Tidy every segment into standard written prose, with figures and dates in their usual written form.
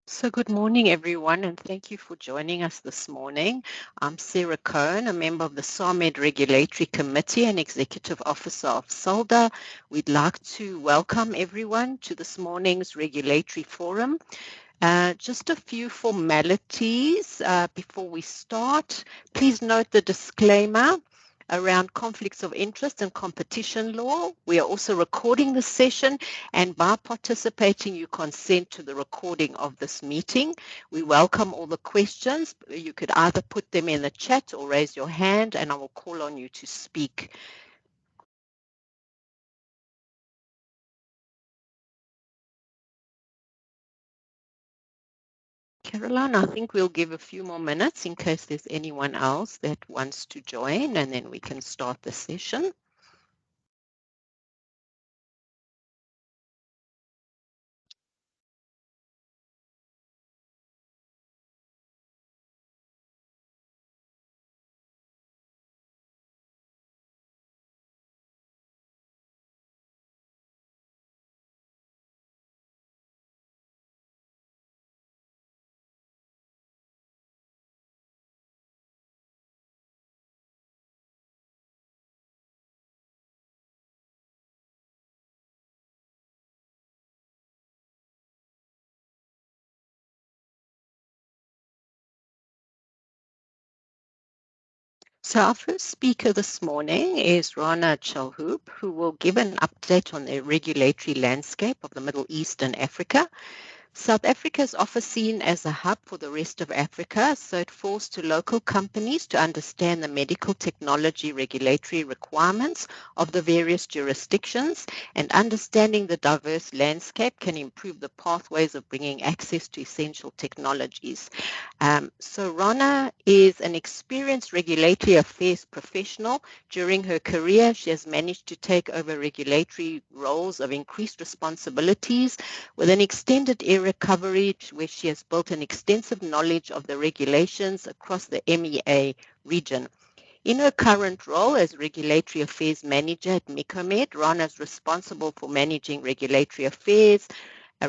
So good morning, everyone, and thank you for joining us this morning. I'm Sarah Cohen, a member of the SAMED Regulatory Committee and Executive Officer of SOLDA. We'd like to welcome everyone to this morning's Regulatory Forum. Just a few formalities before we start. Please note the disclaimer around conflicts of interest and competition law. We are also recording the session, and by participating you consent to the recording of this meeting. We welcome all the questions. You could either put them in the chat or raise your hand and I will call on you to speak. Caroline, I think we'll give a few more minutes in case there's anyone else that wants to join, and then we can start the session. So our first speaker this morning is Rana Chalhoub, who will give an update on the regulatory landscape of the Middle East and Africa. South Africa is often seen as a hub for the rest of Africa, so it falls to local companies to understand the medical technology regulatory requirements of the various jurisdictions, and understanding the diverse landscape can improve the pathways of bringing access to essential technologies. So Rana is an experienced regulatory affairs professional. During her career, she has managed to take over regulatory roles of increased responsibilities with an extended area coverage where she has built an extensive knowledge of the regulations across the MEA region. In her current role as Regulatory Affairs Manager at MicoMed, Rana is responsible for managing regulatory affairs,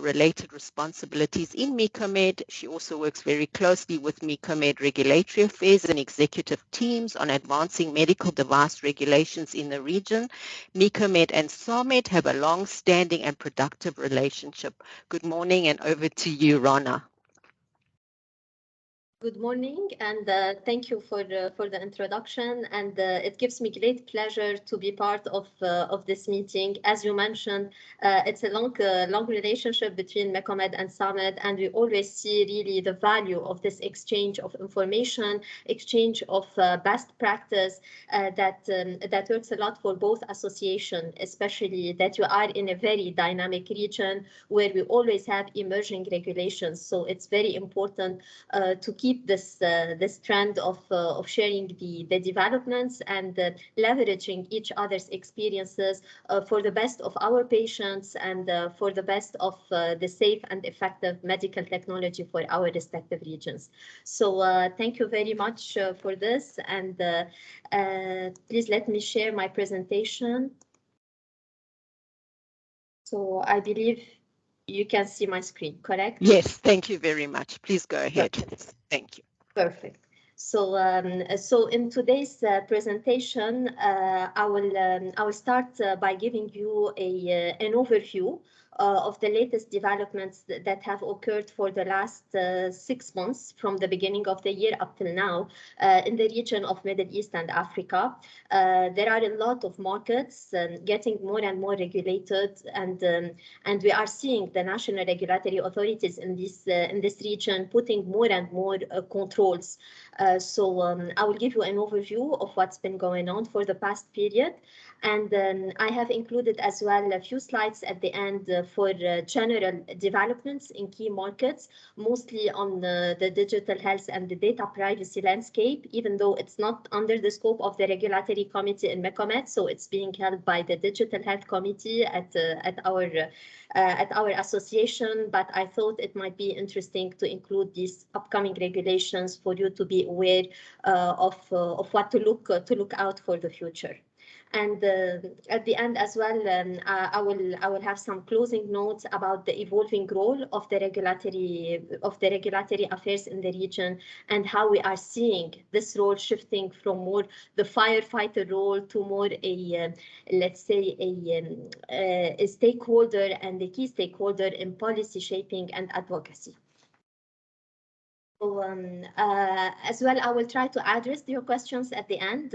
related responsibilities in MicoMed. She also works very closely with MicoMed Regulatory Affairs and executive teams on advancing medical device regulations in the region. MicoMed and SAMED have a long-standing and productive relationship. Good morning, and over to you, Rana. Good morning, and thank you for the introduction. And it gives me great pleasure to be part of this meeting. As you mentioned, it's a long relationship between MicoMed and SAMED, and we always see really the value of this exchange of information, exchange of best practice that works a lot for both associations, especially that you are in a very dynamic region where we always have emerging regulations. So it's very important to keep this trend of sharing the developments and leveraging each other's experiences for the best of our patients and for the best of the safe and effective medical technology for our respective regions. So thank you very much for this, and please let me share my presentation. So I believe you can see my screen, correct? Yes, thank you very much. Please go ahead. Perfect. Thank you. Perfect. So in today's presentation, I will start by giving you an overview of the latest developments that have occurred for the last 6 months from the beginning of the year up till now in the region of Middle East and Africa. There are a lot of markets getting more and more regulated, and we are seeing the national regulatory authorities in this region putting more and more controls. So I will give you an overview of what's been going on for the past period. And I have included as well a few slides at the end for general developments in key markets, mostly on the digital health and the data privacy landscape, even though it's not under the scope of the regulatory committee in MicoMed. So it's being held by the Digital Health Committee at our association. But I thought it might be interesting to include these upcoming regulations for you to be aware of what to look out for the future. And at the end as well, I will have some closing notes about the evolving role of the regulatory affairs in the region, and how we are seeing this role shifting from more the firefighter role to more a let's say a stakeholder and a key stakeholder in policy shaping and advocacy. So, as well, I will try to address your questions at the end,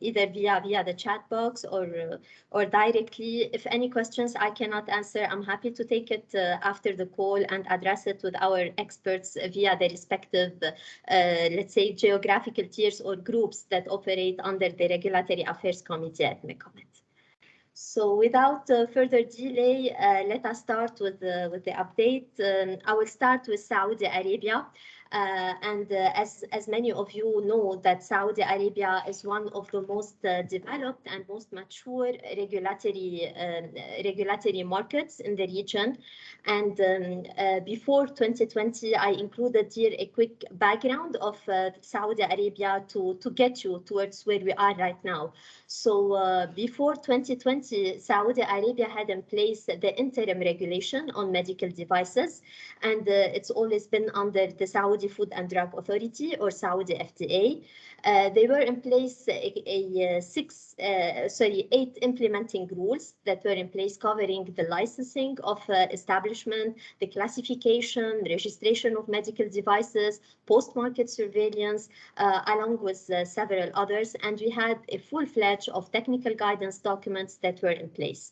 either via the chat box or directly. If any questions I cannot answer, I'm happy to take it after the call and address it with our experts via the respective, let's say, geographical tiers or groups that operate under the Regulatory Affairs Committee at MECOMET. So without further delay, let us start with the update. I will start with Saudi Arabia. As many of you know, that Saudi Arabia is one of the most developed and most mature regulatory markets in the region. And before 2020, I included here a quick background of Saudi Arabia to get you towards where we are right now. So before 2020, Saudi Arabia had in place the interim regulation on medical devices, and it's always been under the Saudi Food and Drug Authority, or Saudi FDA. They were in place 8 implementing rules that were in place covering the licensing of establishment, the classification, registration of medical devices, post-market surveillance, along with several others. And we had a full-fledged of technical guidance documents that were in place.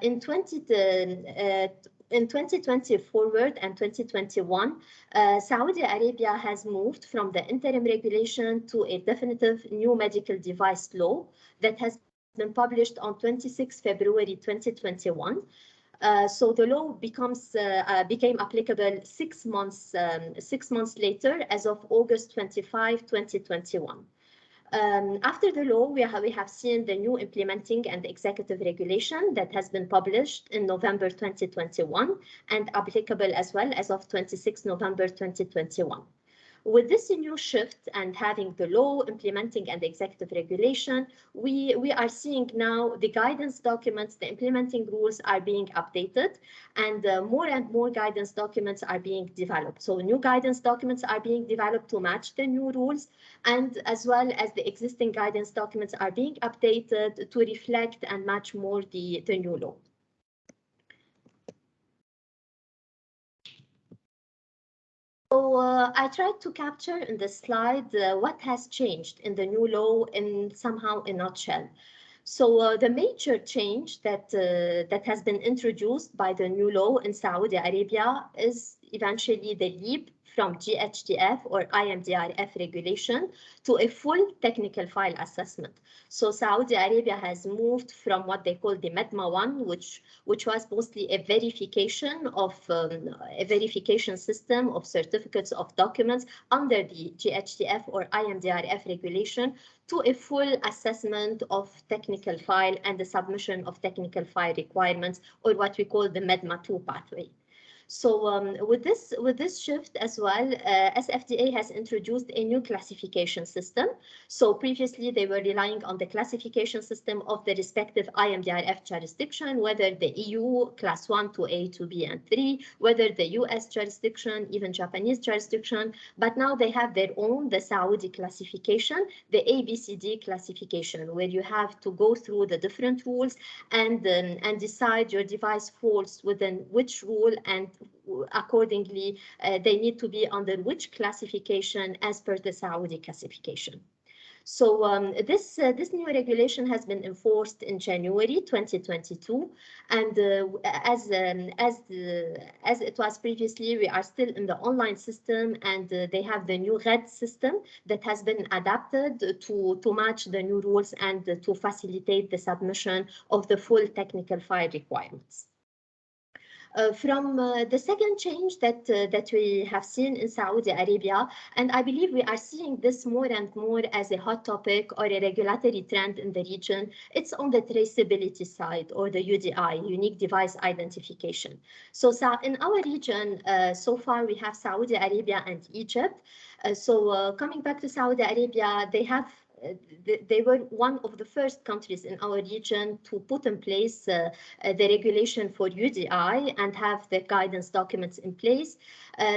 In 2020 forward and 2021, Saudi Arabia has moved from the interim regulation to a definitive new medical device law that has been published on 26 February 2021. So the law became applicable 6 months later, as of August 25, 2021. After the law, we have seen the new implementing and executive regulation that has been published in November 2021 and applicable as well as of 26 November 2021. With this new shift and having the law, implementing and executive regulation, we are seeing now the guidance documents, the implementing rules are being updated, and more guidance documents are being developed. So new guidance documents are being developed to match the new rules, and as well as the existing guidance documents are being updated to reflect and match more the new law. So I tried to capture in the slide what has changed in the new law in somehow a nutshell. So the major change that has been introduced by the new law in Saudi Arabia is eventually the leap from GHTF or IMDRF regulation to a full technical file assessment. So Saudi Arabia has moved from what they call the MEDMA 1, which was mostly a verification system of certificates of documents under the GHTF or IMDRF regulation, to a full assessment of technical file and the submission of technical file requirements, or what we call the MEDMA 2 pathway. So with this shift as well, SFDA has introduced a new classification system. So previously they were relying on the classification system of the respective IMDRF jurisdiction, whether the EU class 1 to A to B and 3, whether the US jurisdiction, even Japanese jurisdiction. But now they have their own, the Saudi classification, the ABCD classification, where you have to go through the different rules and decide your device falls within which rule, and accordingly, they need to be under which classification as per the Saudi classification. So this new regulation has been enforced in January 2022, and as it was previously, we are still in the online system, and they have the new RED system that has been adapted to match the new rules and to facilitate the submission of the full technical file requirements. From the second change that we have seen in Saudi Arabia, and I believe we are seeing this more and more as a hot topic or a regulatory trend in the region, it's on the traceability side, or the UDI, unique device identification. So in our region, so far we have Saudi Arabia and Egypt. So coming back to Saudi Arabia, they have they were one of the first countries in our region to put in place the regulation for UDI and have the guidance documents in place.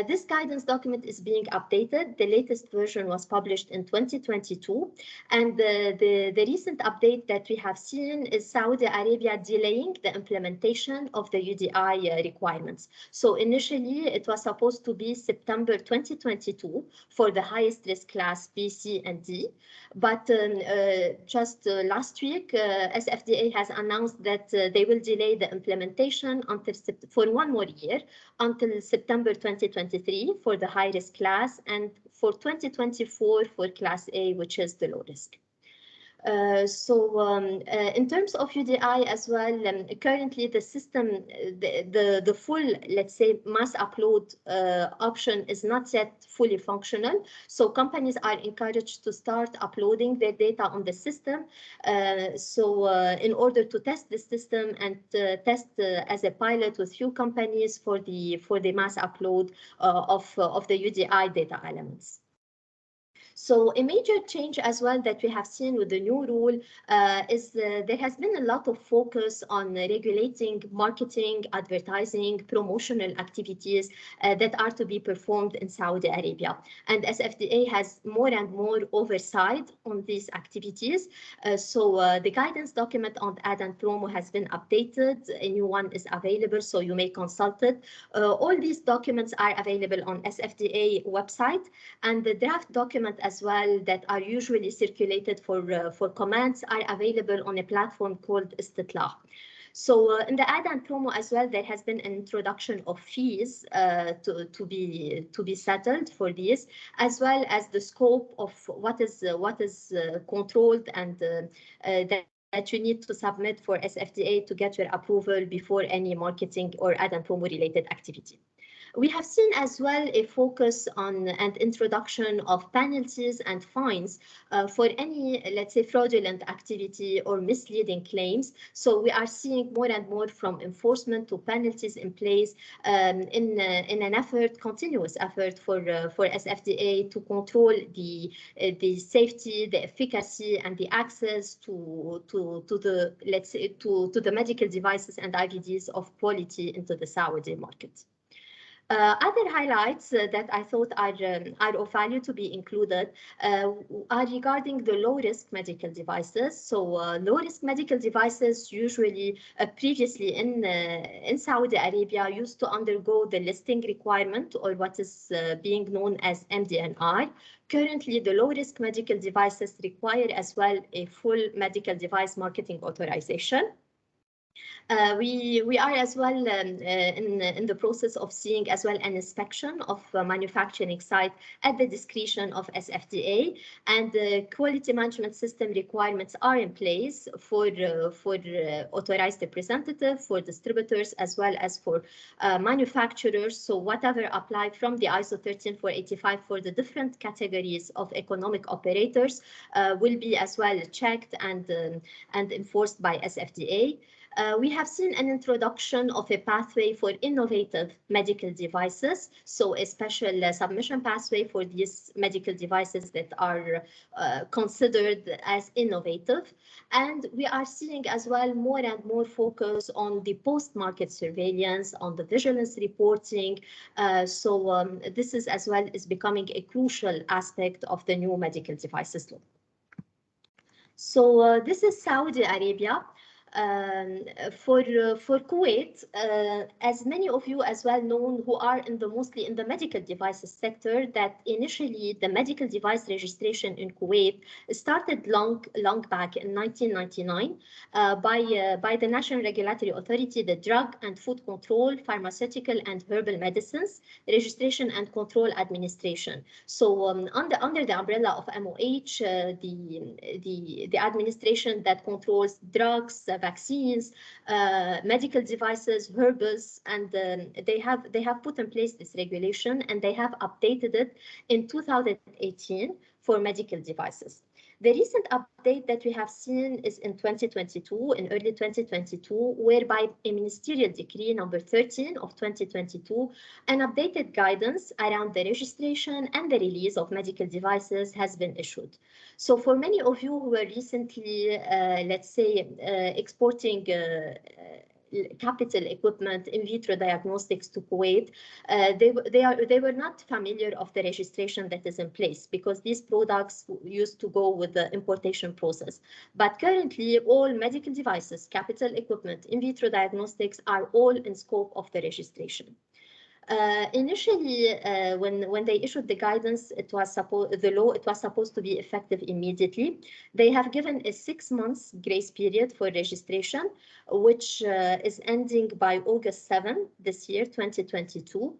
This guidance document is being updated. The latest version was published in 2022. And the recent update that we have seen is Saudi Arabia delaying the implementation of the UDI requirements. So initially, it was supposed to be September 2022 for the highest risk class B, C, and D. But just last week, SFDA has announced that they will delay the implementation until for 1 more year, until September 2023 for the high risk class, and for 2024 for class A, which is the low risk. In terms of UDI as well, currently the system, the full, let's say, mass upload option is not yet fully functional. So companies are encouraged to start uploading their data on the system. In order to test the system and test as a pilot with few companies for the mass upload of the UDI data elements. So a major change as well that we have seen with the new rule is there has been a lot of focus on regulating marketing, advertising, promotional activities that are to be performed in Saudi Arabia. And SFDA has more and more oversight on these activities. The guidance document on ad and promo has been updated. A new one is available, so you may consult it. All these documents are available on SFDA website, and the draft document as well that are usually circulated for comments are available on a platform called Istitlah. So in the ad and promo as well, there has been an introduction of fees to be settled for these, as well as the scope of what is controlled and that you need to submit for SFDA to get your approval before any marketing or ad and promo related activity. We have seen as well a focus on and introduction of penalties and fines for any, let's say, fraudulent activity or misleading claims. So we are seeing more and more from enforcement to penalties in place in an continuous effort for SFDA to control the safety, the efficacy, and the access to the, let's say, to the medical devices and IVDs of quality into the Saudi market. Other highlights that I thought are of value to be included are regarding the low-risk medical devices. So low-risk medical devices usually previously in Saudi Arabia used to undergo the listing requirement, or what is being known as MDNR. Currently, the low-risk medical devices require as well a full medical device marketing authorization. We are as well in the process of seeing as well an inspection of manufacturing site at the discretion of SFDA, and the quality management system requirements are in place for authorized representative, for distributors, as well as for manufacturers. So whatever applied from the ISO 13485 for the different categories of economic operators will be as well checked and enforced by SFDA. We have seen an introduction of a pathway for innovative medical devices, so a special submission pathway for these medical devices that are considered as innovative. And we are seeing as well more and more focus on the post-market surveillance, on the vigilance reporting. This is as well is becoming a crucial aspect of the new medical devices law. So this is Saudi Arabia. For Kuwait, as many of you as well know who are mostly in the medical devices sector, that initially the medical device registration in Kuwait started long back in 1999 by the National Regulatory Authority, the Drug and Food Control, Pharmaceutical and Herbal Medicines Registration and Control Administration. So under the umbrella of MOH, the administration that controls drugs, vaccines, medical devices, herbals, and they have put in place this regulation, and they have updated it in 2018 for medical devices. The recent update that we have seen is in 2022, in early 2022, whereby a ministerial decree number 13 of 2022, an updated guidance around the registration and the release of medical devices has been issued. So for many of you who were recently, let's say, exporting capital equipment, in vitro diagnostics to Kuwait, they were not familiar of the registration that is in place because these products used to go with the importation process. But currently, all medical devices, capital equipment, in vitro diagnostics are all in scope of the registration. Initially, when they issued the guidance, it was supposed to be effective immediately. They have given a 6 months grace period for registration, which is ending by August 7 this year, 2022.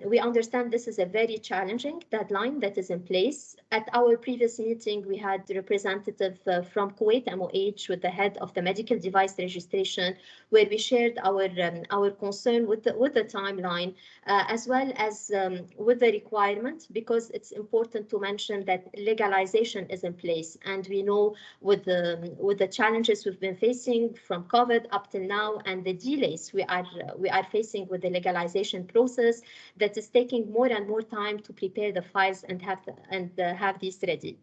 We understand this is a very challenging deadline that is in place. At our previous meeting, we had a representative from Kuwait MOH with the head of the medical device registration, where we shared our concern with the timeline, as well as with the requirement, because it's important to mention that legalization is in place, and we know with the challenges we've been facing from COVID up till now and the delays we are facing with the legalization process, that is taking more and more time to prepare the files and have these ready.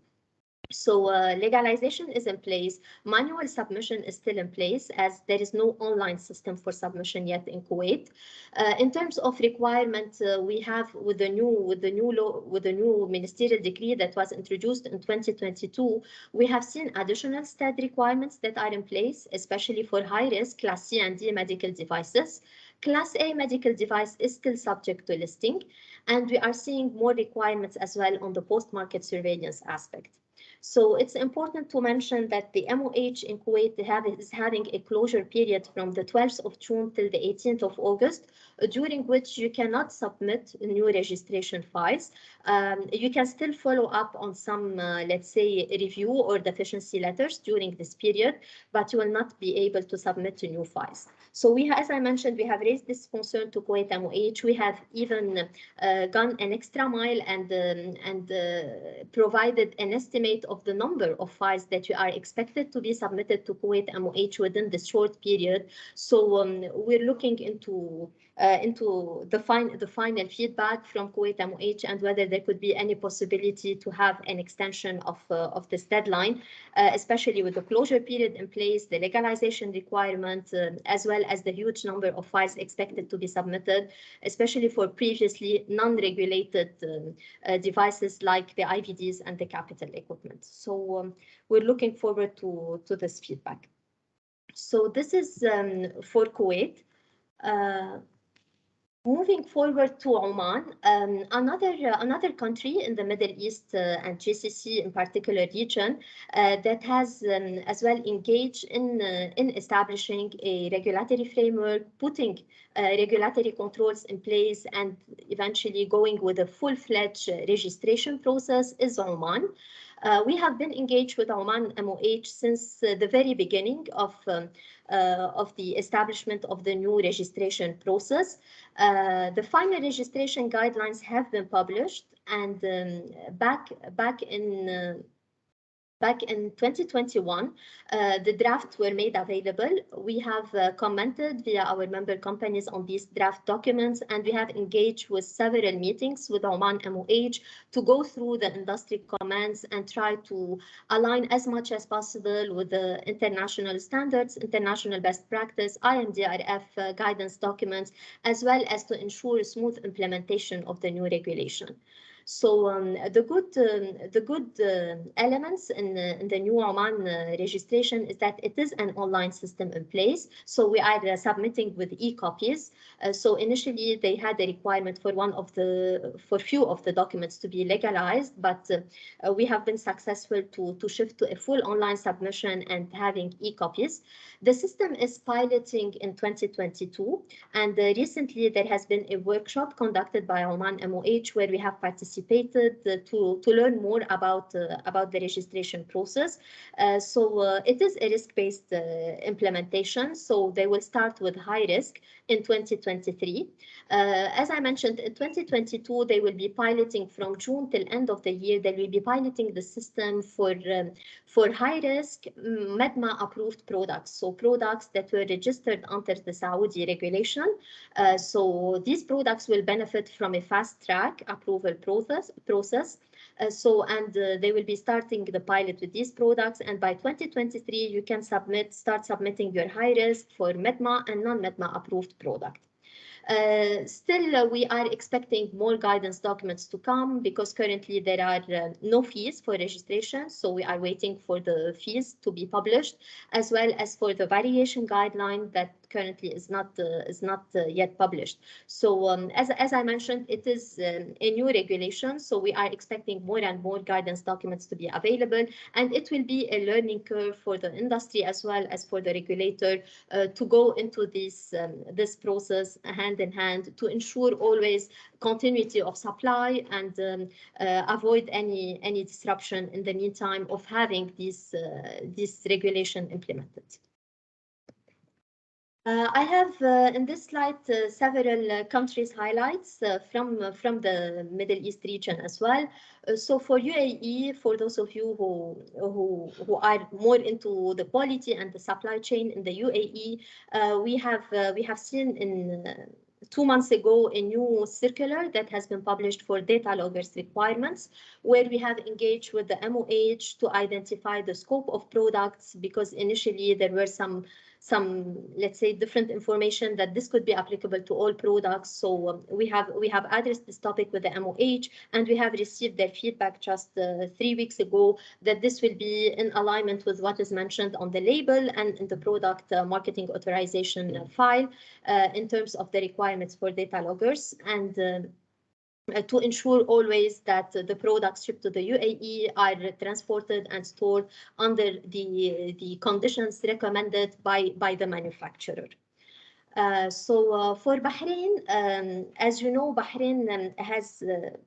So legalization is in place. Manual submission is still in place, as there is no online system for submission yet in Kuwait. In terms of requirement, we have with the new ministerial decree that was introduced in 2022, we have seen additional state requirements that are in place, especially for high risk Class C and D medical devices. Class A medical device is still subject to listing, and we are seeing more requirements as well on the post-market surveillance aspect. So it's important to mention that the MOH in Kuwait is having a closure period from the 12th of June till the 18th of August, during which you cannot submit new registration files. You can still follow up on some, let's say, review or deficiency letters during this period, but you will not be able to submit new files. So as I mentioned, we have raised this concern to Kuwait MOH. We have even gone an extra mile and provided an estimate of the number of files that you are expected to be submitted to Kuwait MOH within this short period. So we're looking into the final feedback from Kuwait MOH and whether there could be any possibility to have an extension of this deadline, especially with the closure period in place, the legalization requirement, as well as the huge number of files expected to be submitted, especially for previously non-regulated devices like the IVDs and the capital equipment. So we're looking forward to this feedback. So this is for Kuwait. Moving forward to Oman, another country in the Middle East and GCC in particular region that has as well engaged in establishing a regulatory framework, putting regulatory controls in place, and eventually going with a full-fledged registration process is Oman. We have been engaged with Oman MOH since the very beginning of the establishment of the new registration process. The final registration guidelines have been published, and back in 2021, the drafts were made available. We have commented via our member companies on these draft documents, and we have engaged with several meetings with Oman MOH to go through the industry comments and try to align as much as possible with the international standards, international best practice, IMDRF guidance documents, as well as to ensure smooth implementation of the new regulation. So the good elements in the new Oman registration is that it is an online system in place. So we are submitting with e-copies. So initially they had a requirement for few of the documents to be legalized, but we have been successful to shift to a full online submission and having e-copies. The system is piloting in 2022, and recently there has been a workshop conducted by Oman MOH where we have participated participated to learn more about the registration process. It is a risk-based implementation. So they will start with high risk in 2023. As I mentioned, in 2022, they will be piloting from June till end of the year. They will be piloting the system for high risk MEDMA approved products. So products that were registered under the Saudi regulation. So these products will benefit from a fast track approval process. They will be starting the pilot with these products. And by 2023, you can start submitting your high risk for MEDMA and non-MEDMA approved product. Still, we are expecting more guidance documents to come because currently there are no fees for registration. So we are waiting for the fees to be published, as well as for the variation guideline that currently is not yet published. So as I mentioned, it is a new regulation. So we are expecting more and more guidance documents to be available, and it will be a learning curve for the industry as well as for the regulator to go into this process hand in hand to ensure always continuity of supply and avoid any disruption in the meantime of having this regulation implemented. I have in this slide several countries highlights from the Middle East region as well. So for UAE, for those of you who are more into the quality and the supply chain in the UAE, we have seen in 2 months ago a new circular that has been published for data loggers requirements, where we have engaged with the MOH to identify the scope of products, because initially there were some let's say different information that this could be applicable to all products. So we have addressed this topic with the MOH, and we have received their feedback just 3 weeks ago that this will be in alignment with what is mentioned on the label and in the product marketing authorization file in terms of the requirements for data loggers, and to ensure always that the products shipped to the UAE are transported and stored under the conditions recommended by the manufacturer. For Bahrain, as you know, Bahrain has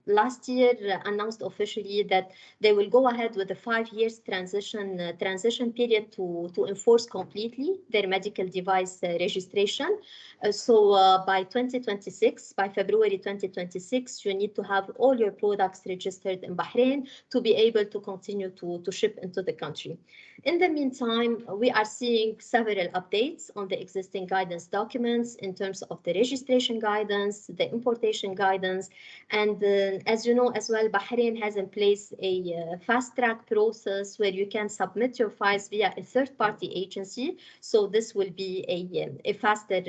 last year announced officially that they will go ahead with a 5 years transition period to enforce completely their medical device registration. By 2026, by February 2026, you need to have all your products registered in Bahrain to be able to continue to ship into the country. In the meantime, we are seeing several updates on the existing guidance documents in terms of the registration guidance, the importation guidance, and as you know as well, Bahrain has in place a fast track process where you can submit your files via a third-party agency. So this will be a faster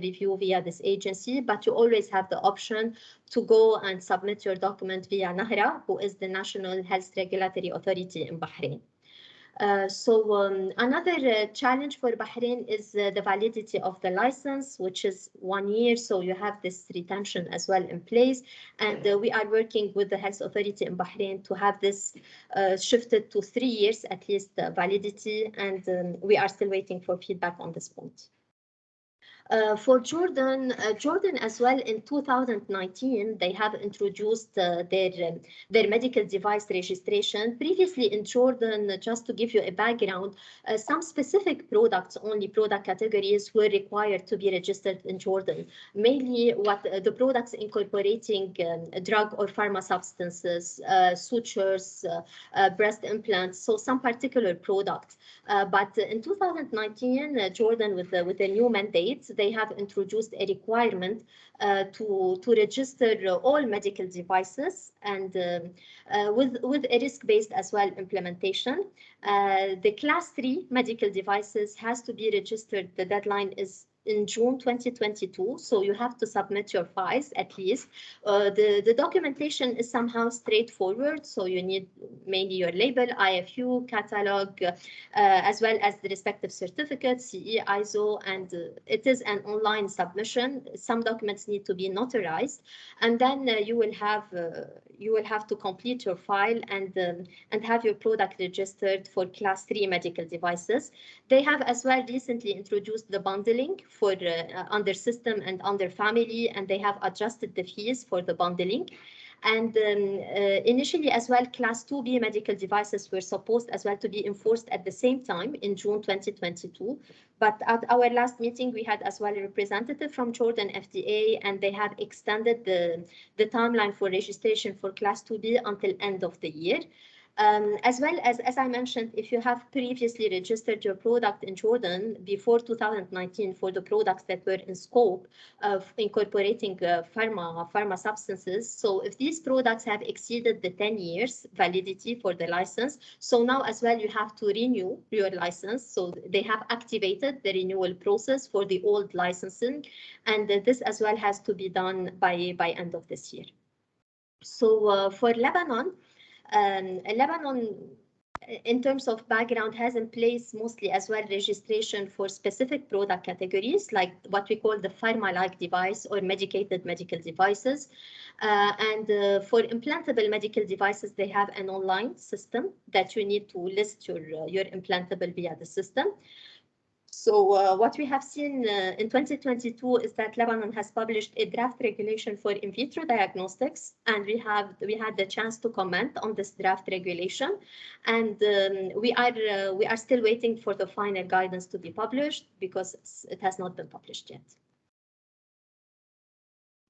review via this agency, but you always have the option to go and submit your document via NAHRA, who is the National Health Regulatory Authority in Bahrain. Another challenge for Bahrain is the validity of the license, which is 1 year. So you have this retention as well in place. And we are working with the health authority in Bahrain to have this shifted to 3 years at least validity. And we are still waiting for feedback on this point. For Jordan as well, in 2019, they have introduced their medical device registration. Previously in Jordan, just to give you a background, some specific products, only product categories were required to be registered in Jordan. Mainly what the products incorporating drug or pharma substances, sutures, breast implants, so some particular products. But in 2019, Jordan with the new mandates, they have introduced a requirement to register all medical devices, and with a risk-based as well implementation. The class 3 medical devices has to be registered. The deadline is in June 2022, so you have to submit your files at least. The documentation is somehow straightforward, so you need mainly your label, IFU, catalog, as well as the respective certificates, CE, ISO, and it is an online submission. Some documents need to be notarized, and then you will have to complete your file and have your product registered for class 3 medical devices. They have as well recently introduced the bundling for under system and under family, and they have adjusted the fees for the bundling. And initially as well, Class 2B medical devices were supposed as well to be enforced at the same time in June 2022. But at our last meeting, we had as well a representative from Jordan FDA, and they have extended the timeline for registration for Class 2B until end of the year. As well as I mentioned, if you have previously registered your product in Jordan before 2019 for the products that were in scope of incorporating pharma substances, so if these products have exceeded the 10 years validity for the license, so now as well you have to renew your license. So they have activated the renewal process for the old licensing, and this as well has to be done by end of this year. So for Lebanon, Lebanon, in terms of background, has in place mostly as well registration for specific product categories, like what we call the pharma-like device or medicated medical devices. And for implantable medical devices, they have an online system that you need to list your implantable via the system. So what we have seen in 2022 is that Lebanon has published a draft regulation for in vitro diagnostics, and we had the chance to comment on this draft regulation, and we are still waiting for the final guidance to be published because it has not been published yet.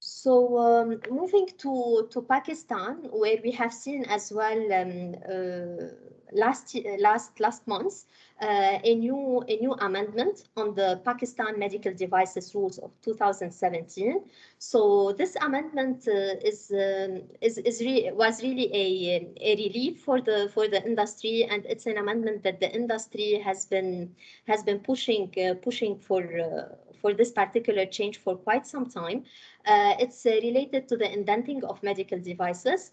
So moving to Pakistan, where we have seen as well last month a new amendment on the Pakistan Medical Devices Rules of 2017. So this amendment was really a relief for the industry, and it's an amendment that the industry has been pushing for this particular change for quite some time. It's related to the indenting of medical devices.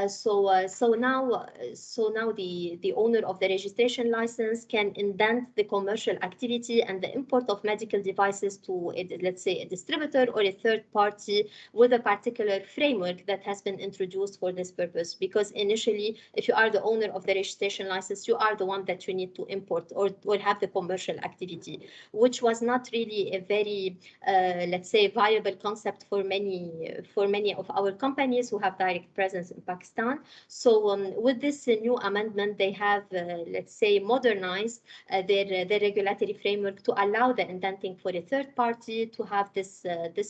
So now the owner of the registration license can indent the commercial activity and the import of medical devices to let's say a distributor or a third party with a particular framework that has been introduced for this purpose. Because initially, if you are the owner of the registration license, you are the one that you need to import or have the commercial activity, which was not really a very let's say viable concept for many of our companies who have direct presence in Pakistan. So with this new amendment, they have, let's say, modernized their regulatory framework to allow the indenting for a third party to have this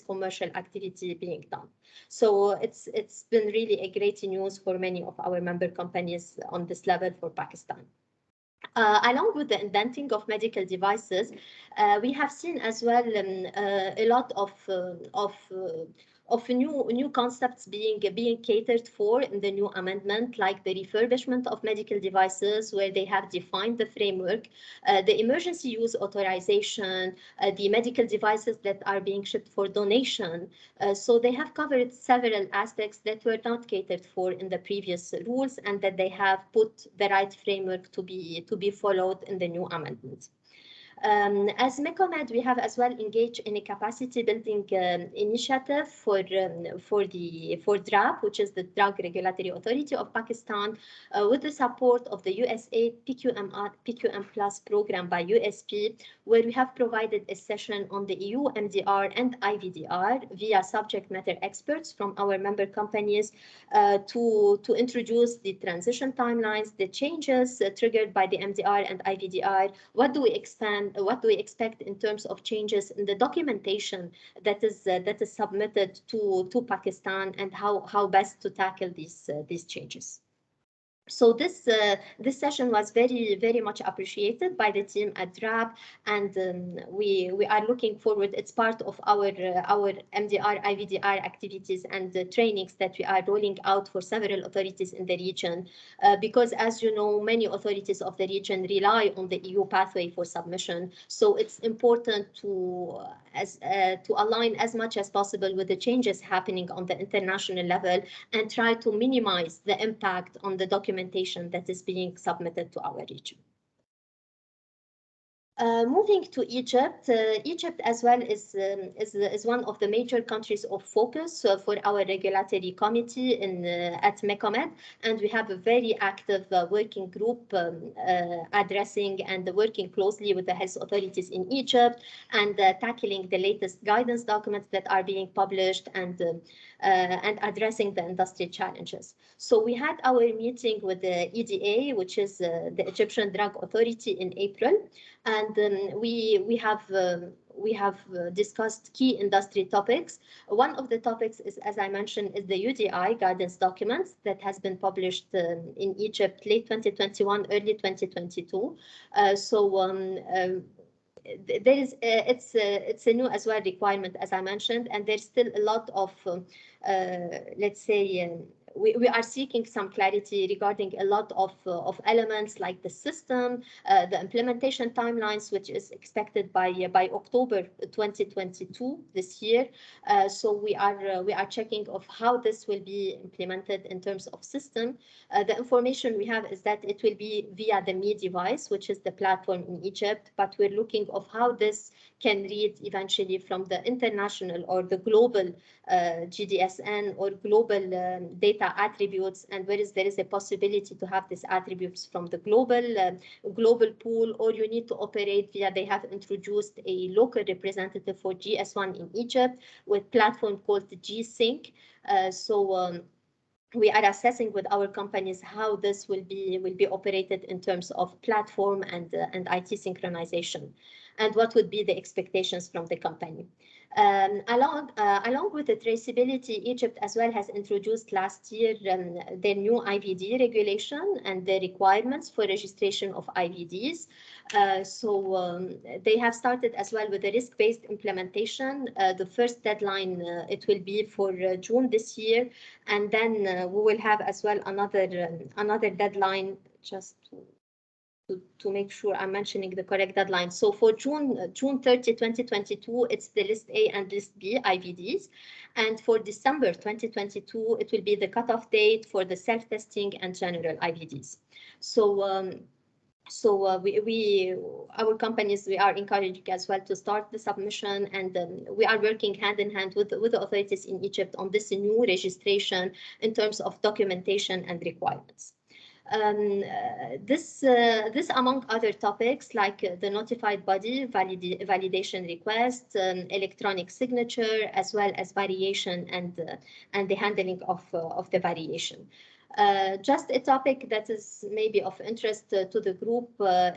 commercial activity being done. So it's been really a great news for many of our member companies on this level for Pakistan. Along with the indenting of medical devices, we have seen as well a lot of new concepts being catered for in the new amendment, like the refurbishment of medical devices, where they have defined the framework, the emergency use authorization, the medical devices that are being shipped for donation. So they have covered several aspects that were not catered for in the previous rules, and that they have put the right framework to be followed in the new amendment. As MECOMED, we have as well engaged in a capacity building initiative for DRAP, which is the Drug Regulatory Authority of Pakistan, with the support of the USAID PQM Plus program by USP, where we have provided a session on the EU MDR and IVDR via subject matter experts from our member companies to introduce the transition timelines, the changes triggered by the MDR and IVDR, what do we expect in terms of changes in the documentation that is submitted to Pakistan, and how best to tackle these changes. So this session was very much appreciated by the team at DRAP, and we are looking forward. It's part of our MDR IVDR activities and the trainings that we are rolling out for several authorities in the region, because as you know, many authorities of the region rely on the EU pathway for submission. So it's important to align as much as possible with the changes happening on the international level, and try to minimize the impact on the documentation that is being submitted to our region. Moving to Egypt, Egypt as well is one of the major countries of focus for our regulatory committee at MECOMED, and we have a very active working group addressing and working closely with the health authorities in Egypt and tackling the latest guidance documents that are being published and addressing the industry challenges. So we had our meeting with the EDA, which is the Egyptian Drug Authority, in April. And we have discussed key industry topics. One of the topics is, as I mentioned, is the UDI guidance documents that has been published in Egypt late 2021, early 2022. There is it's a new as well requirement, as I mentioned, and there's still a lot of let's say we are seeking some clarity regarding a lot of elements like the system, the implementation timelines, which is expected by October 2022 this year. So we are checking of how this will be implemented in terms of system. The information we have is that it will be via the ME device, which is the platform in Egypt, but we're looking of how this can read eventually from the international or the global GDSN or global data attributes, and there is a possibility to have these attributes from the global pool, or you need to operate via, they have introduced a local representative for GS1 in Egypt with platform called G-Sync. We are assessing with our companies how this will be operated in terms of platform and IT synchronization, and what would be the expectations from the company. Along with the traceability, Egypt as well has introduced last year their new IVD regulation and the requirements for registration of IVDs. They have started as well with the risk-based implementation. The first deadline, it will be for June this year, and then we will have as well another deadline, just to make sure I'm mentioning the correct deadline. So for June 30, 2022, it's the List A and List B IVDs. And for December 2022, it will be the cutoff date for the self-testing and general IVDs. Our companies, we are encouraging as well to start the submission, and we are working hand in hand with the authorities in Egypt on this new registration in terms of documentation and requirements. This among other topics like the notified body validation request, electronic signature, as well as variation and the handling of the variation. Just a topic that is maybe of interest to the group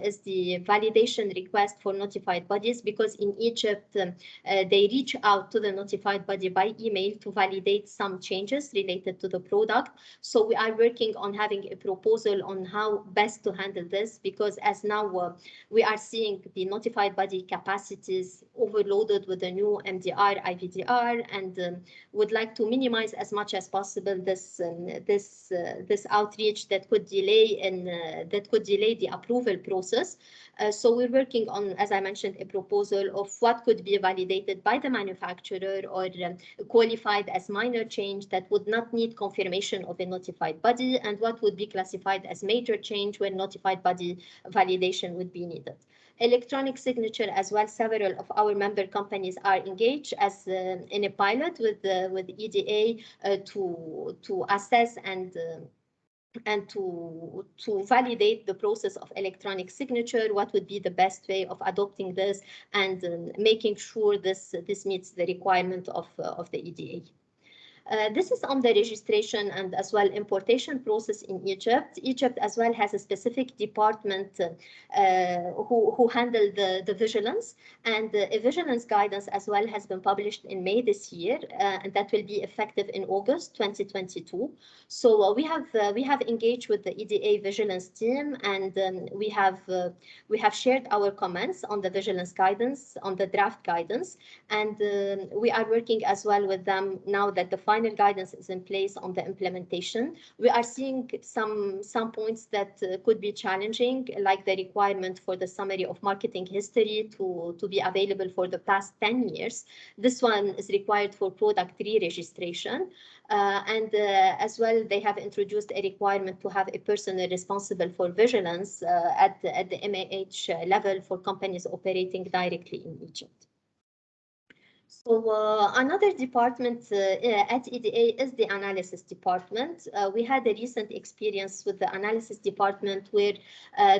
is the validation request for notified bodies, because in Egypt, they reach out to the notified body by email to validate some changes related to the product. So we are working on having a proposal on how best to handle this, because as now we are seeing the notified body capacities overloaded with the new MDR, IVDR, and would like to minimize as much as possible this outreach that could delay the approval process. So we're working on, as I mentioned, a proposal of what could be validated by the manufacturer or qualified as minor change that would not need confirmation of a notified body, and what would be classified as major change where notified body validation would be needed. Electronic signature as well, several of our member companies are engaged as in a pilot with EDA to assess and to validate the process of electronic signature, what would be the best way of adopting this, and making sure this meets the requirement of the EDA. This is on the registration and as well importation process in Egypt. Egypt as well has a specific department who handle the vigilance, and a vigilance guidance as well has been published in May this year, and that will be effective in August 2022. So we have engaged with the EDA vigilance team, and we have shared our comments on the vigilance guidance, on the draft guidance, and we are working as well with them now that the final guidance is in place on the implementation. We are seeing some points that could be challenging, like the requirement for the summary of marketing history to be available for the past 10 years. This one is required for product re-registration. And as well, they have introduced a requirement to have a person responsible for vigilance at the MAH level for companies operating directly in Egypt. So another department at EDA is the analysis department. We had a recent experience with the analysis department where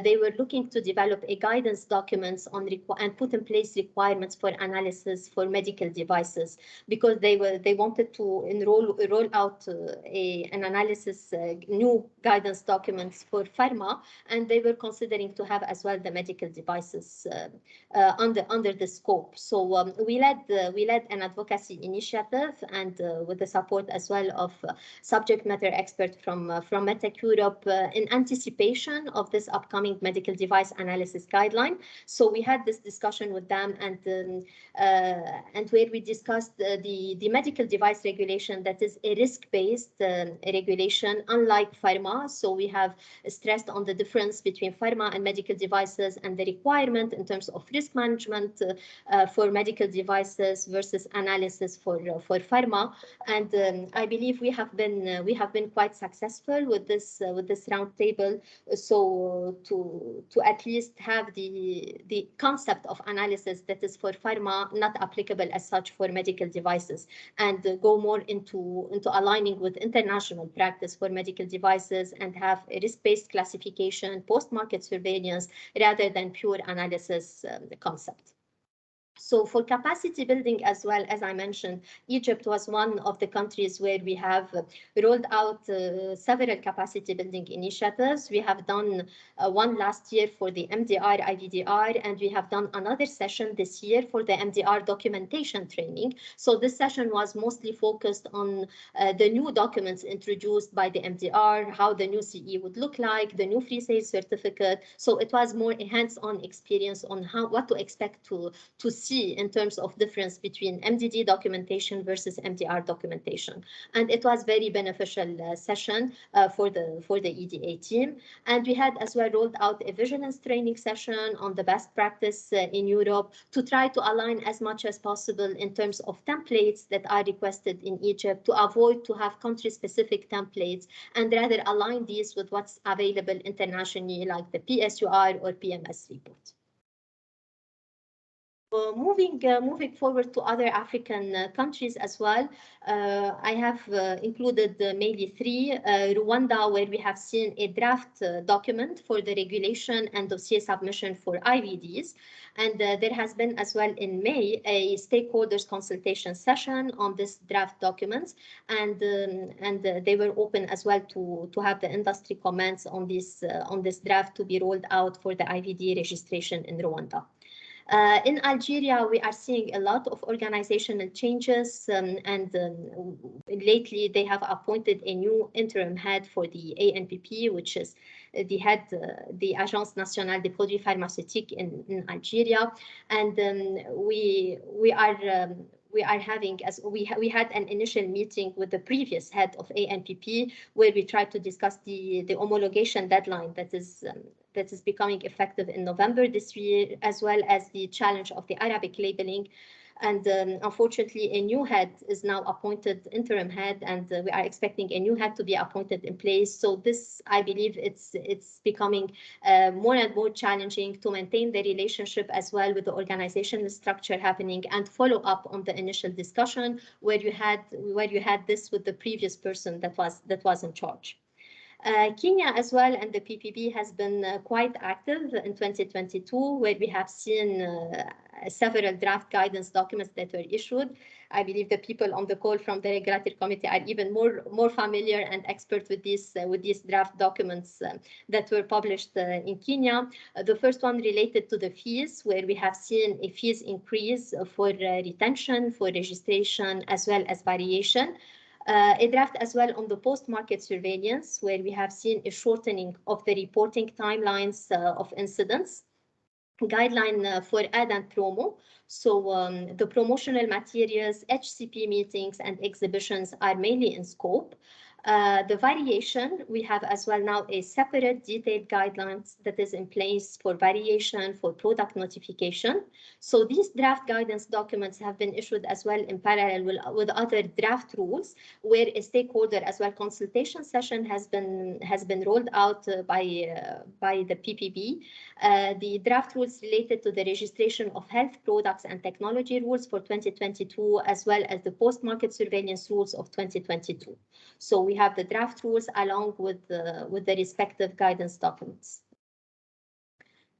they were looking to develop a guidance documents on and put in place requirements for analysis for medical devices, because they wanted to roll out an analysis new guidance documents for pharma, and they were considering to have as well the medical devices under the scope. So we led an advocacy initiative, and with the support as well of subject matter experts from MedTech Europe in anticipation of this upcoming medical device analysis guideline. So we had this discussion with them, and where we discussed the medical device regulation that is a risk-based regulation, unlike pharma. So we have stressed on the difference between pharma and medical devices and the requirement in terms of risk management for medical devices versus analysis for pharma. And I believe we have been quite successful with this roundtable. So to at least have the concept of analysis that is for pharma not applicable as such for medical devices, and go more into aligning with international practice for medical devices, and have a risk-based classification, post-market surveillance, rather than pure analysis concept. So for capacity building as well, as I mentioned, Egypt was one of the countries where we have rolled out several capacity building initiatives. We have done one last year for the MDR, IVDR, and we have done another session this year for the MDR documentation training. So this session was mostly focused on the new documents introduced by the MDR, how the new CE would look like, the new free sale certificate. So it was more a hands-on experience on what to expect to see in terms of difference between MDD documentation versus MDR documentation. And it was very beneficial session for the EDA team. And we had as well rolled out a vigilance training session on the best practice in Europe to try to align as much as possible in terms of templates that are requested in Egypt, to avoid to have country-specific templates, and rather align these with what's available internationally, like the PSUR or PMS report. Moving forward to other African countries as well, I have included mainly three. Rwanda, where we have seen a draft document for the regulation and dossier submission for IVDs. And there has been as well in May a stakeholders consultation session on this draft documents, and they were open as well to have the industry comments on this draft to be rolled out for the IVD registration in Rwanda. In Algeria, we are seeing a lot of organizational changes, and lately they have appointed a new interim head for the ANPP, which is the head, the Agence Nationale des Produits Pharmaceutiques in Algeria. And we are having, as we had an initial meeting with the previous head of ANPP, where we tried to discuss the homologation deadline that is becoming effective in November this year, as well as the challenge of the Arabic labeling. And unfortunately, a new head is now appointed, interim head, and we are expecting a new head to be appointed in place. So this, I believe, it's becoming more and more challenging to maintain the relationship as well with the organizational structure happening, and follow up on the initial discussion where you had this with the previous person that was in charge. Kenya as well, and the PPB has been quite active in 2022, where we have seen several draft guidance documents that were issued. I believe the people on the call from the regulatory committee are even more familiar and expert with these draft documents that were published in Kenya. The first one related to the fees, where we have seen a fees increase for retention, for registration, as well as variation. A draft as well on the post-market surveillance, where we have seen a shortening of the reporting timelines of incidents. guideline for ad and promo. So the promotional materials, HCP meetings, and exhibitions are mainly in scope. The variation, we have as well now a separate detailed guidelines that is in place for variation for product notification. So these draft guidance documents have been issued as well in parallel with other draft rules, where a stakeholder as well consultation session has been rolled out by the PPB. The draft rules related to the registration of health products and technology rules for 2022, as well as the post-market surveillance rules of 2022. So we have the draft rules along with the respective guidance documents.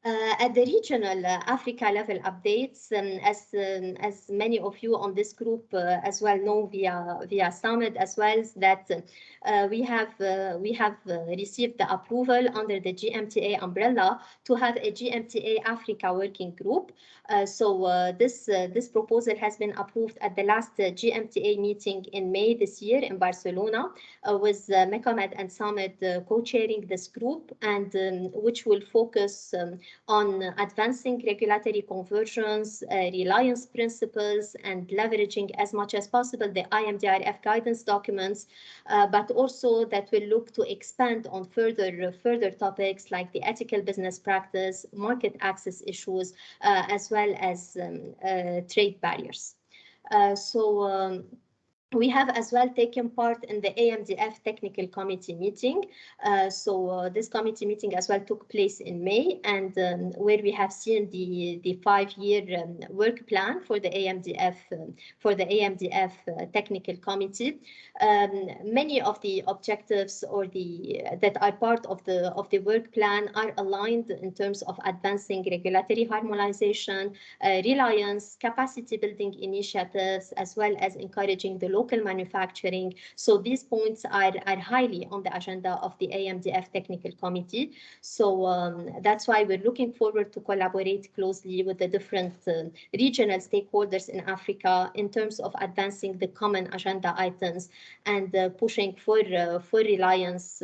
At the regional Africa level updates, as many of you on this group as well know via SAMED as well, that we have received the approval under the GMTA umbrella to have a GMTA Africa working group. So this proposal has been approved at the last GMTA meeting in May this year in Barcelona, with MECOMED and SAMED co-chairing this group, and which will focus on advancing regulatory convergence, reliance principles, and leveraging as much as possible the IMDRF guidance documents, but also that will look to expand on further topics like the ethical business practice, market access issues, as well as trade barriers. We have as well taken part in the AMDF technical committee meeting. This committee meeting as well took place in May, and where we have seen the 5-year work plan for the AMDF technical committee. Many of the objectives that are part of the work plan are aligned in terms of advancing regulatory harmonization, reliance, capacity building initiatives, as well as encouraging the local manufacturing. So these points are highly on the agenda of the AMDF Technical Committee. So that's why we're looking forward to collaborate closely with the different regional stakeholders in Africa in terms of advancing the common agenda items and pushing for reliance,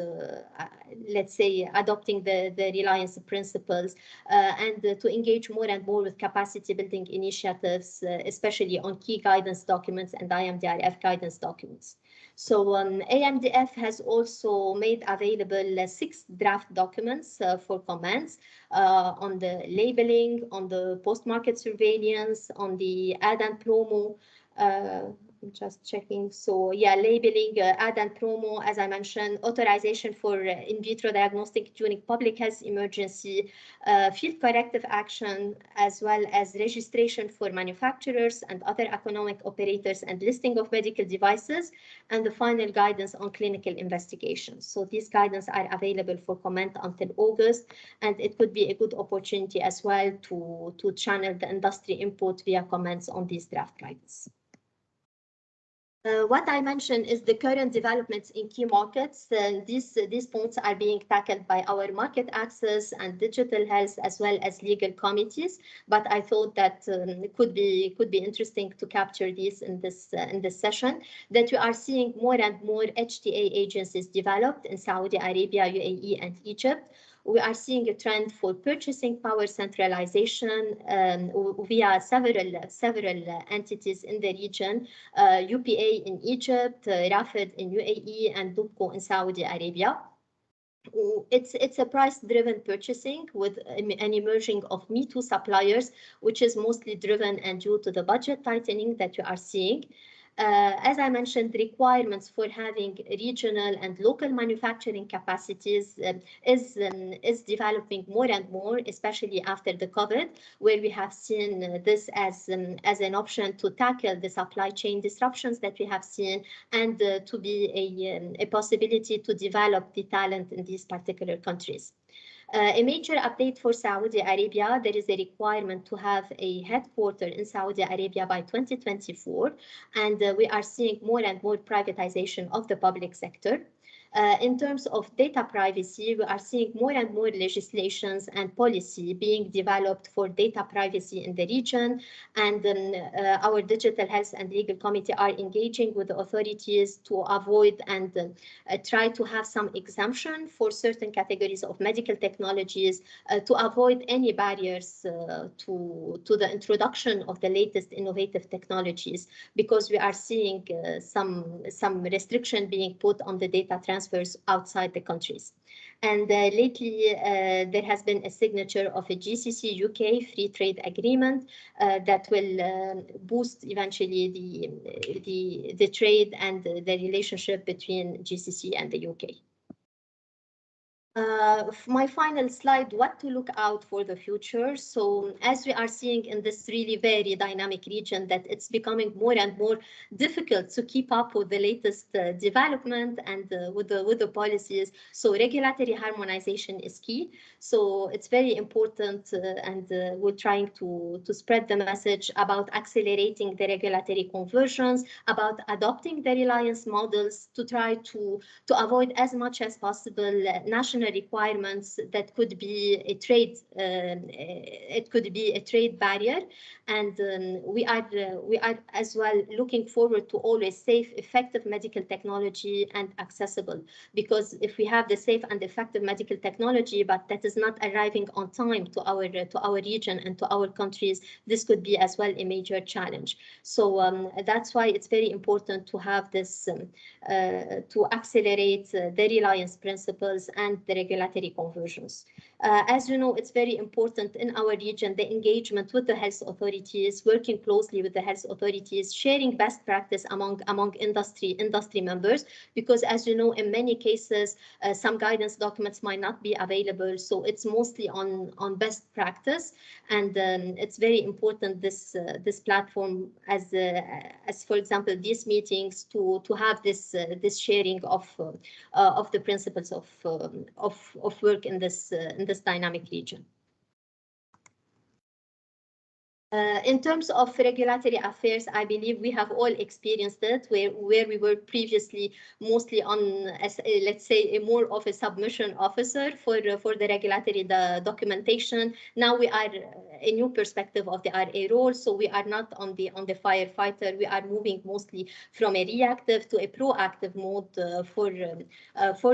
let's say adopting the reliance principles, and to engage more and more with capacity building initiatives, especially on key guidance documents and IMDRF guidance documents. So AMDF has also made available 6 draft documents for comments on the labeling, on the post-market surveillance, on the ad and promo. I'm just checking. So yeah, labeling, ad and promo, as I mentioned, authorization for in vitro diagnostic during public health emergency, field corrective action, as well as registration for manufacturers and other economic operators and listing of medical devices, and the final guidance on clinical investigations. So these guidance are available for comment until August, and it could be a good opportunity as well to channel the industry input via comments on these draft guidance. What I mentioned is the current developments in key markets. These points are being tackled by our market access and digital health as well as legal committees. But I thought that it could be interesting to capture these in this session. That we are seeing more and more HTA agencies developed in Saudi Arabia, UAE, and Egypt. We are seeing a trend for purchasing power centralization via several entities in the region, UPA in Egypt, Rafid in UAE, and Dubco in Saudi Arabia. It's a price-driven purchasing with an emerging of Me Too suppliers, which is mostly driven and due to the budget tightening that you are seeing. As I mentioned, requirements for having regional and local manufacturing capacities is developing more and more, especially after the COVID, where we have seen this as an option to tackle the supply chain disruptions that we have seen, and to be a possibility to develop the talent in these particular countries. A major update for Saudi Arabia, there is a requirement to have a headquarter in Saudi Arabia by 2024, and we are seeing more and more privatization of the public sector. In terms of data privacy, we are seeing more and more legislations and policy being developed for data privacy in the region. And our Digital Health and Legal Committee are engaging with the authorities to avoid and try to have some exemption for certain categories of medical technologies to avoid any barriers to the introduction of the latest innovative technologies, because we are seeing some restriction being put on the data transfers outside the countries. And lately, there has been a signature of a GCC UK free trade agreement that will boost eventually the trade and the relationship between GCC and the UK. My final slide, what to look out for the future. So as we are seeing in this really very dynamic region, that it's becoming more and more difficult to keep up with the latest development and with the policies. So regulatory harmonization is key. So it's very important and we're trying to spread the message about accelerating the regulatory conversions, about adopting the reliance models to try to avoid as much as possible national requirements that could be a trade barrier. And we are as well looking forward to always safe, effective medical technology and accessible, because if we have the safe and effective medical technology but that is not arriving on time to our region and to our countries, this could be as well a major challenge. So that's why it's very important to have this to accelerate the reliance principles and the regulatory conversions. As you know, it's very important in our region, the engagement with the health authorities, working closely with the health authorities, sharing best practice among industry members, because as you know, in many cases, some guidance documents might not be available. So it's mostly on best practice. And it's very important this platform as for example, these meetings to have this sharing of the principles of work in this dynamic region. In terms of regulatory affairs, I believe we have all experienced it, where we were previously mostly on, let's say, more of a submission officer for the regulatory documentation. Now we are a new perspective of the RA role, so we are not on the firefighter. We are moving mostly from a reactive to a proactive mode for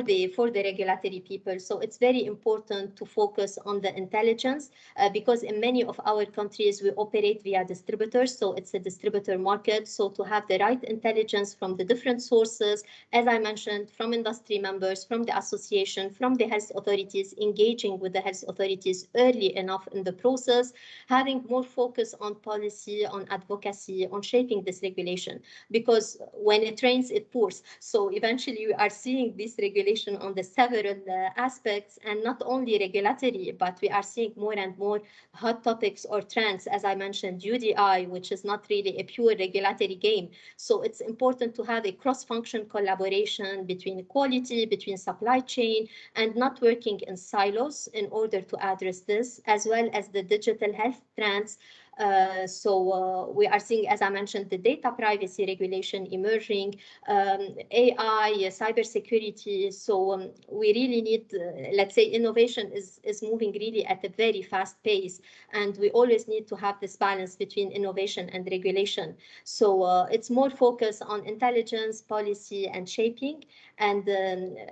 the regulatory people. So it's very important to focus on the intelligence because in many of our countries we operate via distributors, so it's a distributor market. So to have the right intelligence from the different sources, as I mentioned, from industry members, from the association, from the health authorities, engaging with the health authorities early enough in the process, having more focus on policy, on advocacy, on shaping this regulation, because when it rains, it pours. So eventually we are seeing this regulation on the several aspects, and not only regulatory, but we are seeing more and more hot topics or trends, as I mentioned, UDI, which is not really a pure regulatory game. So it's important to have a cross-function collaboration between quality, between supply chain, and not working in silos in order to address this, as well as the digital health trends. We are seeing, as I mentioned, the data privacy regulation emerging, AI, cybersecurity. So we really need, let's say, innovation is moving really at a very fast pace, and we always need to have this balance between innovation and regulation. So it's more focus on intelligence, policy, and shaping. And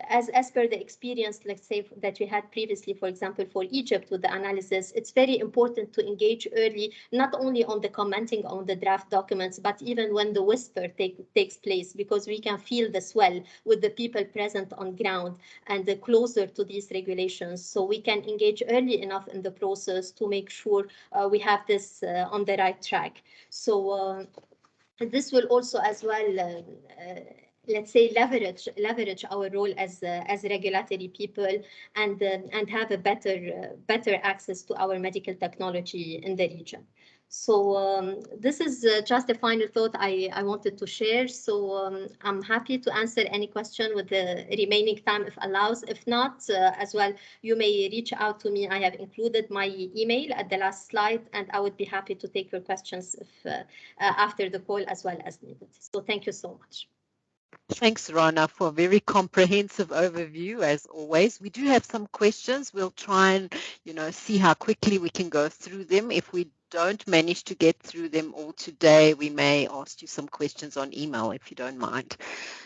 as per the experience, let's say, that we had previously, for example, for Egypt with the analysis, it's very important to engage early, not only on the commenting on the draft documents, but even when the whisper takes place, because we can feel the swell with the people present on ground and closer to these regulations. So we can engage early enough in the process to make sure we have this on the right track. So this will also as well let's say leverage our role as regulatory people and have a better access to our medical technology in the region. So this is just a final thought I wanted to share. So I'm happy to answer any question with the remaining time if allows. If not, as well, you may reach out to me. I have included my email at the last slide, and I would be happy to take your questions if, after the call as well as needed. So thank you so much. Thanks, Rana, for a very comprehensive overview, as always. We do have some questions. We'll try and, see how quickly we can go through them. If we don't manage to get through them all today, we may ask you some questions on email, if you don't mind.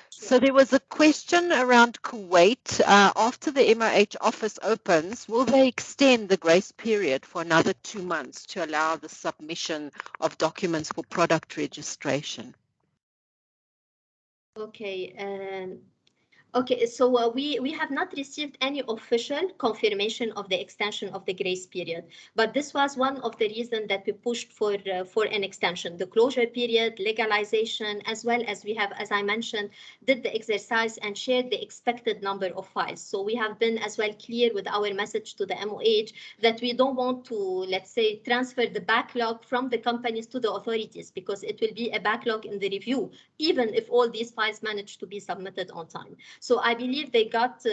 So there was a question around Kuwait. After the MOH office opens, will they extend the grace period for another 2 months to allow the submission of documents for product registration? Okay, okay, so we have not received any official confirmation of the extension of the grace period, but this was one of the reasons that we pushed for an extension, the closure period, legalization, as well as we have, as I mentioned, did the exercise and shared the expected number of files. So we have been as well clear with our message to the MOH that we don't want to, let's say, transfer the backlog from the companies to the authorities, because it will be a backlog in the review, even if all these files manage to be submitted on time. So I believe they got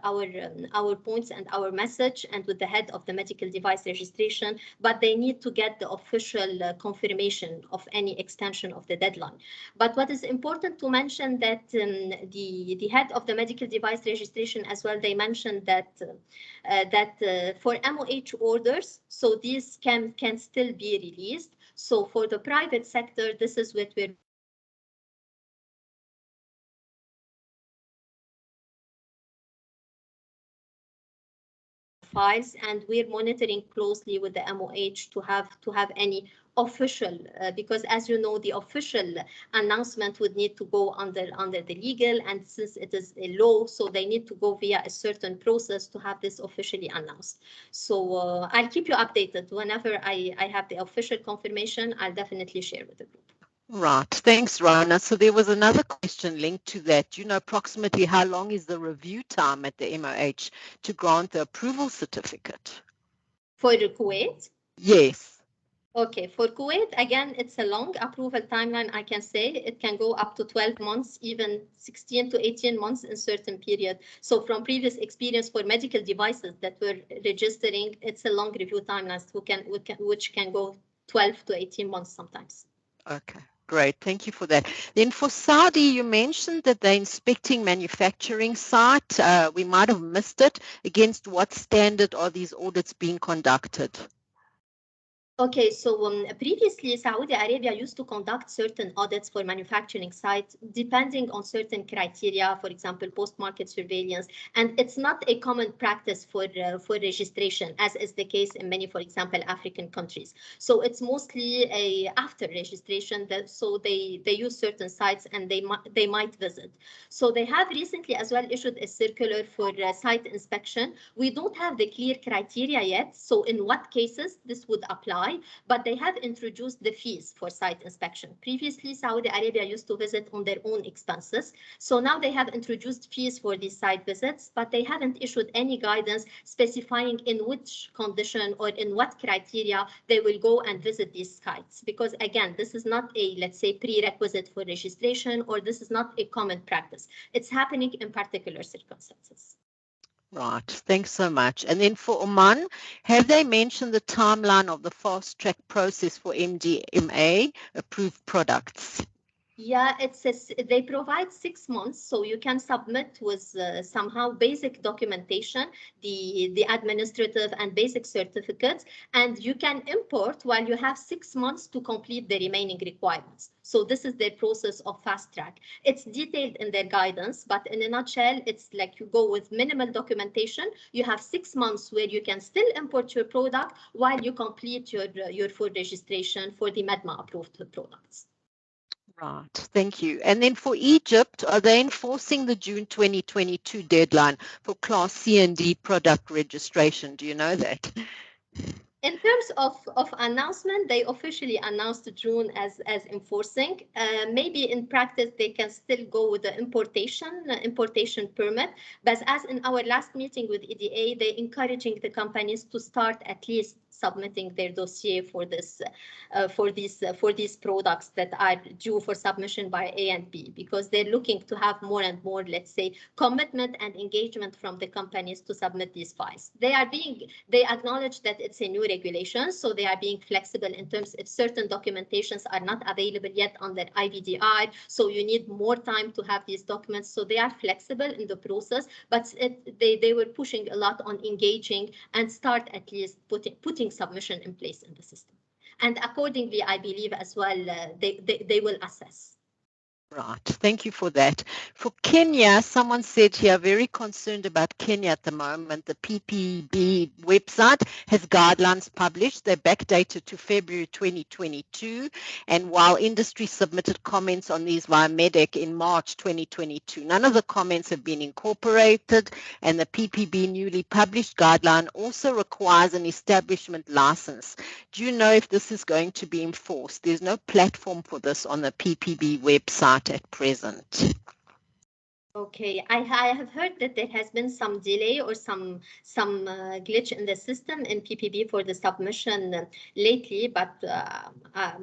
our points and our message, and with the head of the medical device registration, but they need to get the official confirmation of any extension of the deadline. But what is important to mention that the head of the medical device registration as well, they mentioned that for MOH orders, so these can still be released. So for the private sector, this is what we're files, and we're monitoring closely with the MOH to have any official, because as you know, the official announcement would need to go under the legal, and since it is a law, so they need to go via a certain process to have this officially announced. So I'll keep you updated whenever I have the official confirmation. I'll definitely share with the group. Right. Thanks, Rana. So there was another question linked to that. Do you know approximately how long is the review time at the MOH to grant the approval certificate? For Kuwait? Yes. Okay, for Kuwait, again, it's a long approval timeline, I can say. It can go up to 12 months, even 16 to 18 months in certain period. So from previous experience for medical devices that we're registering, it's a long review timeline which can go 12 to 18 months sometimes. Okay, great. Thank you for that. Then for Saudi, you mentioned that they're inspecting manufacturing site. We might have missed it. Against what standard are these audits being conducted? Okay, so previously Saudi Arabia used to conduct certain audits for manufacturing sites depending on certain criteria, for example, post-market surveillance, and it's not a common practice for registration, as is the case in many, for example, African countries. So it's mostly a after registration that so they use certain sites and they might visit. So they have recently as well issued a circular for site inspection. We don't have the clear criteria yet, so in what cases this would apply, but they have introduced the fees for site inspection. Previously, Saudi Arabia used to visit on their own expenses. So now they have introduced fees for these site visits, but they haven't issued any guidance specifying in which condition or in what criteria they will go and visit these sites. Because again, this is not a, let's say, prerequisite for registration, or this is not a common practice. It's happening in particular circumstances. Right. Thanks so much. And then for Oman, have they mentioned the timeline of the fast track process for MDMA approved products? Yeah, they provide 6 months, so you can submit with somehow basic documentation, the administrative and basic certificates, and you can import while you have 6 months to complete the remaining requirements. So this is their process of fast track. It's detailed in their guidance, but in a nutshell, it's like you go with minimal documentation. You have 6 months where you can still import your product while you complete your full registration for the MEDMA approved products. Right. Thank you. And then for Egypt, are they enforcing the June 2022 deadline for Class C and D product registration? Do you know that? In terms of announcement, they officially announced June as enforcing. Maybe in practice, they can still go with the importation permit. But as in our last meeting with EDA, they're encouraging the companies to start at least submitting their dossier for this for these products that are due for submission by A and B, because they're looking to have more and more, let's say, commitment and engagement from the companies to submit these files. They acknowledge that it's a new regulation, so they are being flexible in terms if certain documentations are not available yet under IVDR, so you need more time to have these documents. So they are flexible in the process, but they were pushing a lot on engaging and start at least putting submission in place in the system. And accordingly, I believe as well, they will assess. Right. Thank you for that. For Kenya, someone said here, very concerned about Kenya at the moment. The PPB website has guidelines published. They're backdated to February 2022. And while industry submitted comments on these via MEDEC in March 2022, none of the comments have been incorporated. And the PPB newly published guideline also requires an establishment license. Do you know if this is going to be enforced? There's no platform for this on the PPB website at present. Okay, I have heard that there has been some delay or some glitch in the system in PPB for the submission lately, but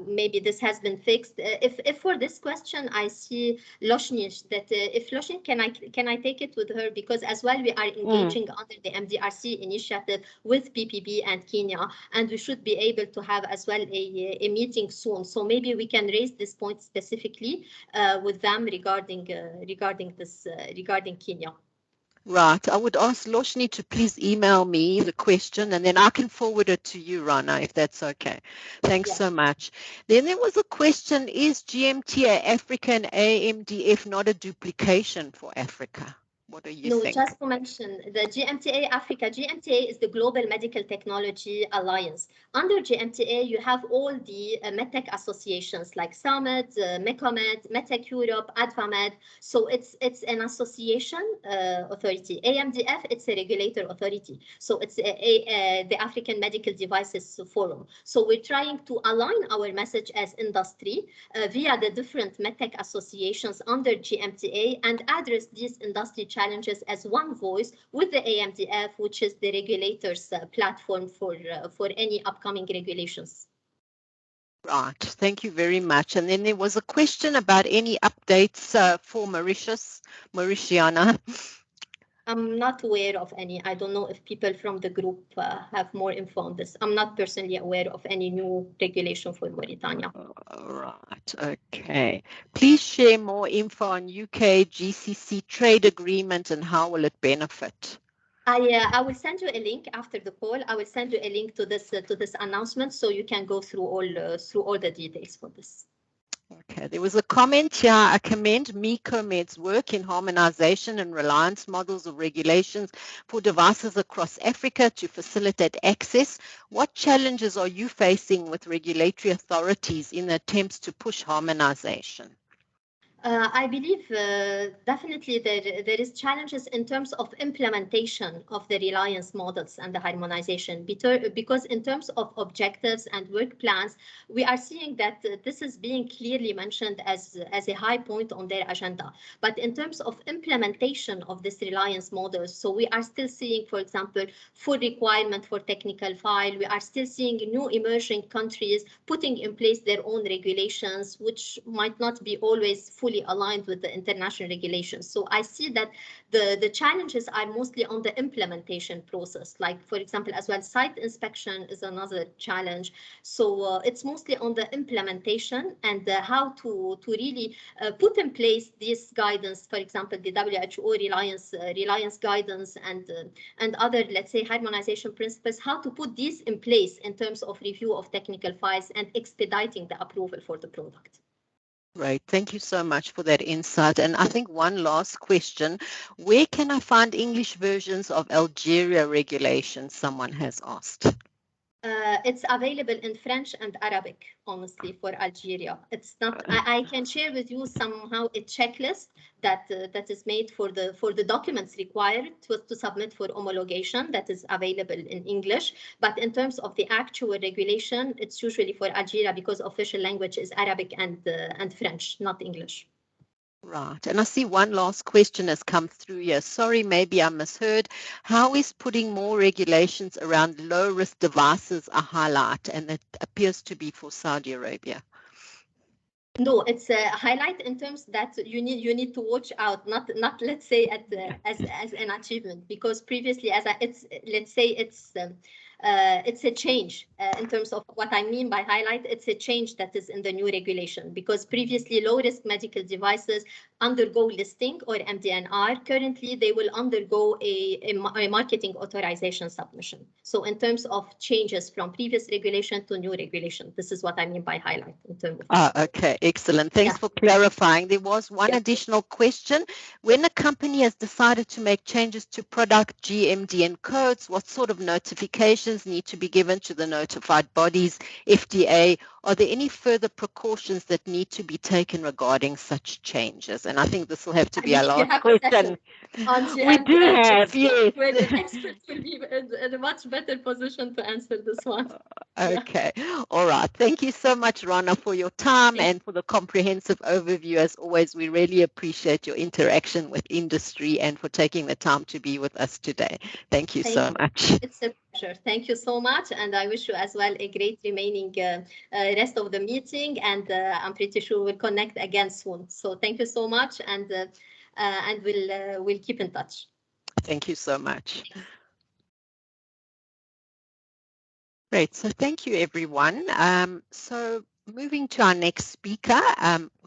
maybe this has been fixed. If for this question I see Loshnish, that if Loshin, can I take it with her, because as well we are engaging under the MDRC initiative with PPB and Kenya, and we should be able to have as well a meeting soon. So maybe we can raise this point specifically with them regarding regarding Kenya. Right. I would ask Loshni to please email me the question, and then I can forward it to you, Rana, if that's okay. Thanks so much. Then there was a question, is GMTA Africa and AMDF not a duplication for Africa? What do you think? Just to mention, the GMTA Africa, GMTA is the Global Medical Technology Alliance. Under GMTA, you have all the medtech associations like SAMED, MECOMED, MedTech Europe, ADVAMED. So it's an association authority. AMDF, it's a regulator authority. So it's the African Medical Devices Forum. So we're trying to align our message as industry via the different medtech associations under GMTA and address these industry challenges as one voice with the AMDF, which is the regulator's platform for any upcoming regulations. Right, thank you very much. And then there was a question about any updates for Mauritiana. I'm not aware of any. I don't know if people from the group have more info on this. I'm not personally aware of any new regulation for Mauritania. Right, okay. Please share more info on UK GCC trade agreement and how will it benefit? I will send you a link after the call. I will send you a link to this announcement, so you can go through all the details for this. Okay, there was a comment here. I commend MECOMED's work in harmonization and reliance models of regulations for devices across Africa to facilitate access. What challenges are you facing with regulatory authorities in attempts to push harmonization? I believe definitely there is challenges in terms of implementation of the reliance models and the harmonization, because in terms of objectives and work plans, we are seeing that this is being clearly mentioned as a high point on their agenda. But in terms of implementation of this reliance models, so we are still seeing, for example, full requirement for technical file. We are still seeing new emerging countries putting in place their own regulations, which might not be always fully aligned with the international regulations. So I see that the challenges are mostly on the implementation process. Like, for example, as well, site inspection is another challenge. So it's mostly on the implementation and how to really put in place this guidance, for example, the WHO reliance guidance and other, let's say, harmonization principles, how to put these in place in terms of review of technical files and expediting the approval for the product. Great. Thank you so much for that insight. And I think one last question. Where can I find English versions of Algeria regulations? Someone has asked. It's available in French and Arabic, honestly, for Algeria. It's not. I can share with you somehow a checklist that is made for the documents required to submit for homologation, that is available in English. But in terms of the actual regulation, it's usually for Algeria because official language is Arabic and French, not English. Right. And I see one last question has come through here. Sorry, maybe I misheard. How is putting more regulations around low-risk devices a highlight? And it appears to be for Saudi Arabia. No, it's a highlight in terms that you need to watch out, not let's say as an achievement, because previously it's let's say it's a change in terms of what I mean by highlight. It's a change that is in the new regulation, because previously low risk medical devices undergo listing or MDNR. Currently, they will undergo a marketing authorization submission. So in terms of changes from previous regulation to new regulation, this is what I mean by highlight in terms of. Okay, excellent. Thanks Yeah. for clarifying. There was one Yeah. additional question. When a company has decided to make changes to product GMDN codes, what sort of notifications need to be given to the notified bodies, FDA? Are there any further precautions that need to be taken regarding such changes? And I think this will have to I be our believe you last have a question. session on We do GMDN have, yes. where the experts will be in a much better position to answer this one. Yeah. Okay. All right. Thank you so much, Rana, for your time Thank and for the comprehensive overview. As always, we really appreciate your interaction with industry and for taking the time to be with us today. Thank you so much. It's a pleasure. Thank you so much. And I wish you as well a great remaining rest of the meeting. And I'm pretty sure we'll connect again soon. So thank you so much. And we'll keep in touch. Thank you so much. Great. So thank you, everyone. So moving to our next speaker,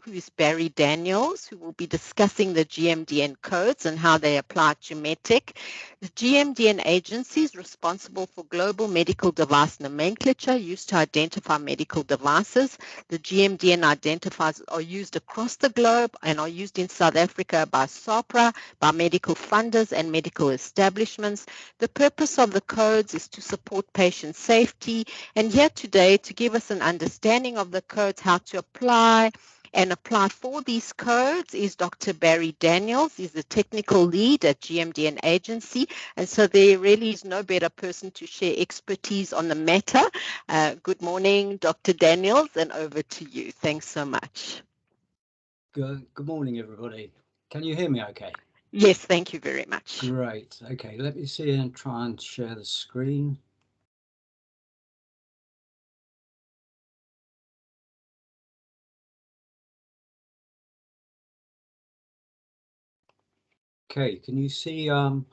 who is Barry Daniels, who will be discussing the GMDN codes and how they apply to MedTech. The GMDN agency is responsible for global medical device nomenclature used to identify medical devices. The GMDN identifiers are used across the globe and are used in South Africa by SAPRA, by medical funders and medical establishments. The purpose of the codes is to support patient safety, and here today to give us an understanding of the codes, how to apply for these codes is Dr. Barry Daniels. He's the technical lead at GMDN agency, and so there really is no better person to share expertise on the matter. Good morning, Dr. Daniels, and over to you. Thanks so much. Good morning, everybody. Can you hear me okay? Yes, thank you very much. Great. Okay, let me see and try and share the screen. Okay, can you see the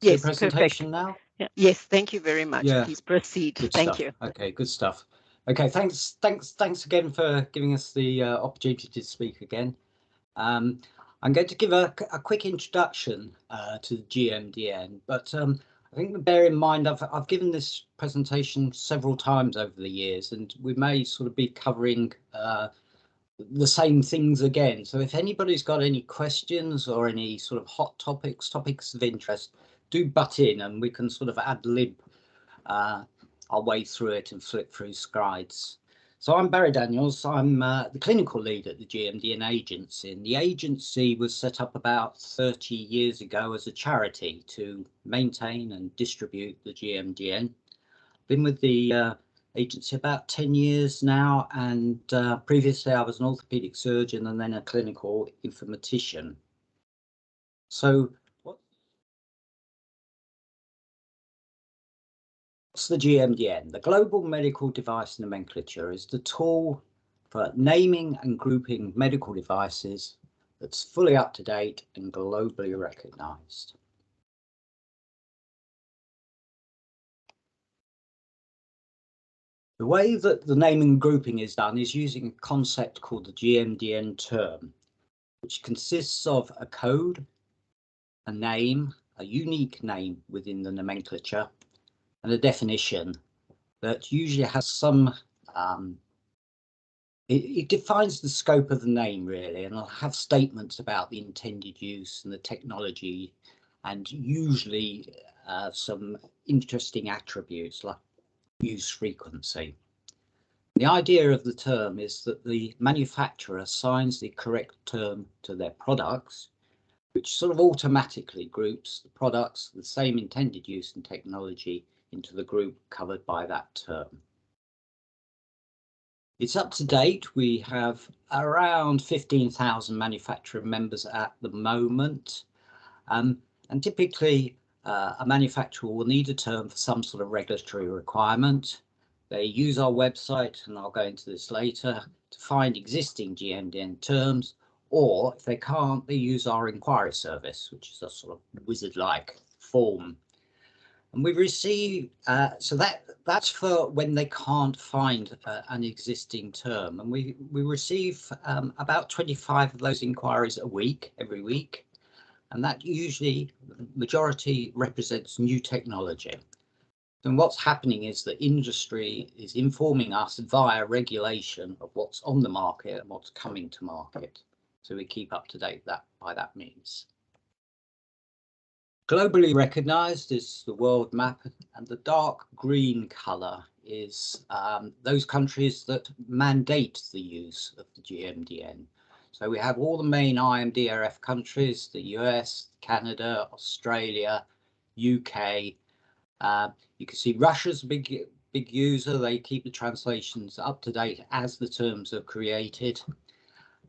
Yes, presentation perfect. now? Yeah. Yes, thank you very much. Yeah. Please proceed. Good Thank stuff. you. Okay, good stuff. Okay, thanks again for giving us the opportunity to speak again. I'm going to give a quick introduction to the GMDN, but I think bear in mind I've given this presentation several times over the years, and we may sort of be covering the same things again. So if anybody's got any questions or any sort of hot topics of interest, do butt in and we can sort of ad lib our way through it and flip through slides. So I'm Barry Daniels. I'm the clinical lead at the GMDN agency, and the agency was set up about 30 years ago as a charity to maintain and distribute the GMDN. Been with the agency about 10 years now, and previously I was an orthopedic surgeon and then a clinical informatician. So what's the GMDN? The Global Medical Device Nomenclature is the tool for naming and grouping medical devices that's fully up to date and globally recognized. The way that the naming and grouping is done is using a concept called the GMDN term, which consists of a code, a name, a unique name within the nomenclature, and a definition that usually has some it defines the scope of the name really, and it'll have statements about the intended use and the technology, and usually some interesting attributes like use frequency. The idea of the term is that the manufacturer assigns the correct term to their products, which sort of automatically groups the products with the same intended use and technology into the group covered by that term. It's up to date. We have around 15,000 manufacturing members at the moment. And typically, a manufacturer will need a term for some sort of regulatory requirement. They use our website, and I'll go into this later, to find existing GMDN terms, or if they can't, they use our inquiry service, which is a sort of wizard-like form. And we receive, so that's for when they can't find an existing term. And we receive about 25 of those inquiries a week, every week. And that usually, the majority represents new technology. And what's happening is the industry is informing us via regulation of what's on the market and what's coming to market. So we keep up to date by that means. Globally recognized is the world map, and the dark green color is those countries that mandate the use of the GMDN. So we have all the main IMDRF countries, the US, Canada, Australia, UK. You can see Russia's a big user. They keep the translations up to date as the terms are created.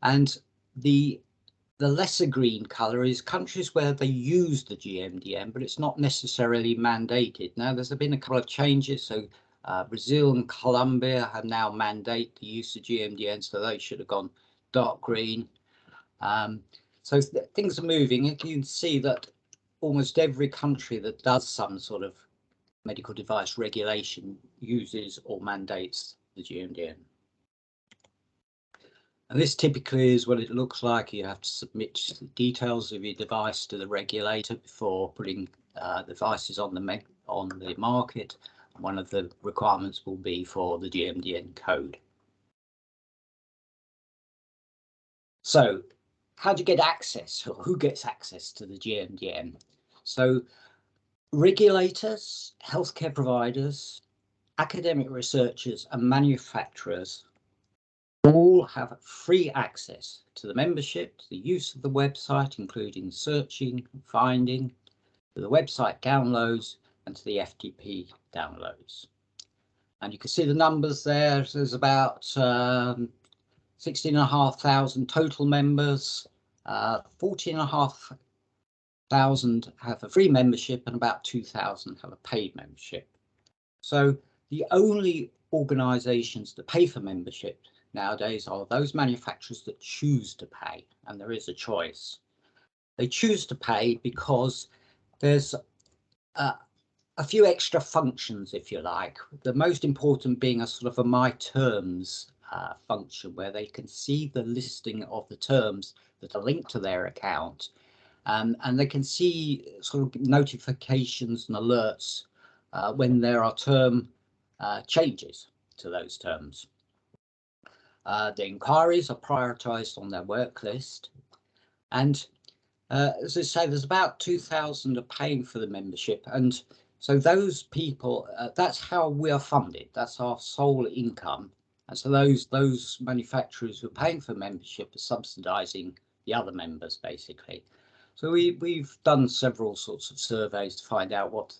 And the lesser green color is countries where they use the GMDN, but it's not necessarily mandated. Now, there's been a couple of changes. So Brazil and Colombia have now mandate the use of GMDN, so they should have gone dark green. So things are moving. You can see that almost every country that does some sort of medical device regulation uses or mandates the GMDN. And this typically is what it looks like. You have to submit the details of your device to the regulator before putting devices on the market. One of the requirements will be for the GMDN code. So how do you get access, or who gets access to the GMDN? So regulators, healthcare providers, academic researchers and manufacturers all have free access to the membership, to the use of the website, including searching, finding, to the website downloads, and to the FTP downloads. And you can see the numbers there. So there's about 16,500 total members, 14,500 have a free membership, and about 2,000 have a paid membership. So the only organisations that pay for membership nowadays are those manufacturers that choose to pay, and there is a choice. They choose to pay because there's a few extra functions, if you like. The most important being a sort of a my terms function, where they can see the listing of the terms that are linked to their account, and they can see sort of notifications and alerts when there are term changes to those terms. The inquiries are prioritised on their work list, and as I say, there's about 2,000 are paying for the membership, and so those people, that's how we are funded. That's our sole income, and so those manufacturers who are paying for membership are subsidising the other members, basically. So we've done several sorts of surveys to find out what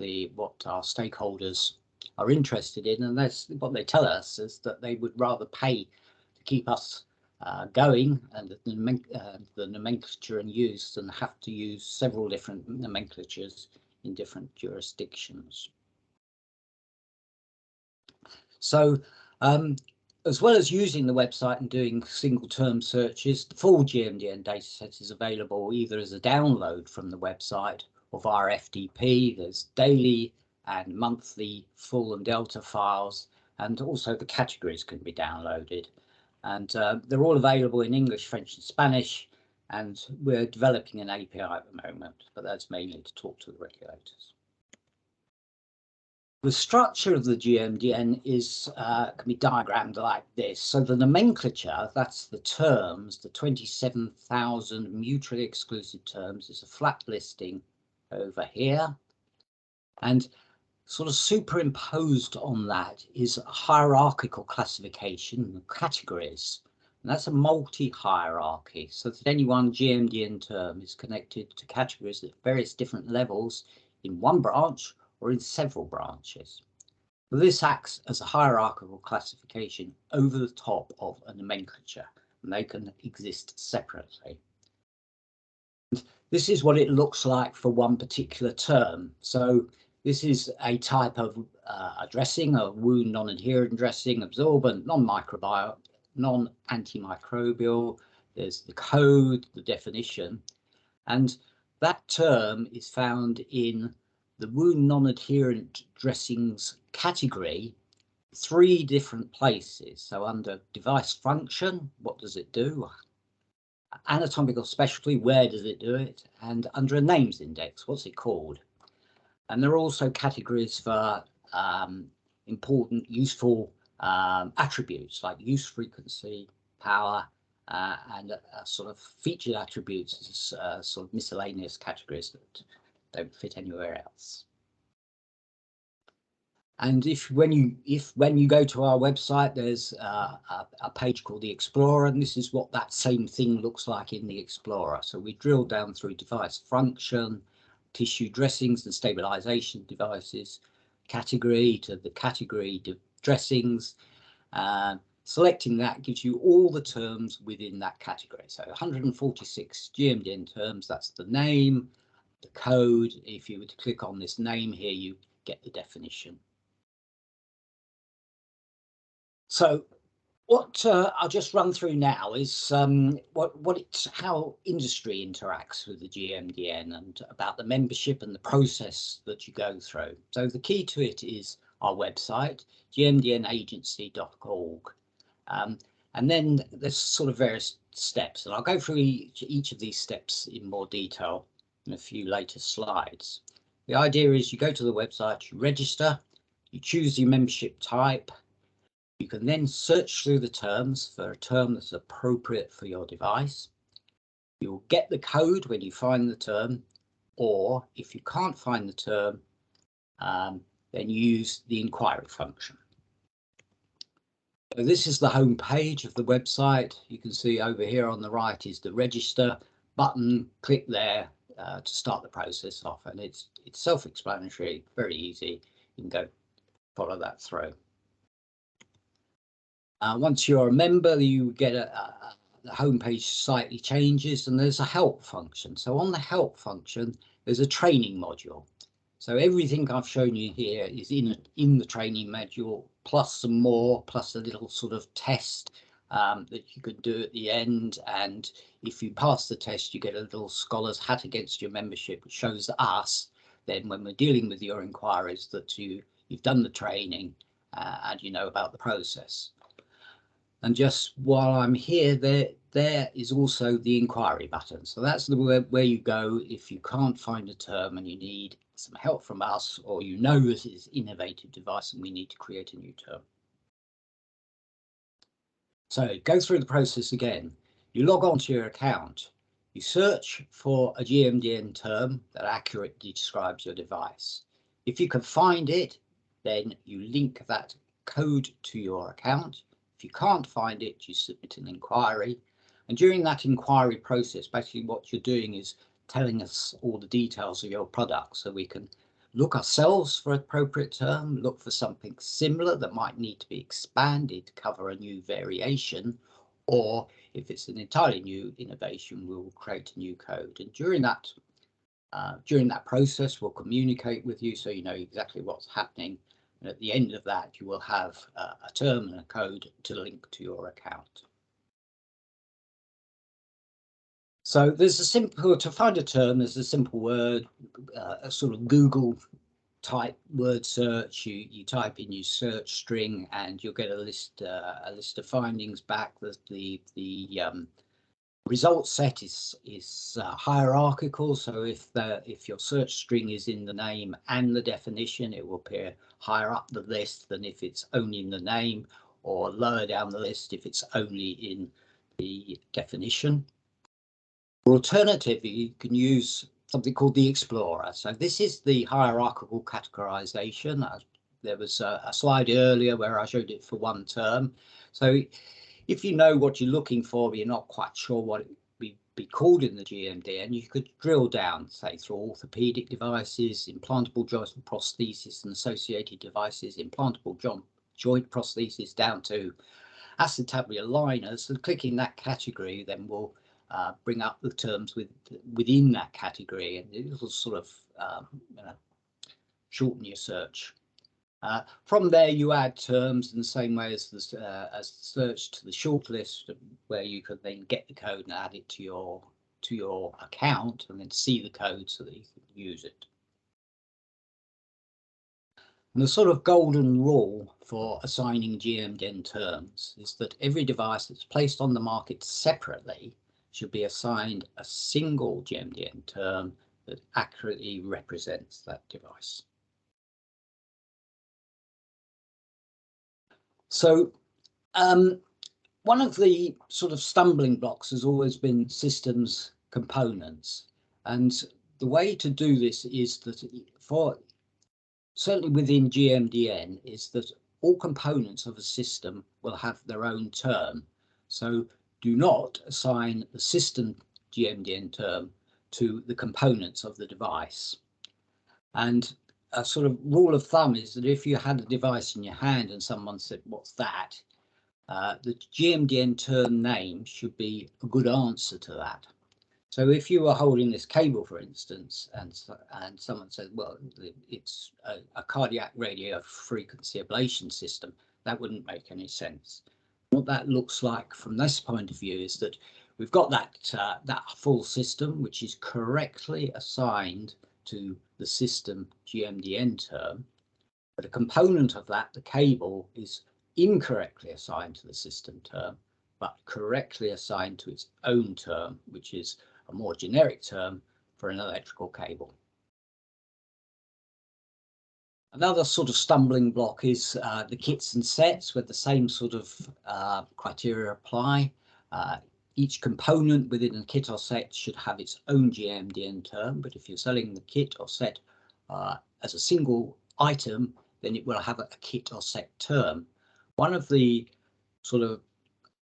our stakeholders are interested in, and that's what they tell us, is that they would rather pay to keep us going and the nomenclature in use than have to use several different nomenclatures in different jurisdictions. So as well as using the website and doing single term searches, the full GMDN dataset is available either as a download from the website or via FTP. There's daily and monthly full and delta files, and also the categories can be downloaded. And they're all available in English, French and Spanish, and we're developing an API at the moment, but that's mainly to talk to the regulators. The structure of the GMDN can be diagrammed like this. So the nomenclature, that's the terms, the 27,000 mutually exclusive terms, is a flat listing over here. And sort of superimposed on that is a hierarchical classification of categories. And that's a multi-hierarchy, so that any one GMDN term is connected to categories at various different levels in one branch or in several branches. This acts as a hierarchical classification over the top of a nomenclature, and they can exist separately. This is what it looks like for one particular term. So this is a type of dressing, a wound non-adherent dressing, absorbent, non-microbial, non-antimicrobial. There's the code, the definition, and that term is found in the wound non-adherent dressings category, 3 different places. So under device function, what does it do? Anatomical specialty, where does it do it? And under a names index, what's it called? And there are also categories for important, useful attributes like use frequency, power, and sort of featured attributes as sort of miscellaneous categories that don't fit anywhere else. And when you go to our website, there's a page called the Explorer, and this is what that same thing looks like in the Explorer. So we drill down through device function, tissue dressings and stabilization devices, category to the category dressings. Selecting that gives you all the terms within that category. So 146 GMDN terms, that's the name, the code. If you were to click on this name here, you get the definition. So what I'll just run through now is how industry interacts with the GMDN and about the membership and the process that you go through. So the key to it is our website, gmdnagency.org. And then there's sort of various steps, and I'll go through each of these steps in more detail in a few later slides. The idea is you go to the website, you register, you choose your membership type. You can then search through the terms for a term that's appropriate for your device. You'll get the code when you find the term, or if you can't find the term, then use the inquiry function. So this is the home page of the website. You can see over here on the right is the register button. Click there to start the process off, and it's self-explanatory, very easy. You can go follow that through. Once you're a member, you get the homepage slightly changes, and there's a help function. So on the help function, there's a training module. So everything I've shown you here is in the training module, plus some more, plus a little sort of test that you could do at the end. And if you pass the test, you get a little scholar's hat against your membership, which shows us then when we're dealing with your inquiries that you've done the training and you know about the process. And just while I'm here, there is also the inquiry button. So that's where you go if you can't find a term and you need some help from us, or you know this is innovative device and we need to create a new term. So go through the process again. You log on to your account. You search for a GMDN term that accurately describes your device. If you can find it, then you link that code to your account. If you can't find it, you submit an inquiry. And during that inquiry process, basically what you're doing is telling us all the details of your product, so we can look ourselves for an appropriate term, look for something similar that might need to be expanded to cover a new variation, or if it's an entirely new innovation, we'll create a new code. And during that process, we'll communicate with you so you know exactly what's happening. And at the end of that, you will have a term and a code to link to your account. So there's to find a term, there's a simple word, a sort of Google type word search. You type in your search string and you'll get a list of findings back. The result set is hierarchical, so if your search string is in the name and the definition, it will appear higher up the list than if it's only in the name, or lower down the list if it's only in the definition. Or alternatively, you can use something called the Explorer. So this is the hierarchical categorization. There was a slide earlier where I showed it for one term. So if you know what you're looking for, but you're not quite sure what it would be called in the GMDN, you could drill down, say, through orthopedic devices, implantable joint prosthesis and associated devices, implantable joint prosthesis, down to acetabular liners, and clicking that category then will bring up the terms within that category, and it will sort of shorten your search. From there, you add terms in the same way as the search to the shortlist, where you can then get the code and add it to your account, and then see the code so that you can use it. And the sort of golden rule for assigning GMDN terms is that every device that's placed on the market separately should be assigned a single GMDN term that accurately represents that device. So one of the sort of stumbling blocks has always been systems components. And the way to do this is that certainly within GMDN is that all components of a system will have their own term. So do not assign the system GMDN term to the components of the device. And a sort of rule of thumb is that if you had a device in your hand and someone said, "What's that?" The GMDN term name should be a good answer to that. So if you were holding this cable, for instance, and someone said, "Well, it's a cardiac radio frequency ablation system," that wouldn't make any sense. What that looks like from this point of view is that we've got that full system, which is correctly assigned to the system GMDN term, but a component of that, the cable, is incorrectly assigned to the system term, but correctly assigned to its own term, which is a more generic term for an electrical cable. Another sort of stumbling block is the kits and sets, where the same sort of criteria apply. Each component within a kit or set should have its own GMDN term, but if you're selling the kit or set as a single item, then it will have a kit or set term. One of the sort of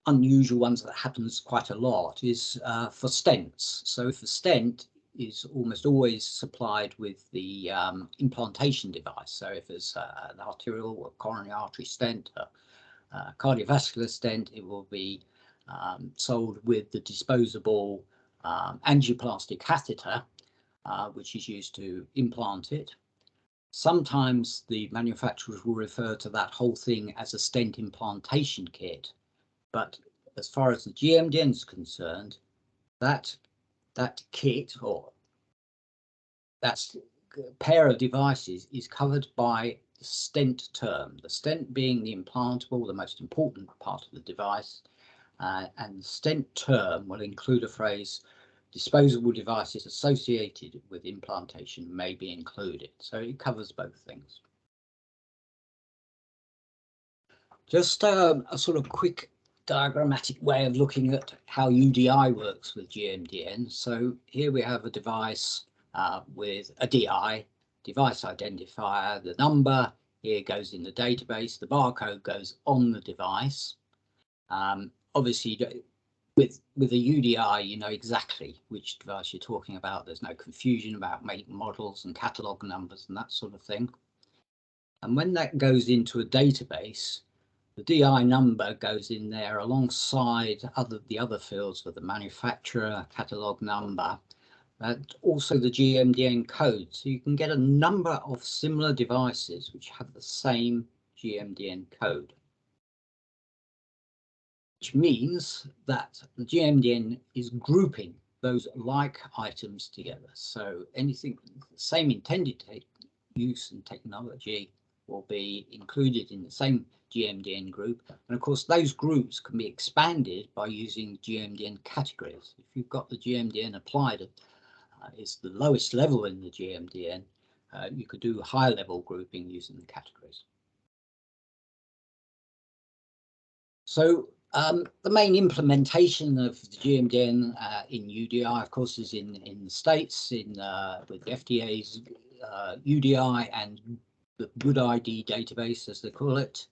unusual ones that happens quite a lot is for stents. So if a stent is almost always supplied with the implantation device, so if it's an arterial or coronary artery stent, a cardiovascular stent, it will be sold with the disposable angioplasty catheter, which is used to implant it. Sometimes the manufacturers will refer to that whole thing as a stent implantation kit, but as far as the GMDN is concerned, that kit or that pair of devices is covered by the stent term, the stent being the implantable, the most important part of the device, and the stent term will include a phrase, "Disposable devices associated with implantation may be included." So it covers both things. Just a sort of quick diagrammatic way of looking at how UDI works with GMDN. So here we have a device with a DI, device identifier. The number here goes in the database. The barcode goes on the device. Obviously, with a UDI, you know exactly which device you're talking about. There's no confusion about make models and catalog numbers and that sort of thing. And when that goes into a database, the DI number goes in there alongside the other fields for the manufacturer, catalog number, and also the GMDN code. So you can get a number of similar devices which have the same GMDN code, which means that the GMDN is grouping those like items together. So anything, the same intended use and technology will be included in the same GMDN group. And of course, those groups can be expanded by using GMDN categories. If you've got the GMDN applied is the lowest level in the GMDN, you could do higher level grouping using the categories. So the main implementation of the GMDN in UDI, of course, is in the States with the FDA's UDI and the Good ID database, as they call it,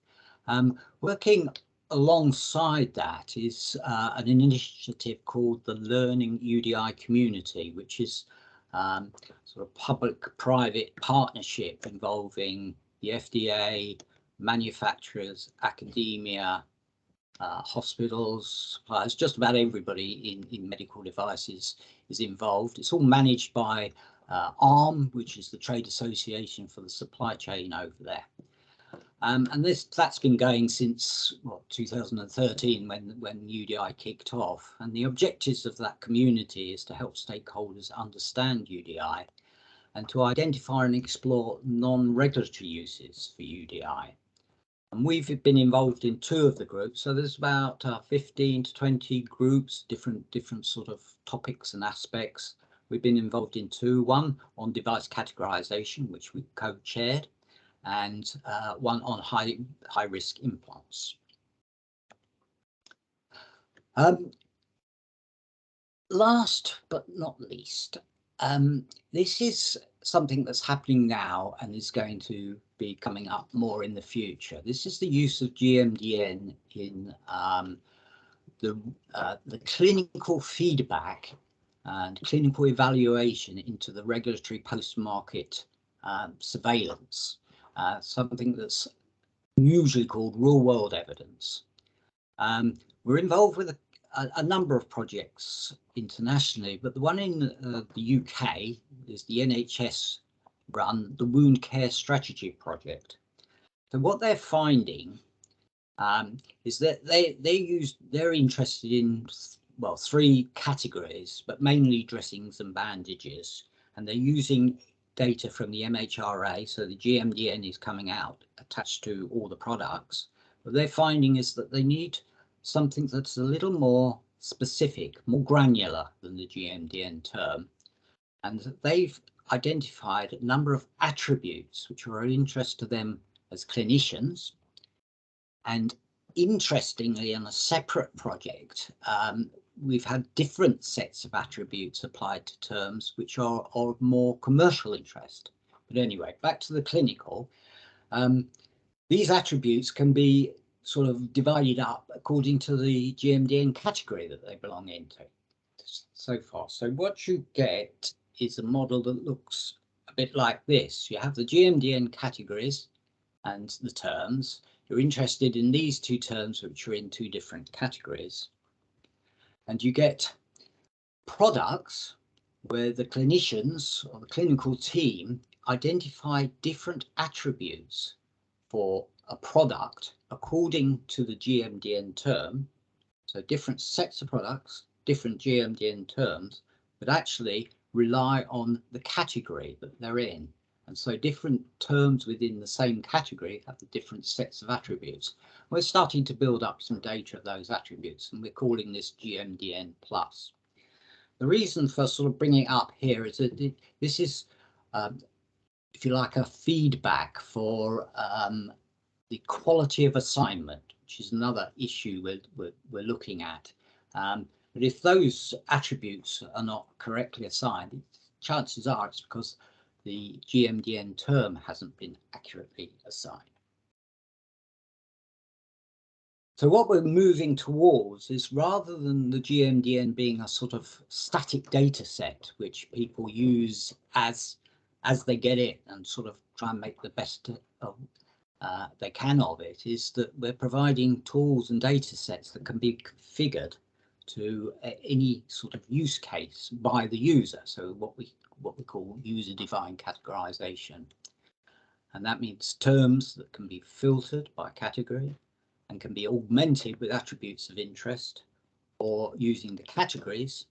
working alongside that is an initiative called the Learning UDI Community, which is sort of public-private partnership involving the FDA, manufacturers, academia, hospitals, suppliers, just about everybody in medical devices is involved. It's all managed by ARM, which is the trade association for the supply chain over there. And that's been going since 2013 when UDI kicked off. And the objectives of that community is to help stakeholders understand UDI and to identify and explore non-regulatory uses for UDI. And we've been involved in 2 of the groups. So there's about 15 to 20 groups, different sort of topics and aspects. We've been involved in 2, one on device categorization, which we co-chaired, and one on high risk implants. Last but not least, this is something that's happening now and is going to be coming up more in the future. This is the use of GMDN in the clinical feedback and clinical evaluation into the regulatory post-market surveillance, something that's usually called real-world evidence. We're involved with a number of projects internationally, but the one in the UK is the NHS run the Wound Care Strategy Project. So what they're finding is that they're interested in 3 categories, but mainly dressings and bandages, and they're using data from the MHRA, so the GMDN is coming out attached to all the products. What they're finding is that they need something that's a little more specific, more granular than the GMDN term, and they've identified a number of attributes which are of interest to them as clinicians. And interestingly, on a separate project, we've had different sets of attributes applied to terms which are of more commercial interest. But anyway, back to the clinical. These attributes can be sort of divided up according to the GMDN category that they belong into so far. So what you get is a model that looks a bit like this. You have the GMDN categories and the terms. You're interested in these 2 terms, which are in 2 different categories. And you get products where the clinicians or the clinical team identify different attributes for a product according to the GMDN term. So different sets of products, different GMDN terms, but actually rely on the category that they're in. And so different terms within the same category have the different sets of attributes. We're starting to build up some data of those attributes, and we're calling this GMDN+. The reason for sort of bringing it up here is that this is, if you like, a feedback for the quality of assignment, which is another issue we're looking at. But if those attributes are not correctly assigned, chances are it's because the GMDN term hasn't been accurately assigned. So what we're moving towards is, rather than the GMDN being a sort of static data set which people use as they get it and sort of try and make the best of they can of it, is that we're providing tools and data sets that can be configured to any sort of use case by the user. So what we call user-defined categorization. And that means terms that can be filtered by category and can be augmented with attributes of interest, or using the categories,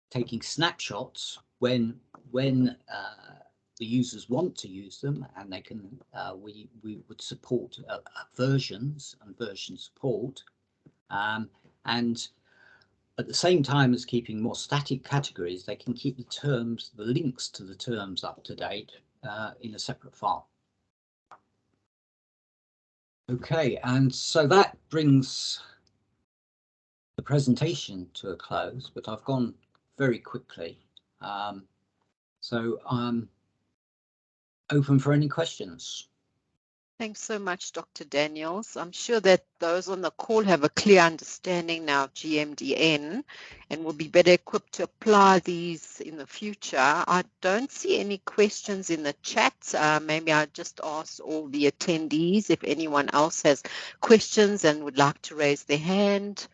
taking snapshots when the users want to use them, and they can we would support versions and version support, and at the same time as keeping more static categories, they can keep the terms, the links to the terms, up to date in a separate file. Okay, and so that brings the presentation to a close, but I've gone very quickly. So I'm open for any questions. Thanks so much, Dr. Daniels. I'm sure that those on the call have a clear understanding now of GMDN and will be better equipped to apply these in the future. I don't see any questions in the chat. Maybe I'll just ask all the attendees if anyone else has questions and would like to raise their hand.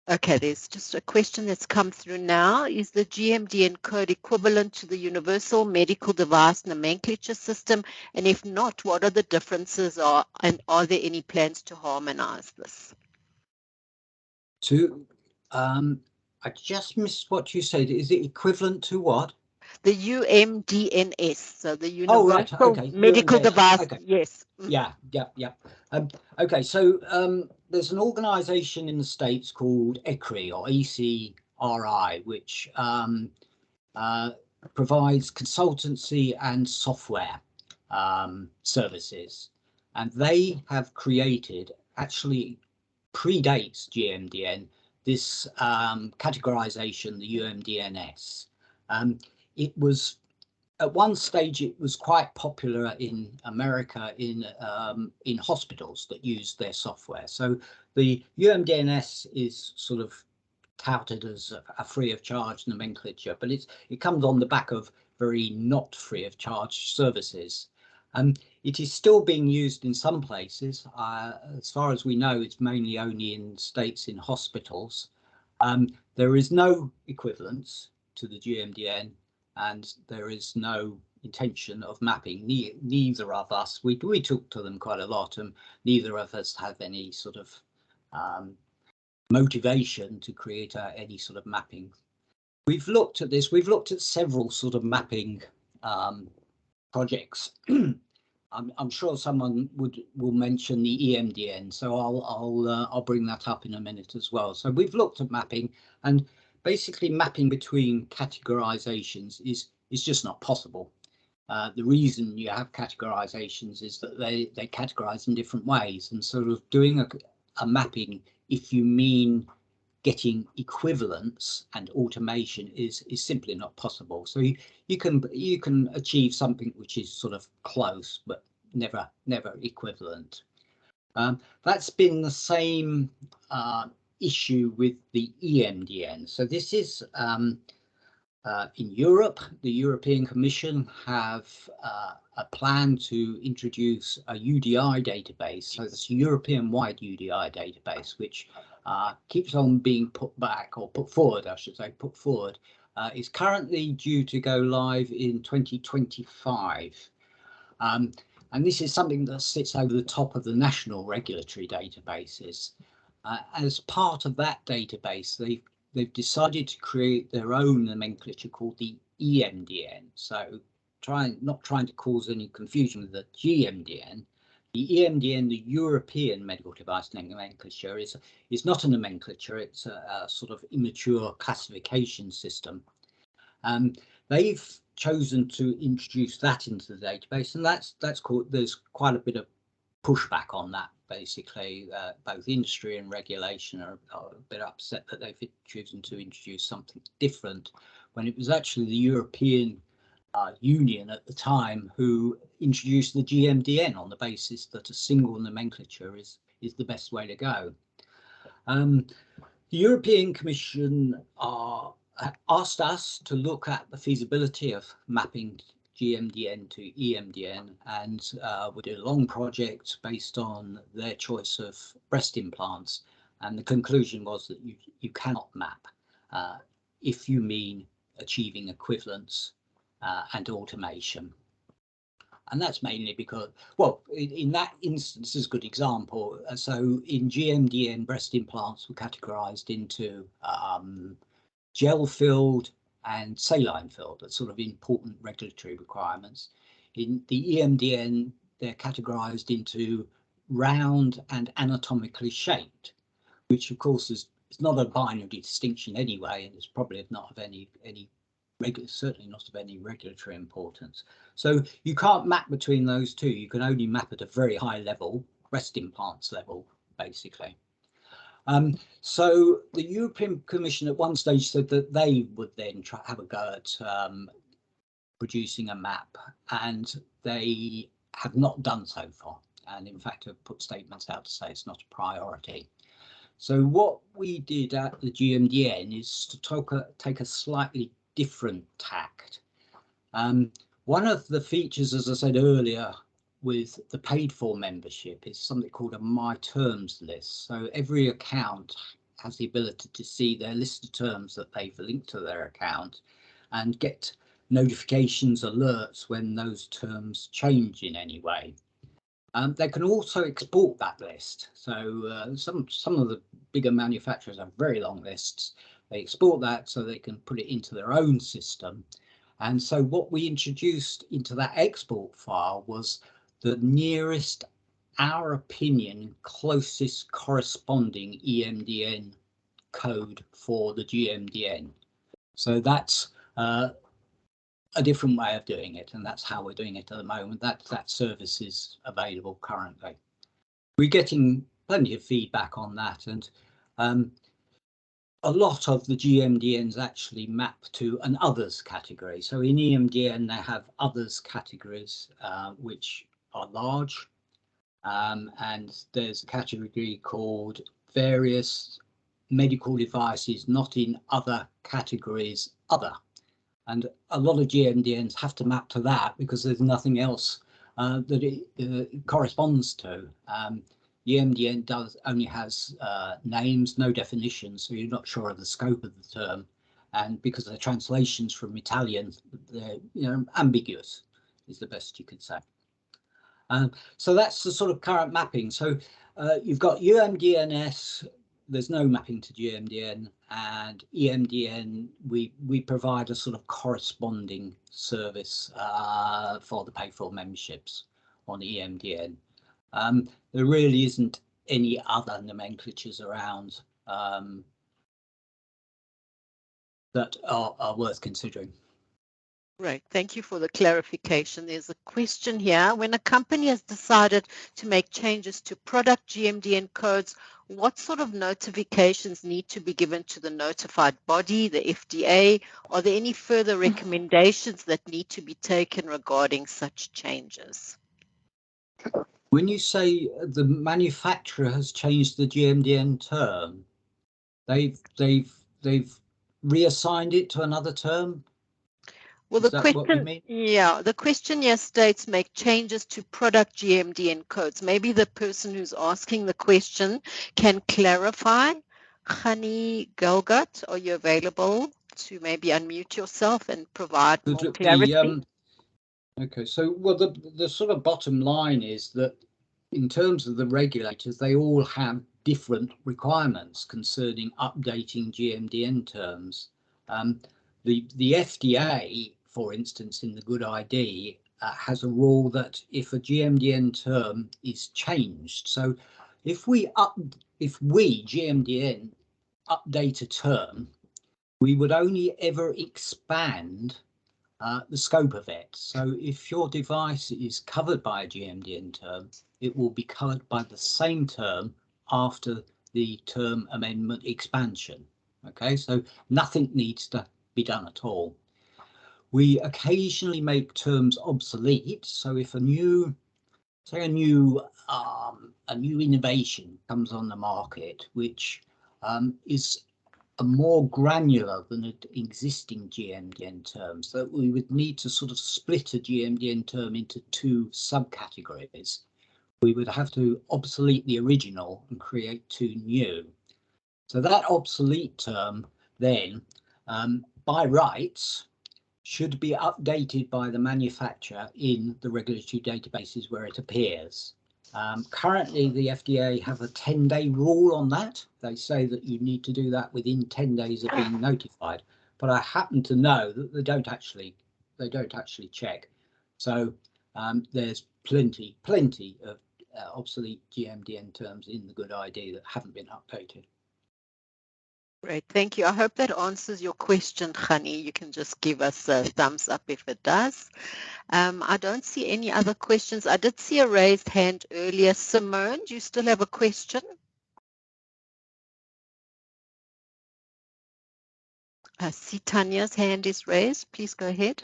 Okay, there's just a question that's come through now. Is the GMDN code equivalent to the Universal Medical Device Nomenclature System? And if not, what are the differences and are there any plans to harmonize this? I just missed what you said. Is it equivalent to what? The UMDNS, so the Oh, right. Universal Okay. Medical UMDN. Device. Okay. Yes. Yeah. Okay. So there's an organisation in the States called ECRI or ECRI, which provides consultancy and software services, and they have created, actually predates GMDN, this categorization, the UMDNS. It was at one stage it was quite popular in America in hospitals that used their software. So the UMDNS is sort of touted as a free of charge nomenclature, but it comes on the back of very not free of charge services. It is still being used in some places. As far as we know, it's mainly only in states in hospitals. There is no equivalence to the GMDN, and there is no intention of mapping. Neither of us, we talk to them quite a lot, and neither of us have any sort of motivation to create any sort of mapping. We've looked at this. We've looked at several sort of mapping projects. I'm sure someone will mention the EMDN, so I'll bring that up in a minute as well. So we've looked at mapping, and basically mapping between categorizations is just not possible. The reason you have categorizations is that they categorize in different ways, and sort of doing a mapping, if you mean getting equivalence and automation, is simply not possible. So you can achieve something which is sort of close, but never equivalent. That's been the same issue with the EMDN. So this is in Europe. The European Commission have a plan to introduce a UDI database. So it's a European-wide UDI database, which keeps on being put back, or put forward, I should say, put forward. Is currently due to go live in 2025. And this is something that sits over the top of the national regulatory databases. As part of that database, they've decided to create their own nomenclature called the EMDN. So not trying to cause any confusion with the GMDN. The EMDN, the European Medical Device Nomenclature, is not a nomenclature. It's a sort of immature classification system. They've chosen to introduce that into the database, and that's called. There's quite a bit of pushback on that. Basically, both industry and regulation are a bit upset that they've chosen to introduce something different, when it was actually the European Union at the time who introduced the GMDN on the basis that a single nomenclature is the best way to go. The European Commission asked us to look at the feasibility of mapping GMDN to EMDN, and we did a long project based on their choice of breast implants, and the conclusion was that you cannot map if you mean achieving equivalence and automation. And that's mainly because, well, in that instance is a good example. So in GMDN, breast implants were categorized into gel-filled and saline-filled, that's sort of important regulatory requirements. In the EMDN, they're categorized into round and anatomically shaped, which of course is not a binary distinction anyway, and it's probably not of any certainly not of any regulatory importance. So you can't map between those two. You can only map at a very high level, breast implants level, basically. So the European Commission at one stage said that they would then have a go at producing a map, and they have not done so far, and in fact have put statements out to say it's not a priority. So what we did at the GMDN is to take a slightly different tact. One of the features, as I said earlier, with the paid for membership is something called a My Terms list. So every account has the ability to see their list of terms that they've linked to their account and get notifications, alerts when those terms change in any way. They can also export that list. So some of the bigger manufacturers have very long lists. They export that so they can put it into their own system. And so what we introduced into that export file was the nearest, our opinion, closest corresponding EMDN code for the GMDN. So that's a different way of doing it, and that's how we're doing it at the moment. That service is available currently. We're getting plenty of feedback on that, and a lot of the GMDNs actually map to an others category. So in EMDN, they have others categories, which are large. And there's a category called various medical devices not in other categories other. And a lot of GMDNs have to map to that because there's nothing else that it corresponds to. GMDN only has names, no definitions, so you're not sure of the scope of the term. And because the translations from Italian, they're ambiguous, is the best you could say. So that's the sort of current mapping. So you've got UMDNS, there's no mapping to GMDN, and EMDN, we provide a sort of corresponding service for the pay for memberships on EMDN. There really isn't any other nomenclatures around that are worth considering. Right. Thank you for the clarification. There's a question here. When a company has decided to make changes to product GMDN codes, what sort of notifications need to be given to the notified body, the FDA? Are there any further recommendations that need to be taken regarding such changes? When you say the manufacturer has changed the GMDN term, they've reassigned it to another term? Well, Is that what you mean? Yeah, the question here states make changes to product GMDN codes. Maybe the person who's asking the question can clarify. Hani Galgut, are you available to maybe unmute yourself and provide more clarity? Okay, so well, the sort of bottom line is that in terms of the regulators, they all have different requirements concerning updating GMDN terms. The FDA, for instance, in the Good ID, has a rule that if a GMDN term is changed, so if we GMDN update a term, we would only ever expand the scope of it. So if your device is covered by a GMDN term, it will be covered by the same term after the term amendment expansion. Okay, so nothing needs to be done at all. We occasionally make terms obsolete. So if a new innovation comes on the market, which is more granular than an existing GMDN term, so we would need to sort of split a GMDN term into two subcategories. We would have to obsolete the original and create two new. So that obsolete term then, by rights, should be updated by the manufacturer in the regulatory databases where it appears. Currently, the FDA have a 10-day rule on that. They say that you need to do that within 10 days of being notified. But I happen to know that they don't actually check. So there's plenty of obsolete GMDN terms in the Good ID that haven't been updated. Great, thank you. I hope that answers your question, Khani. You can just give us a thumbs up if it does. I don't see any other questions. I did see a raised hand earlier. Simone, do you still have a question? I see Tanya's hand is raised. Please go ahead.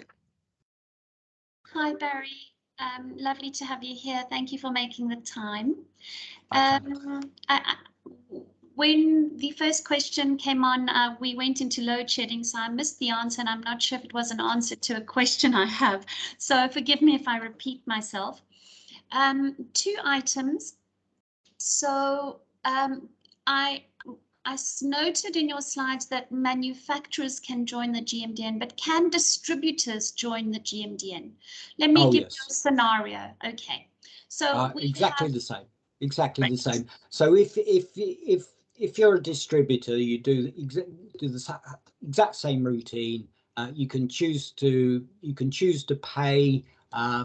Hi, Barry. Lovely to have you here. Thank you for making the time. When the first question came on, we went into load shedding, so I missed the answer, and I'm not sure if it was an answer to a question I have. So forgive me if I repeat myself. 2 items. So I noted in your slides that manufacturers can join the GMDN, but can distributors join the GMDN? Let me give you a scenario. Okay, so exactly the same. Exactly the same. So if you're a distributor, you do the exact same routine. You can choose to pay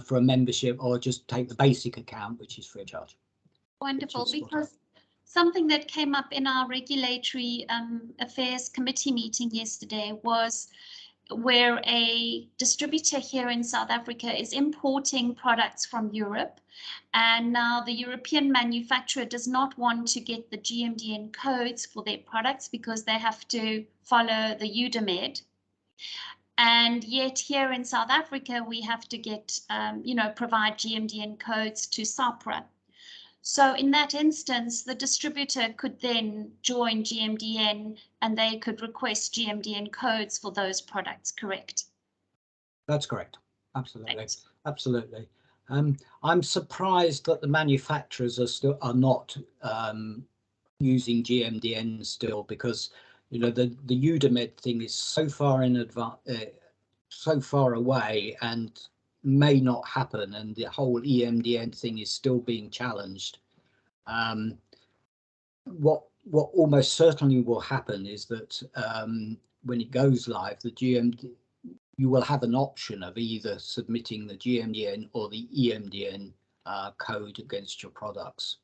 for a membership, or just take the basic account, which is free of charge. Wonderful, because something that came up in our regulatory affairs committee meeting yesterday was where a distributor here in South Africa is importing products from Europe, and now the European manufacturer does not want to get the GMDN codes for their products because they have to follow the UDAMED. And yet here in South Africa, we have to get, provide GMDN codes to SAPRA. So in that instance, the distributor could then join GMDN and they could request GMDN codes for those products, correct? That's correct. Absolutely. Right. Absolutely. I'm surprised that the manufacturers are not using GMDN still, because the UDAMED thing is so far in advance, so far away, and may not happen, and the whole EMDN thing is still being challenged. What almost certainly will happen is that when it goes live, you will have an option of either submitting the GMDN or the EMDN code against your products.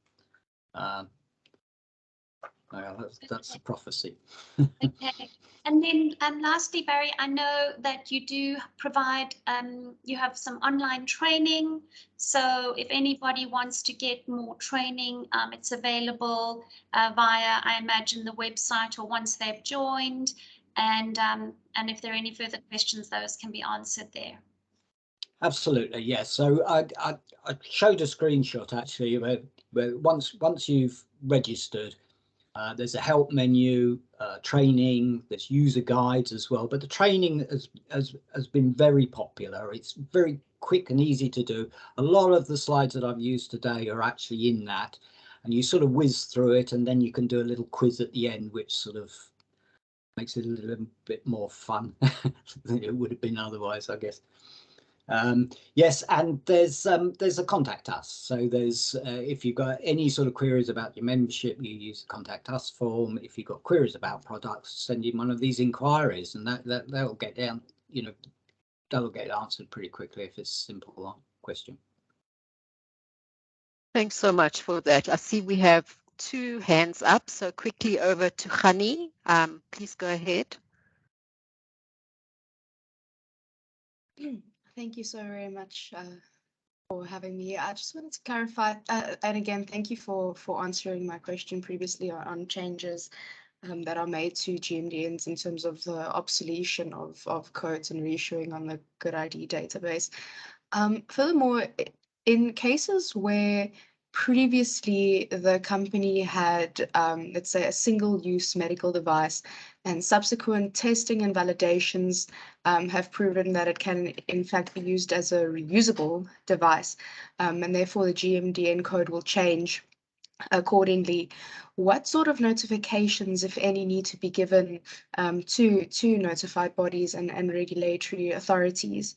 That's a prophecy. Okay. And then lastly, Barry, I know that you do provide, you have some online training. So if anybody wants to get more training, it's available via, I imagine, the website, or once they've joined. And if there are any further questions, those can be answered there. Absolutely, yes. So I showed a screenshot actually where once you've registered, there's a help menu, training, there's user guides as well. But the training has been very popular. It's very quick and easy to do. A lot of the slides that I've used today are actually in that, and you sort of whiz through it, and then you can do a little quiz at the end, which sort of makes it a little bit more fun than it would have been otherwise, I guess. Yes, and there's a contact us. So there's if you've got any sort of queries about your membership, you use the contact us form. If you've got queries about products, send in one of these inquiries, and that'll get down. That'll get answered pretty quickly if it's a simple question. Thanks so much for that. I see we have 2 hands up, so quickly over to Khani. Please go ahead. Thank you so very much for having me. I just wanted to clarify, and again, thank you for answering my question previously on changes that are made to GMDNs in terms of the obsolescence of codes and reissuing on the Good ID database. Furthermore, in cases where previously the company had, let's say, a single-use medical device, and subsequent testing and validations have proven that it can in fact be used as a reusable device, and therefore the GMDN code will change accordingly. What sort of notifications, if any, need to be given to notified bodies and regulatory authorities,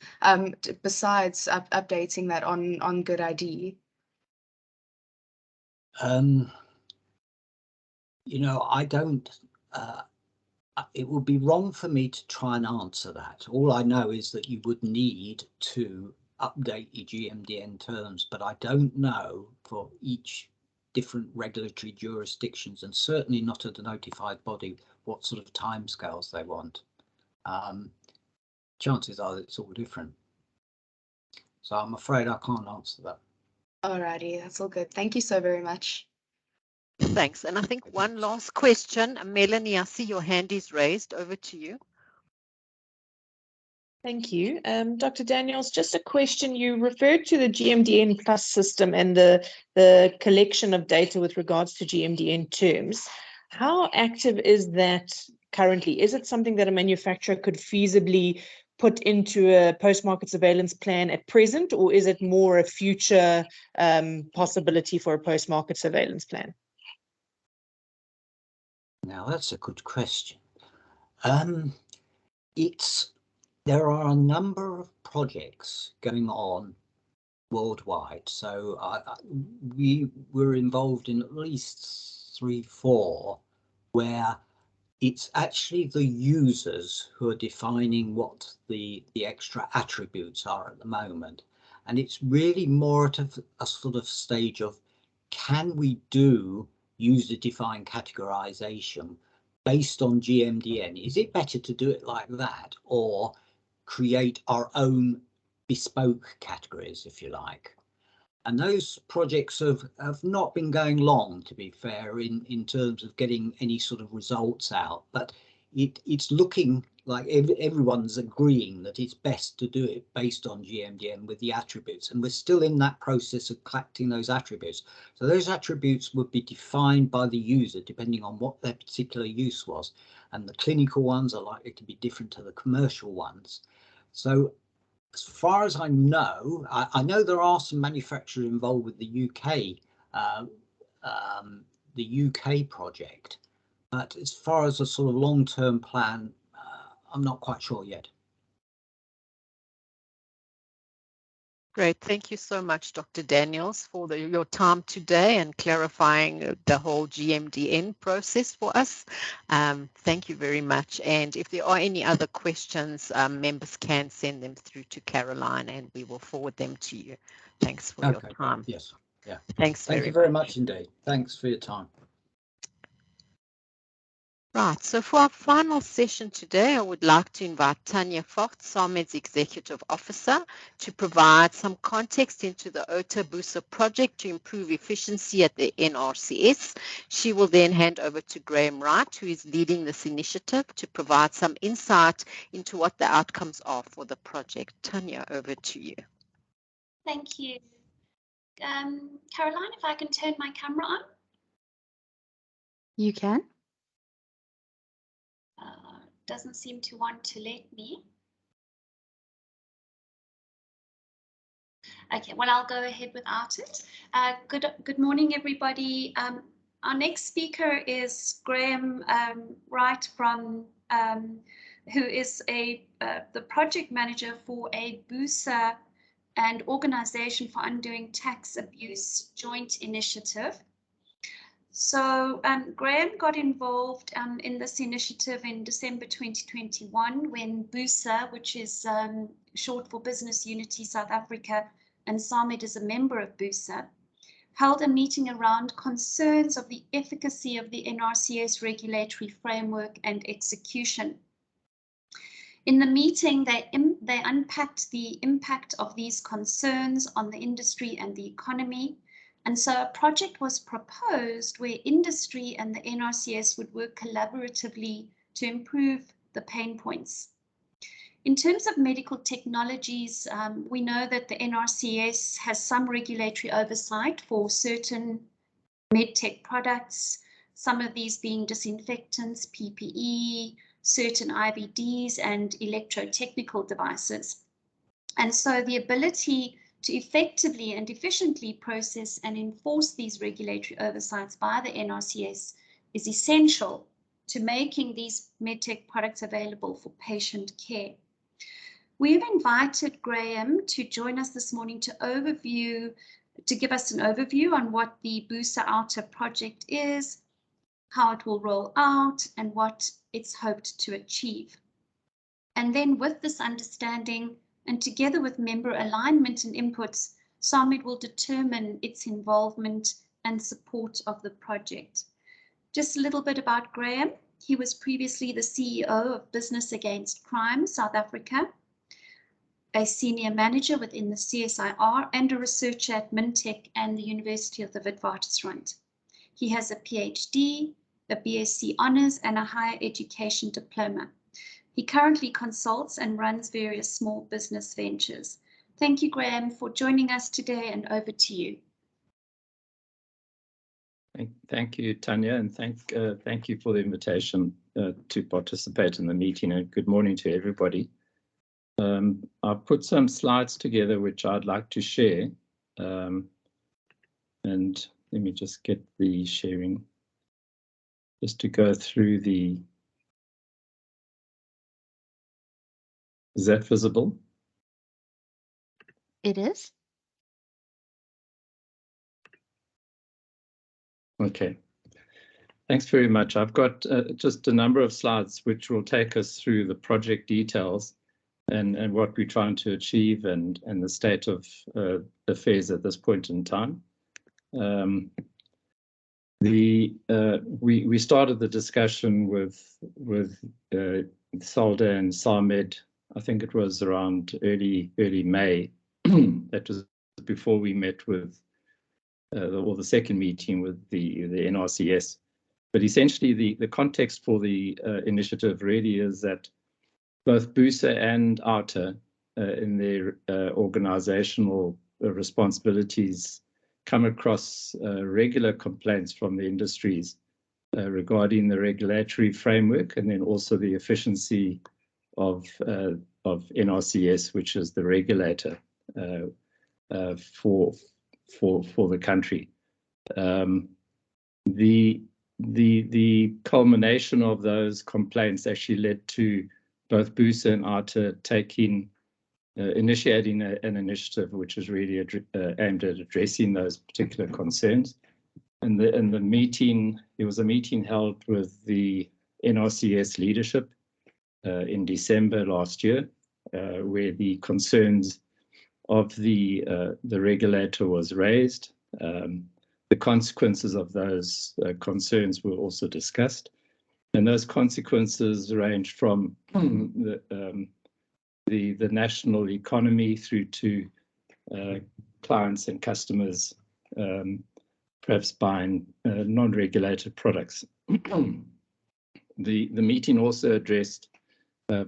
besides updating that on Good ID? I don't. It would be wrong for me to try and answer that. All I know is that you would need to update your GMDN terms, but I don't know for each different regulatory jurisdictions, and certainly not at a notified body, what sort of timescales they want. Chances are that it's all different. So I'm afraid I can't answer that. Alrighty, that's all good. Thank you so very much. Thanks. And I think one last question. Melanie, I see your hand is raised. Over to you. Thank you. Dr. Daniels, just a question. You referred to the GMDN Plus system and the collection of data with regards to GMDN terms. How active is that currently? Is it something that a manufacturer could feasibly put into a post-market surveillance plan at present, or is it more a future possibility for a post-market surveillance plan? Now, that's a good question. There are a number of projects going on worldwide. So we were involved in at least 3, 4, where it's actually the users who are defining what the extra attributes are at the moment. And it's really more at a sort of stage of, can we do user-defined categorization based on GMDN? Is it better to do it like that, or create our own bespoke categories, if you like? And those projects have not been going long, to be fair, in terms of getting any sort of results out. But it's looking like everyone's agreeing that it's best to do it based on GMDN with the attributes. And we're still in that process of collecting those attributes. So those attributes would be defined by the user, depending on what their particular use was. And the clinical ones are likely to be different to the commercial ones. So as far as I know there are some manufacturers involved with the UK project, but as far as a sort of long-term plan, I'm not quite sure yet. Great. Thank you so much, Dr. Daniels, for your time today and clarifying the whole GMDN process for us. Thank you very much. And if there are any other questions, members can send them through to Caroline and we will forward them to you. Thanks for your time. Yes. Yeah. Thanks Thank you very much indeed. Thanks for your time. Right, so for our final session today, I would like to invite Tanya Vogt, SAMED's Executive Officer, to provide some context into the OTA-BUSA project to improve efficiency at the NRCS. She will then hand over to Graham Wright, who is leading this initiative, to provide some insight into what the outcomes are for the project. Tanya, over to you. Thank you. Caroline, if I can turn my camera on. You can. Doesn't seem to want to let me. Okay, well, I'll go ahead without it. Good morning, everybody. Our next speaker is Graham Wright, from who is the project manager for a BUSA and Organization for Undoing Tax Abuse joint initiative. So Graham got involved in this initiative in December 2021 when BUSA, which is short for Business Unity South Africa, and SAMED is a member of BUSA, held a meeting around concerns of the efficacy of the NRCS regulatory framework and execution. In the meeting, they unpacked the impact of these concerns on the industry and the economy. And so a project was proposed where industry and the NRCS would work collaboratively to improve the pain points. In terms of medical technologies, we know that the NRCS has some regulatory oversight for certain medtech products, some of these being disinfectants, PPE, certain IVDs, and electrotechnical devices. And so the ability to effectively and efficiently process and enforce these regulatory oversights by the NRCS is essential to making these medtech products available for patient care. We've invited Graham to join us this morning to give us an overview on what the BUSA OTA project is, how it will roll out, and what it's hoped to achieve. And then with this understanding, and together with member alignment and inputs, SAMED will determine its involvement and support of the project. Just a little bit about Graham. He was previously the CEO of Business Against Crime South Africa, a senior manager within the CSIR, and a researcher at Mintech and the University of the Witwatersrand. He has a PhD, a BSc Honours, and a higher education diploma. He currently consults and runs various small business ventures. Thank you, Graham, for joining us today, and over to you. Thank you, Tanya, and thank you for the invitation to participate in the meeting, and good morning to everybody. I've put some slides together which I'd like to share, and let me just get the sharing, just to go through the. Is that visible? It is. Okay. Thanks very much. I've got just a number of slides which will take us through the project details and what we're trying to achieve and the state of affairs at this point in time. We started the discussion with SALDA and SAMED. I think it was around early May. That was before we met with or the second meeting with the NRCS. But essentially, the context for the initiative really is that both BUSA and ARTA, in their organizational responsibilities, come across regular complaints from the industries regarding the regulatory framework, and then also the efficiency of NRCS, which is the regulator for the country. The culmination of those complaints actually led to both BUSA and ARTA initiating an initiative which is really aimed at addressing those particular concerns. And the meeting, it was a meeting held with the NRCS leadership in December last year, where the concerns of the regulator was raised. The consequences of those concerns were also discussed, and those consequences ranged from the national economy through to clients and customers perhaps buying non-regulated products. The meeting also addressed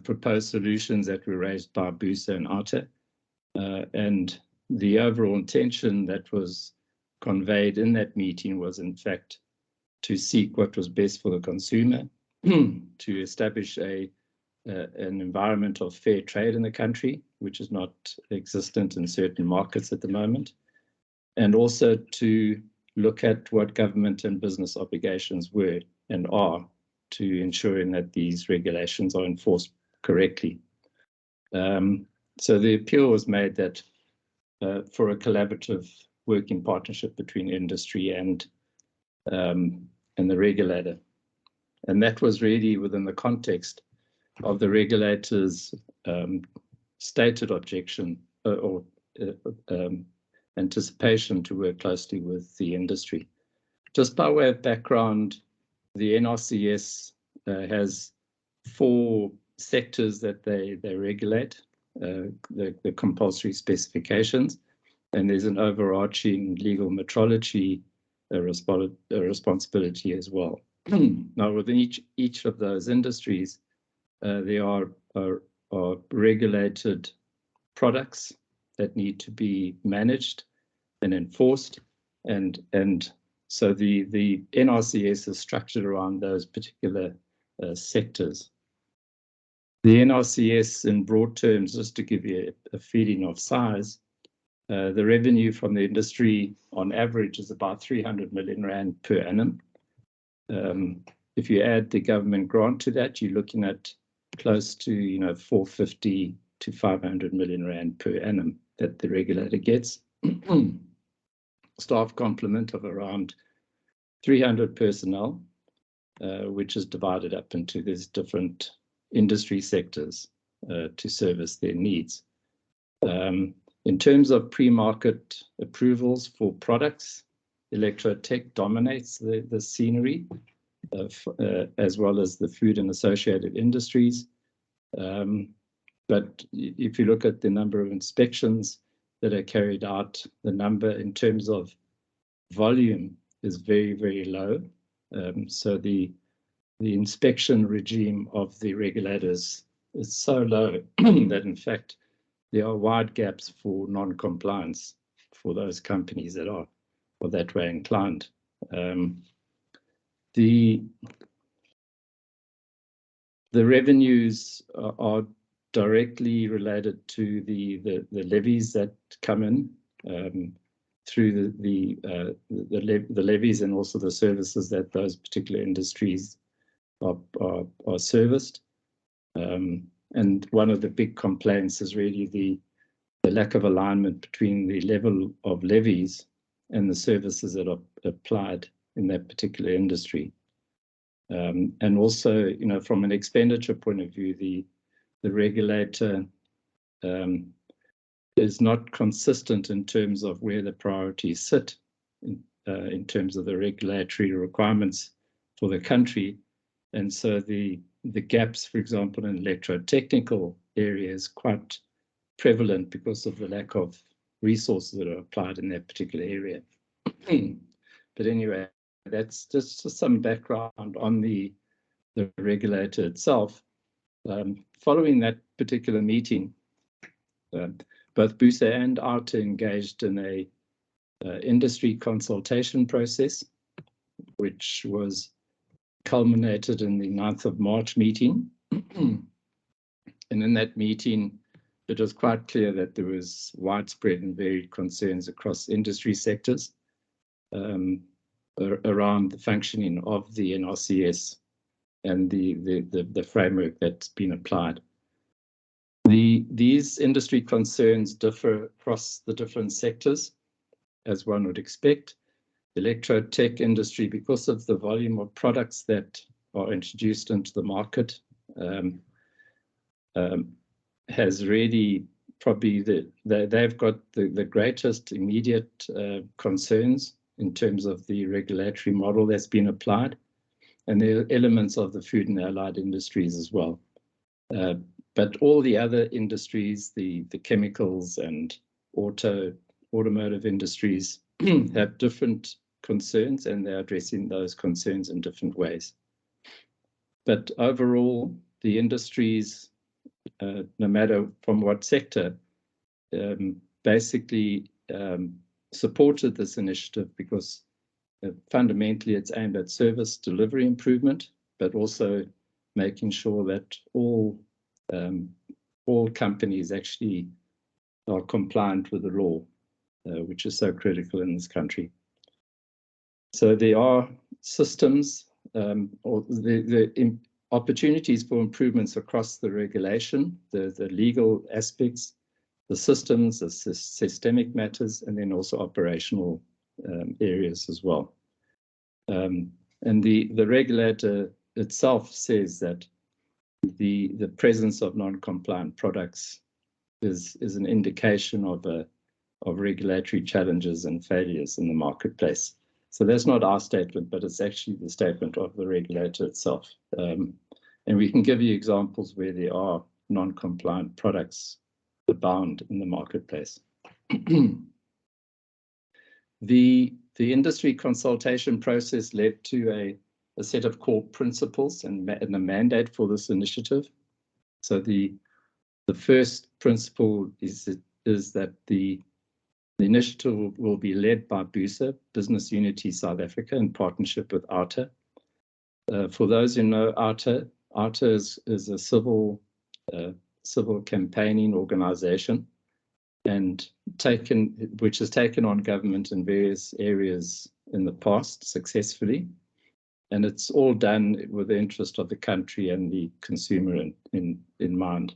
proposed solutions that were raised by BUSA and ARTA, and the overall intention that was conveyed in that meeting was, in fact, to seek what was best for the consumer, to establish an environment of fair trade in the country, which is not existent in certain markets at the moment, and also to look at what government and business obligations were and are to ensuring that these regulations are enforced correctly. So the appeal was made that for a collaborative working partnership between industry and the regulator. And that was really within the context of the regulator's stated objection or anticipation to work closely with the industry. Just by way of background, the NRCS has 4 sectors that they regulate, the compulsory specifications, and there's an overarching legal metrology responsibility as well. Now, within each of those industries, there are regulated products that need to be managed and enforced, and so the NRCS is structured around those particular sectors. The NRCS, in broad terms, just to give you a feeling of size, the revenue from the industry on average is about 300 million rand per annum. If you add the government grant to that, you're looking at close to 450 to 500 million rand per annum that the regulator gets. Staff complement of around 300 personnel, which is divided up into these different industry sectors to service their needs. In terms of pre-market approvals for products, Electrotech dominates the scenery, as well as the food and associated industries. But if you look at the number of inspections that are carried out, the number in terms of volume is very, very low. So the inspection regime of the regulators is so low that in fact there are wide gaps for non-compliance for those companies that are that way inclined. The revenues are directly related to the levies that come in through the levies and also the services that those particular industries are serviced. And one of the big complaints is really the lack of alignment between the level of levies and the services that are applied in that particular industry. And also, you know, from an expenditure point of view, the regulator is not consistent in terms of where the priorities sit in terms of the regulatory requirements for the country. And so the gaps, for example, in electrotechnical areas quite prevalent because of the lack of resources that are applied in that particular area. But anyway, that's just some background on the regulator itself. Following that particular meeting, both BUSA and ARTA engaged in a industry consultation process, which was culminated in the 9th of March meeting. And in that meeting, it was quite clear that there was widespread and varied concerns across industry sectors around the functioning of the NRCS and the framework that's been applied. These industry concerns differ across the different sectors, as one would expect. The electrotech industry, because of the volume of products that are introduced into the market, has really probably they've got the greatest immediate concerns in terms of the regulatory model that's been applied, and there are elements of the food and allied industries as well. But all the other industries, the chemicals and automotive industries have different concerns, and they're addressing those concerns in different ways. But overall, the industries, no matter from what sector, basically supported this initiative because fundamentally it's aimed at service delivery improvement, but also making sure that all companies actually are compliant with the law, which is so critical in this country. So there are systems or the opportunities for improvements across the regulation, the legal aspects, the systems, the systemic matters, and then also operational areas as well. And the regulator itself says that the presence of non-compliant products is an indication of regulatory challenges and failures in the marketplace. So that's not our statement, but it's actually the statement of the regulator itself. And we can give you examples where there are non-compliant products abound in the marketplace. The industry consultation process led to a set of core principles and a mandate for this initiative. So the first principle is that the initiative will be led by BUSA, Business Unity South Africa, in partnership with ARTA. For those who know ARTA is a civil campaigning organization, and which has taken on government in various areas in the past successfully. And it's all done with the interest of the country and the consumer in mind.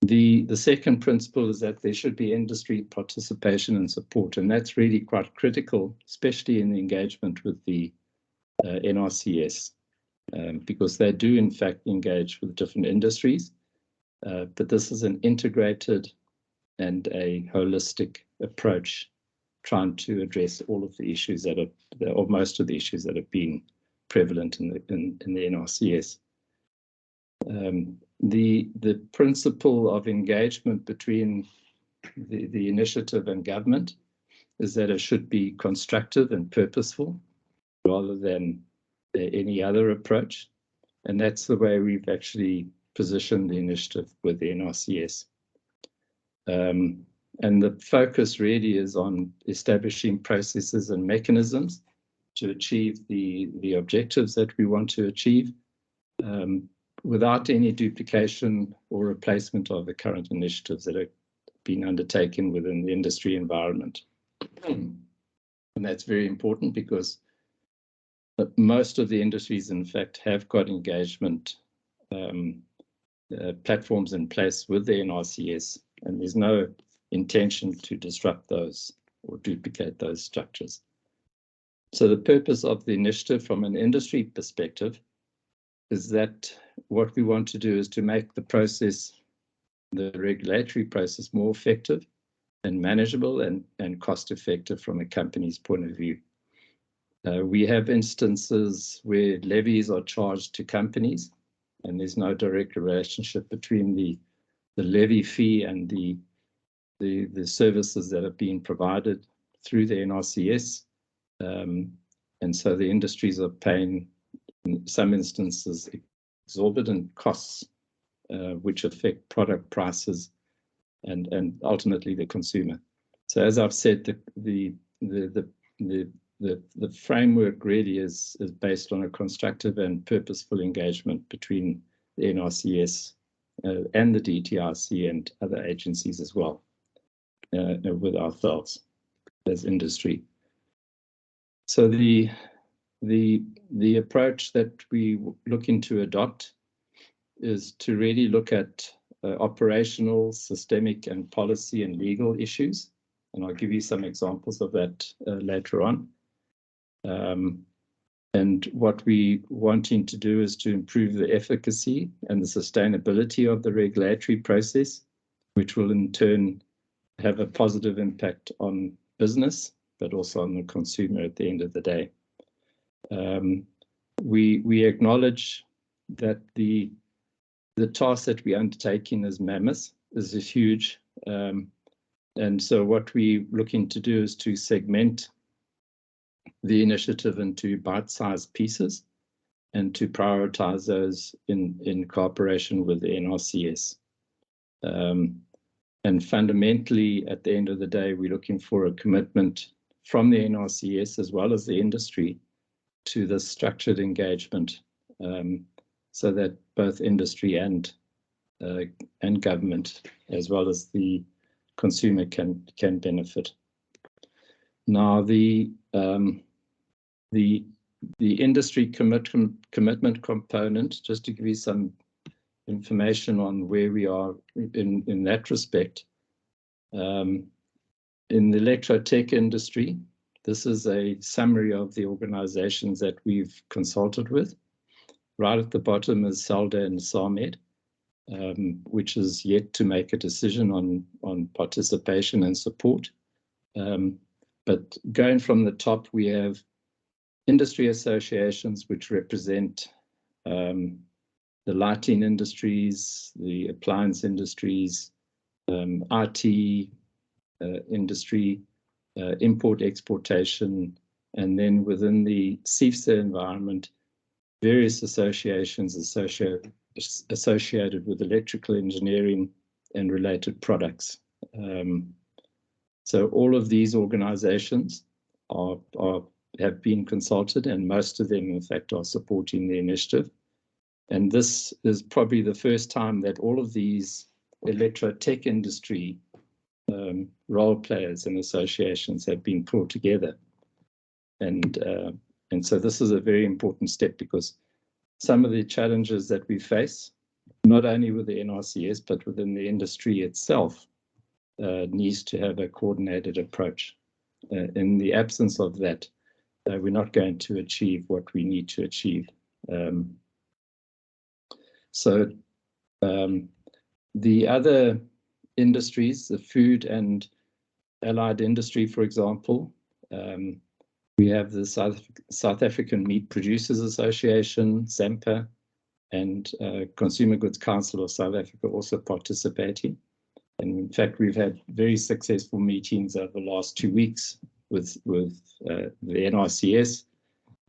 The second principle is that there should be industry participation and support, and that's really quite critical, especially in the engagement with the NRCS, because they do in fact engage with different industries, but this is an integrated and a holistic approach, trying to address all of the issues or most of the issues that have been prevalent in the NRCS. The principle of engagement between the initiative and government is that it should be constructive and purposeful rather than any other approach. And that's the way we've actually position the initiative with the NRCS. And the focus really is on establishing processes and mechanisms to achieve the objectives that we want to achieve, without any duplication or replacement of the current initiatives that are being undertaken within the industry environment. And that's very important because most of the industries, in fact, have got engagement platforms in place with the NRCS, and there's no intention to disrupt those or duplicate those structures. So the purpose of the initiative from an industry perspective is that what we want to do is to make the process, the regulatory process, more effective and manageable and cost effective from a company's point of view. We have instances where levies are charged to companies, and there's no direct relationship between the levy fee and the services that are being provided through the NRCS. And so the industries are paying, in some instances, exorbitant costs, which affect product prices and ultimately the consumer. So as I've said, the framework really is based on a constructive and purposeful engagement between the NRCS and the DTIC and other agencies as well, with ourselves as industry. So the approach that we looking to adopt is to really look at operational, systemic, and policy and legal issues. And I'll give you some examples of that later on. And what we wanting to do is to improve the efficacy and the sustainability of the regulatory process, which will in turn have a positive impact on business, but also on the consumer at the end of the day. We acknowledge that the task that we're undertaking is mammoth, is huge. And so what we're looking to do is to segment the initiative into bite-sized pieces and to prioritize those in cooperation with the NRCS. And fundamentally, at the end of the day, we're looking for a commitment from the NRCS as well as the industry to the structured engagement, so that both industry and government, as well as the consumer, can benefit. Now, the industry commitment component, just to give you some information on where we are in that respect. In the electrotech industry, this is a summary of the organizations that we've consulted with. Right at the bottom is SALDA and SAMED, which is yet to make a decision on participation and support. But going from the top, we have industry associations which represent the lighting industries, the appliance industries, IT industry, import exportation, and then within the CIFSA environment, various associations associated with electrical engineering and related products. So all of these organizations have been consulted, and most of them, in fact, are supporting the initiative. And this is probably the first time that all of these electrotech industry role players and associations have been pulled together. And so this is a very important step, because some of the challenges that we face, not only with the NRCS, but within the industry itself, needs to have a coordinated approach. In the absence of that, we're not going to achieve what we need to achieve. So the other industries, the food and allied industry, for example, we have the South African Meat Producers Association, SAMPA, and Consumer Goods Council of South Africa also participating. And in fact, we've had very successful meetings over the last 2 weeks with the NRCS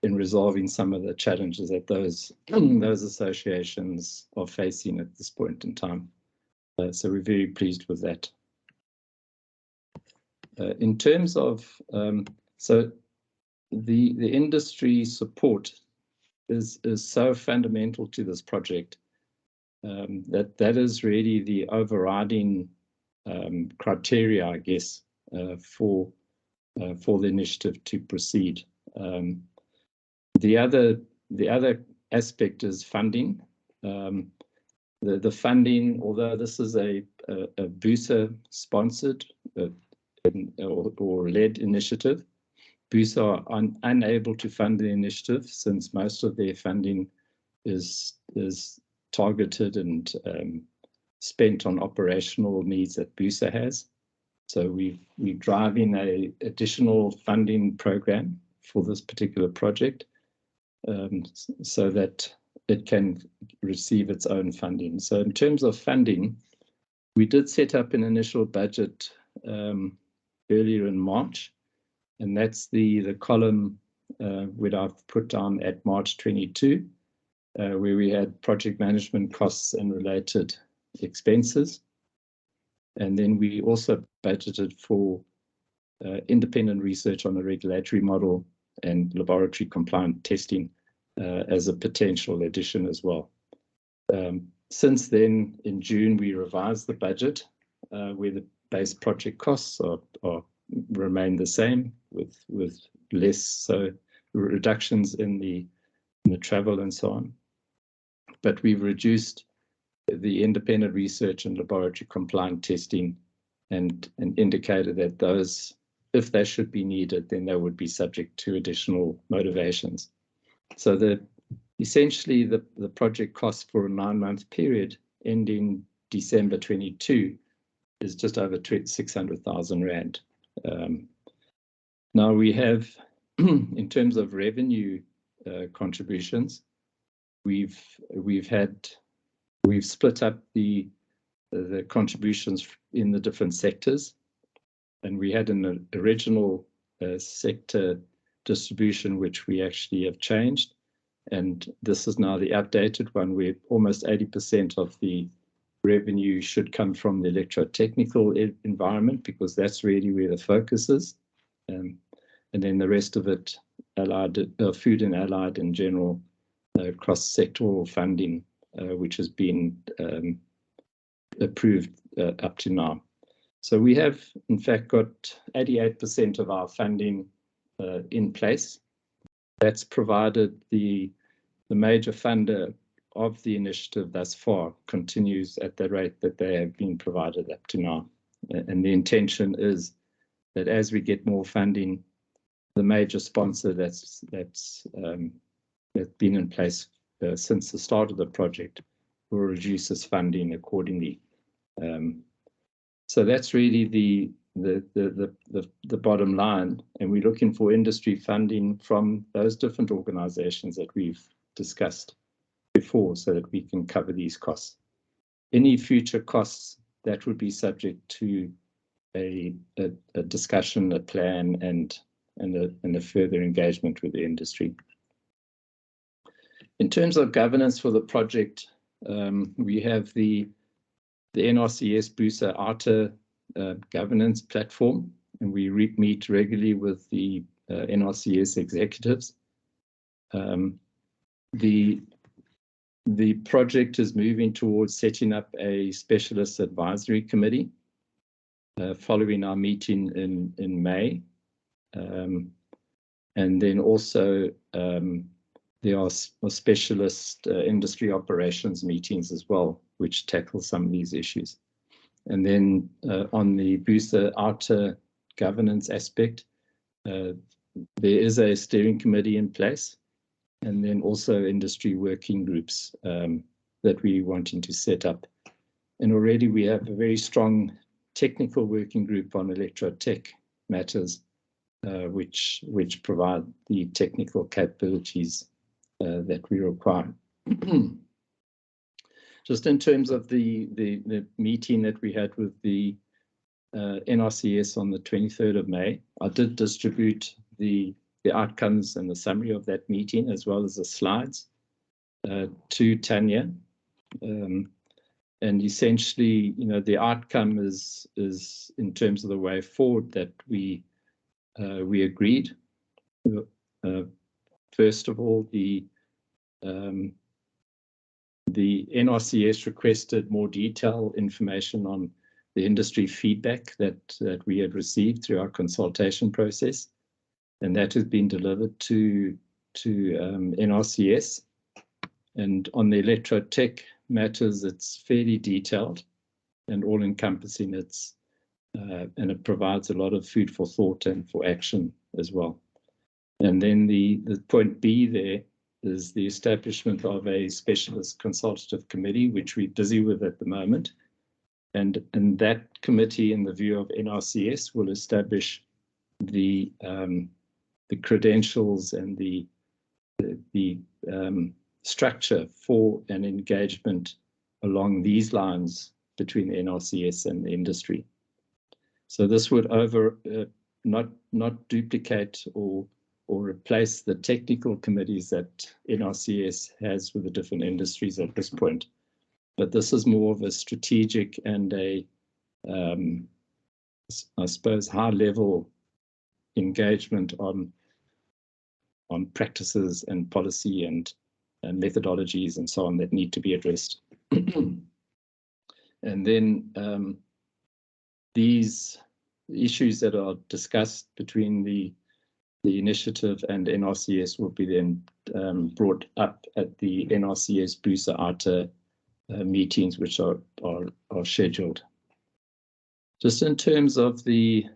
in resolving some of the challenges that those those associations are facing at this point in time. So we're very pleased with that. In terms of so the industry support is so fundamental to this project that is really the overriding criteria, I guess, for the initiative to proceed. The other aspect is funding. The funding, although this is a BUSA sponsored or led initiative, BUSA are unable to fund the initiative since most of their funding is targeted and spent on operational needs that BUSA has. So we're driving an additional funding program for this particular project so that it can receive its own funding. So in terms of funding, we did set up an initial budget earlier in March, and that's the column where I've put down at March 22, where we had project management costs and related expenses. And then we also budgeted for independent research on the regulatory model and laboratory compliant testing as a potential addition as well. Since then, in June, we revised the budget where the base project costs remain the same with less so reductions in the travel and so on. But we've reduced the independent research and laboratory compliant testing and indicated that those, if they should be needed, then they would be subject to additional motivations. So essentially the project cost for a 9-month period ending December 22 is just over 600,000 Rand. Now we have, in terms of revenue contributions, we've split up the contributions in the different sectors, and we had an original sector distribution which we actually have changed, and this is now the updated one where almost 80% of the revenue should come from the electrotechnical environment, because that's really where the focus is, and then the rest of it, allied, food and allied in general, cross-sectoral funding, which has been approved up to now. So we have, in fact, got 88% of our funding in place. That's provided the major funder of the initiative thus far continues at the rate that they have been provided up to now. And the intention is that as we get more funding, the major sponsor that's been in place since the start of the project will reduce its funding accordingly. So that's really the bottom line, and we're looking for industry funding from those different organizations that we've discussed before so that we can cover these costs. Any future costs that would be subject to a discussion, a plan, and a further engagement with the industry. In terms of governance for the project, we have the NRCS BUSA ARTA governance platform, and we meet regularly with the NRCS executives. The project is moving towards setting up a specialist advisory committee following our meeting in May. And then also there are specialist industry operations meetings as well, which tackle some of these issues. And then on the BUSA ARTA governance aspect, there is a steering committee in place, and then also industry working groups that we're wanting to set up. And already we have a very strong technical working group on electrotech matters, which provide the technical capabilities that we require. Just in terms of the meeting that we had with the NRCS on the 23rd of May, I did distribute the the outcomes and the summary of that meeting, as well as the slides, to Tanya. And essentially, you know, the outcome is in terms of the way forward that we agreed. First of all, the NRCS requested more detailed information on the industry feedback that we had received through our consultation process, and that has been delivered to NRCS. And on the electrotech matters, it's fairly detailed and all-encompassing. And it provides a lot of food for thought and for action as well. And then the point B there is the establishment of a specialist consultative committee, which we're busy with at the moment. And that committee, in the view of NRCS, will establish the credentials and the structure for an engagement along these lines between the NRCS and the industry. So this would not duplicate or replace the technical committees that NRCS has with the different industries at this point. But this is more of a strategic and I suppose, high-level engagement on practices and policy and methodologies and so on that need to be addressed. And then these issues that are discussed between the initiative and NRCS will be then brought up at the NRCS Busa Ata meetings, which are scheduled. Just in terms of the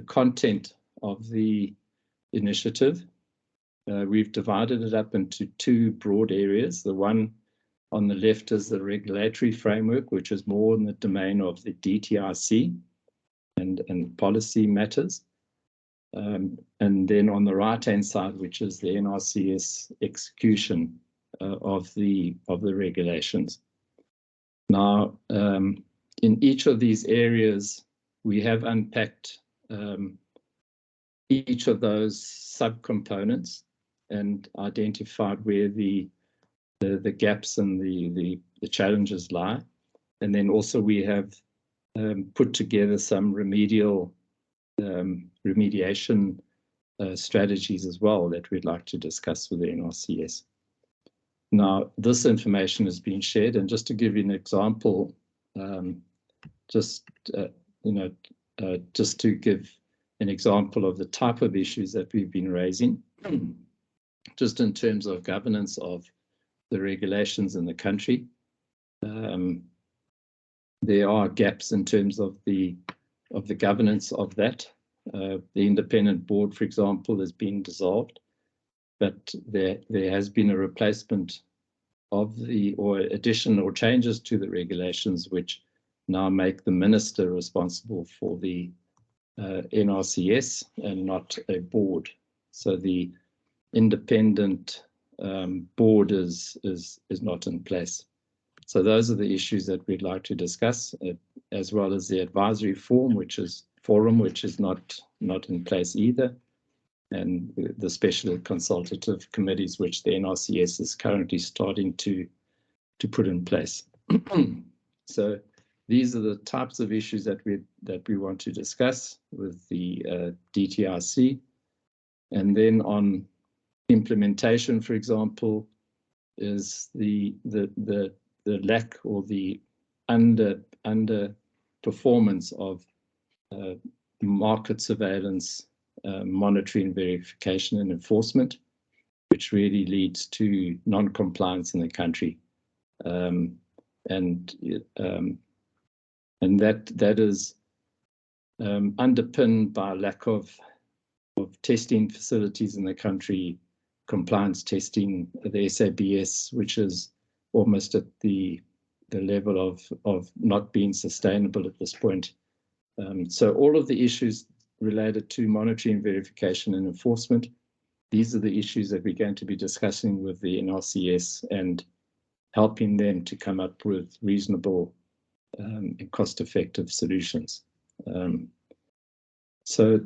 content of the initiative, we've divided it up into two broad areas. The one on the left is the regulatory framework, which is more in the domain of the DTRC and policy matters. And then on the right-hand side, which is the NRCS execution of the regulations. Now, in each of these areas, we have unpacked each of those subcomponents and identified where the gaps and the challenges lie. And then also we have put together some remediation strategies as well that we'd like to discuss with the NRCS. Now, this information has been shared, and just to give you an example, just to give an example of the type of issues that we've been raising, just in terms of governance of the regulations in the country. There are gaps in terms of the governance of that. The independent board, for example, has been dissolved, but there has been a replacement of or addition or changes to the regulations, which now make the minister responsible for the NRCS and not a board. So the independent board is not in place. So those are the issues that we'd like to discuss, as well as the advisory forum, which is not in place either, and the special consultative committees, which the NRCS is currently starting to put in place. So these are the types of issues that we want to discuss with the DTRC. And then on implementation, for example, is the lack or the underperformance of market surveillance, monitoring, verification, and enforcement, which really leads to non-compliance in the country, and that is underpinned by lack of testing facilities in the country, compliance testing, the SABS, which is almost at the level of not being sustainable at this point. So all of the issues related to monitoring, verification, and enforcement, these are the issues that we're going to be discussing with the NRCS and helping them to come up with reasonable and cost-effective solutions. So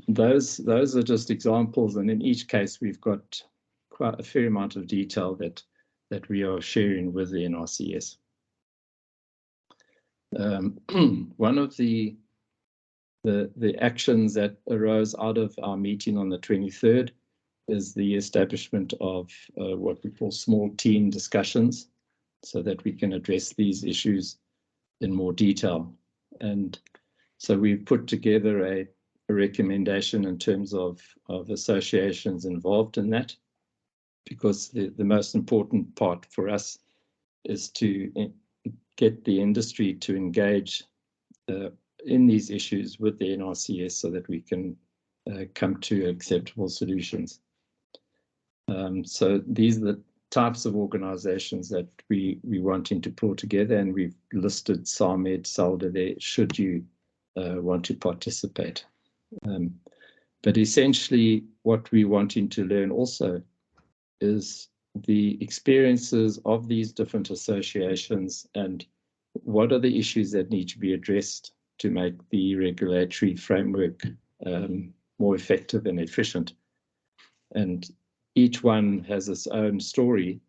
those are just examples, and in each case we've got quite a fair amount of detail that we are sharing with the NRCS. One of the actions that arose out of our meeting on the 23rd is the establishment of what we call small team discussions, so that we can address these issues in more detail. And so we've put together a recommendation in terms of associations involved in that, because the most important part for us is to get the industry to engage in these issues with the NRCS so that we can come to acceptable solutions. So these are the types of organizations that we wanting to pull together, and we've listed SAMED, SALDA there, should you want to participate. But essentially what we're wanting to learn also is the experiences of these different associations and what are the issues that need to be addressed to make the regulatory framework more effective and efficient. And each one has its own story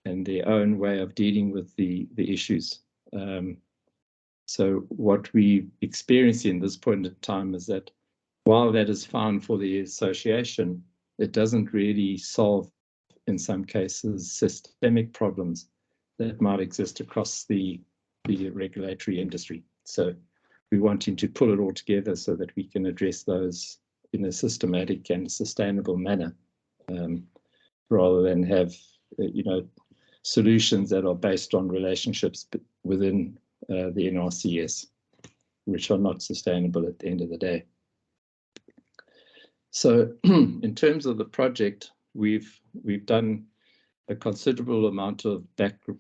and their own way of dealing with the issues. So what we experience in this point in time is that while that is fine for the association, it doesn't really solve, in some cases, systemic problems that might exist across the regulatory industry. So we're wanting to pull it all together so that we can address those in a systematic and sustainable manner, rather than have solutions that are based on relationships within the NRCS, which are not sustainable at the end of the day. So in terms of the project, we've done a considerable amount of backroom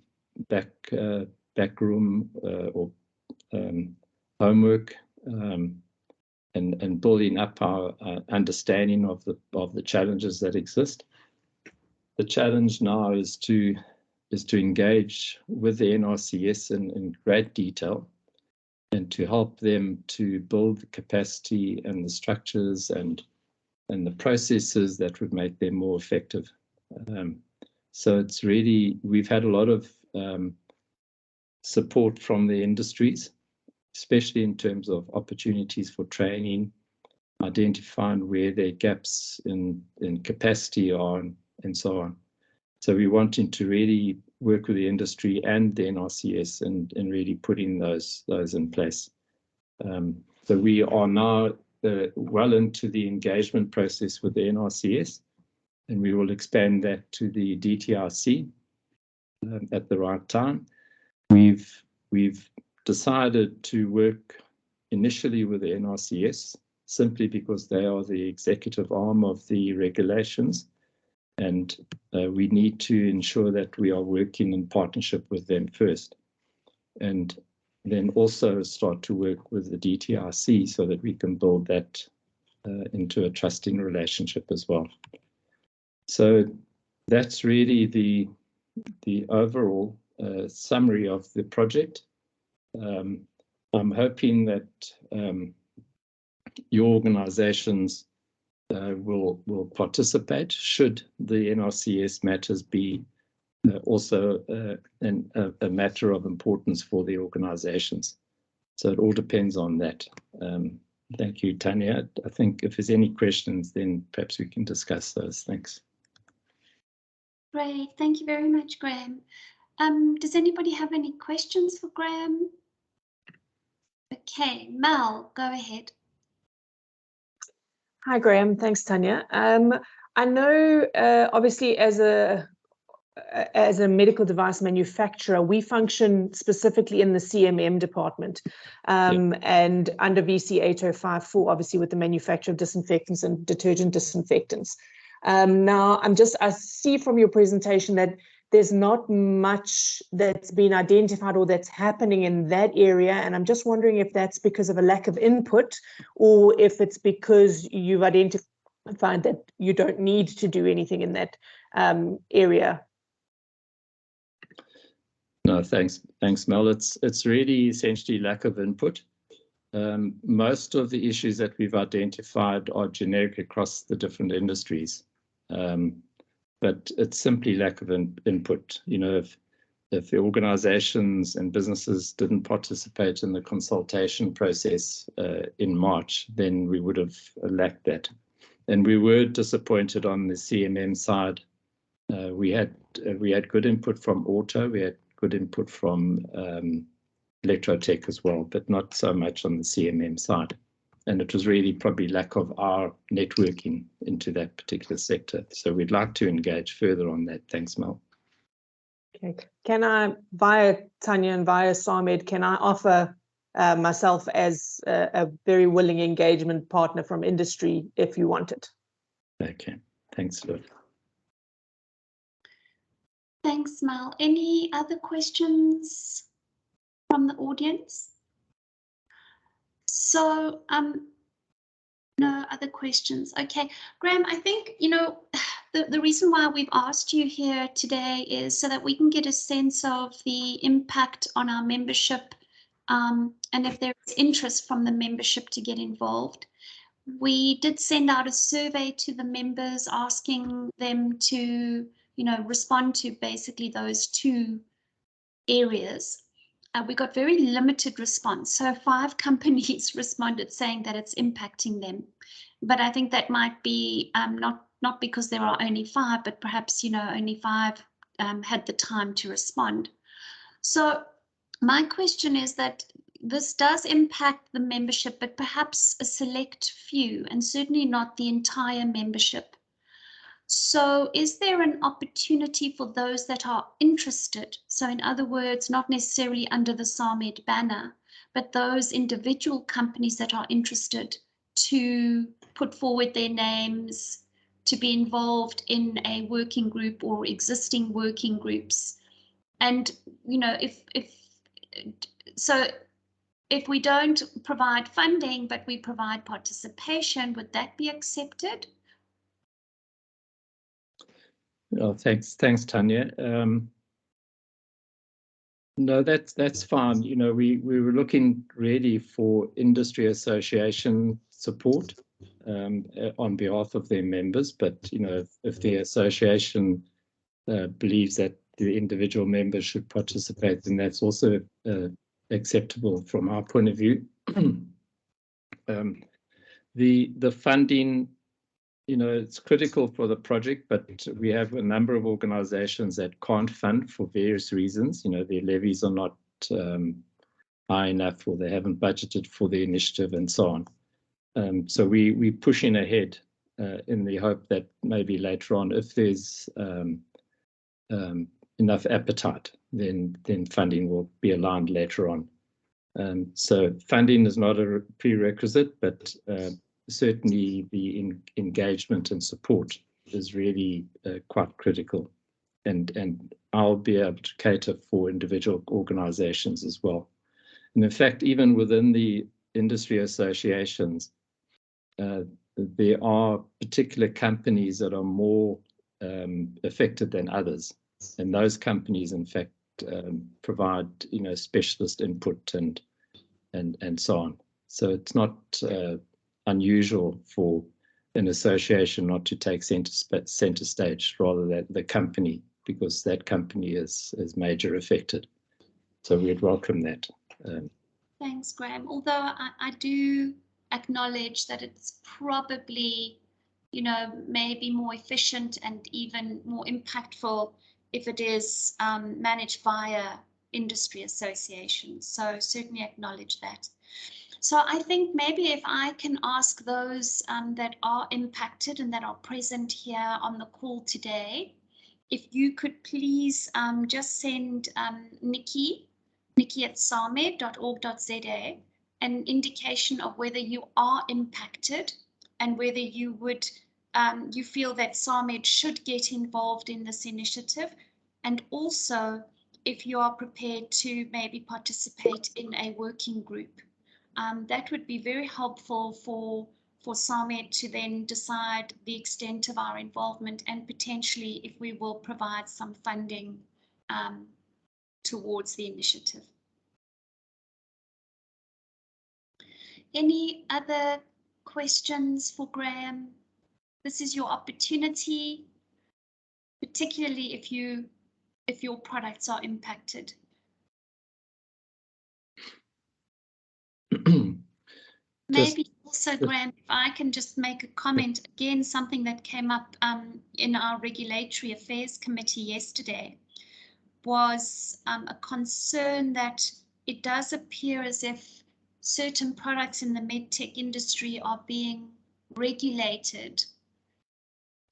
homework and building up our understanding of the challenges that exist. The challenge now is to engage with the NRCS in great detail and to help them to build the capacity and the structures and the processes that would make them more effective. So it's really, we've had a lot of support from the industries, especially in terms of opportunities for training, identifying where their gaps in capacity are, and so on. So we're wanting to really work with the industry and the NRCS and really putting those in place. So we are now well into the engagement process with the NRCS, and we will expand that to the DTRC at the right time. We've decided to work initially with the NRCS simply because they are the executive arm of the regulations, and we need to ensure that we are working in partnership with them first, and then also start to work with the DTRC so that we can build that into a trusting relationship as well. So that's really the overall summary of the project. I'm hoping that your organizations will participate should the NRCS matters be also a matter of importance for the organizations. So it all depends on that. Thank you, Tanya. I think if there's any questions, then perhaps we can discuss those. Thanks. Great. Thank you very much, Graham. Does anybody have any questions for Graham? Okay, Mel, go ahead. Hi, Graham. Thanks, Tanya. I know, obviously, as a medical device manufacturer, we function specifically in the CMM department, and under VC 8054, obviously with the manufacture of disinfectants and detergent disinfectants. Now, I see from your presentation that there's not much that's been identified or that's happening in that area, and I'm just wondering if that's because of a lack of input or if it's because you've identified that you don't need to do anything in that area. No, thanks, Mel. It's really essentially lack of input. most of the issues that we've identified are generic across the different industries, but it's simply lack of input. You know, if the organizations and businesses didn't participate in the consultation process in March, then we would have lacked that. And we were disappointed on the CMM side. We had good input from auto, we had good input from electrotech as well, but not so much on the CMM side. And it was really probably lack of our networking into that particular sector. So we'd like to engage further on that. Thanks, Mel. Okay. Can I, via Tanya and via SAMED, can I offer myself as a very willing engagement partner from industry if you want it? Okay, thanks, Lou. Thanks, Mel. Any other questions from the audience? So, no other questions. Okay, Graham, I think, you know, the reason why we've asked you here today is so that we can get a sense of the impact on our membership, and if there is interest from the membership to get involved. We did send out a survey to the members asking them to, you know, respond to basically those two areas. We got very limited response. So 5 companies responded saying that it's impacting them. But I think that might be not because there are only 5, but perhaps, you know, only 5 had the time to respond. So my question is that this does impact the membership, but perhaps a select few, and certainly not the entire membership. So is there an opportunity for those that are interested? So in other words, not necessarily under the SAMED banner, but those individual companies that are interested to put forward their names, to be involved in a working group or existing working groups. And, you know, if we don't provide funding, but we provide participation, would that be accepted? Oh, thanks, Tanya. No, that's fine. You know, we were looking really for industry association support on behalf of their members. But you know, if the association believes that the individual members should participate, then that's also acceptable from our point of view. The funding, you know, it's critical for the project, but we have a number of organizations that can't fund for various reasons. You know, their levies are not high enough, or they haven't budgeted for the initiative and so on. So we're pushing ahead in the hope that maybe later on, if there's enough appetite, then funding will be aligned later on. So funding is not a prerequisite, but certainly the engagement and support is really quite critical, and I'll be able to cater for individual organizations as well. And in fact, even within the industry associations, there are particular companies that are more affected than others, and those companies in fact provide, you know, specialist input and so on. So it's not unusual for an association not to take center stage, rather than the company, because that company is major affected. So we'd welcome that. Thanks, Graham. Although I do acknowledge that it's probably, you know, maybe more efficient and even more impactful if it is managed via industry associations. So certainly acknowledge that. So I think maybe if I can ask those that are impacted and that are present here on the call today, if you could please just send Nikki at samed.org.za an indication of whether you are impacted and whether you would you feel that SAMED should get involved in this initiative, and also if you are prepared to maybe participate in a working group. That would be very helpful for SAMED to then decide the extent of our involvement, and potentially if we will provide some funding towards the initiative. Any other questions for Graham? This is your opportunity, particularly if your products are impacted. Maybe also, Graham, if I can just make a comment, again, something that came up in our Regulatory Affairs Committee yesterday was a concern that it does appear as if certain products in the medtech industry are being regulated,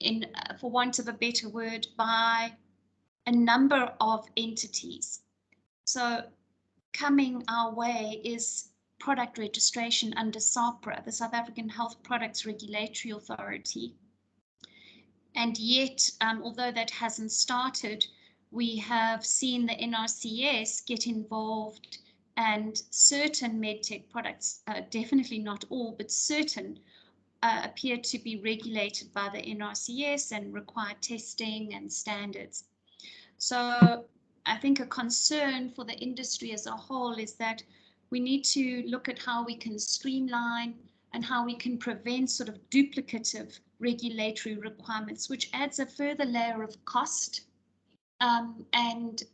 in, for want of a better word, by a number of entities. So coming our way is product registration under SAPRA, the South African Health Products Regulatory Authority. And yet, although that hasn't started, we have seen the NRCS get involved, and certain medtech products, definitely not all, but certain, appear to be regulated by the NRCS and require testing and standards. So I think a concern for the industry as a whole is that we need to look at how we can streamline and how we can prevent sort of duplicative regulatory requirements, which adds a further layer of cost and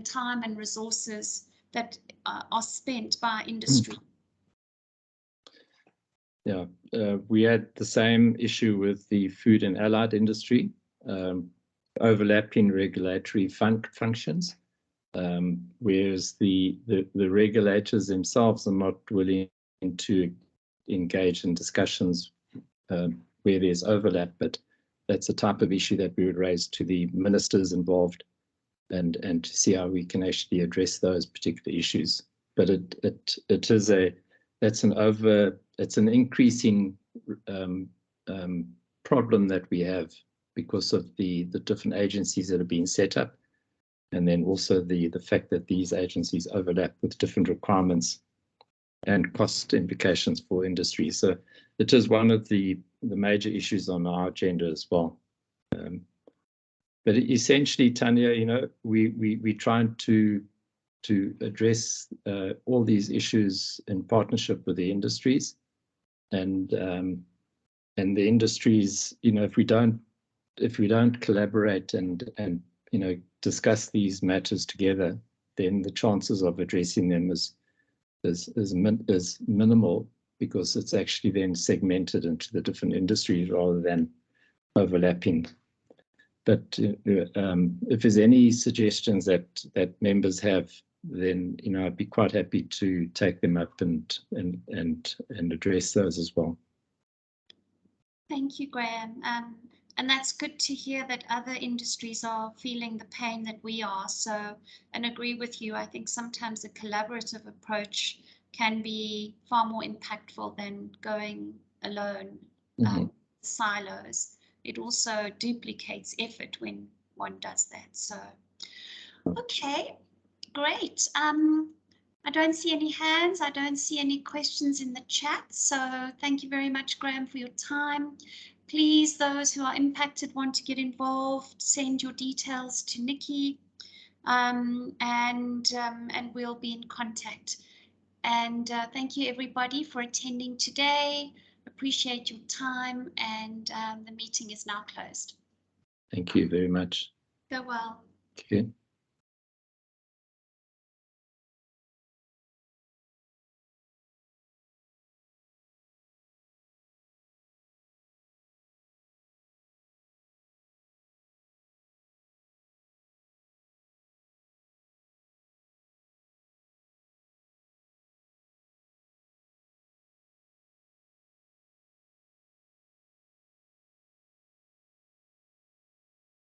time and resources that are spent by industry. Yeah, we had the same issue with the food and allied industry, overlapping regulatory functions, whereas the regulators themselves are not willing to engage in discussions where there's overlap, but that's the type of issue that we would raise to the ministers involved and to see how we can actually address those particular issues. But it's an increasing problem that we have because of the different agencies that are being set up, and then also the fact that these agencies overlap with different requirements and cost implications for industry. So it is one of the major issues on our agenda as well. But essentially, Tanya, you know, we're trying to address all these issues in partnership with the industries, and the industries, you know, if we don't collaborate and you know, discuss these matters together, then the chances of addressing them is minimal, because it's actually then segmented into the different industries rather than overlapping. But if there's any suggestions that members have, then, you know, I'd be quite happy to take them up and address those as well. Thank you, Graham. And that's good to hear that other industries are feeling the pain that we are. So, and agree with you, I think sometimes a collaborative approach can be far more impactful than going alone, silos. It also duplicates effort when one does that. So, okay, great. I don't see any hands. I don't see any questions in the chat. So thank you very much, Graham, for your time. Please, those who are impacted, want to get involved, send your details to Nikki, and we'll be in contact. And thank you, everybody, for attending today. Appreciate your time, and the meeting is now closed. Thank you very much. Go well. Okay.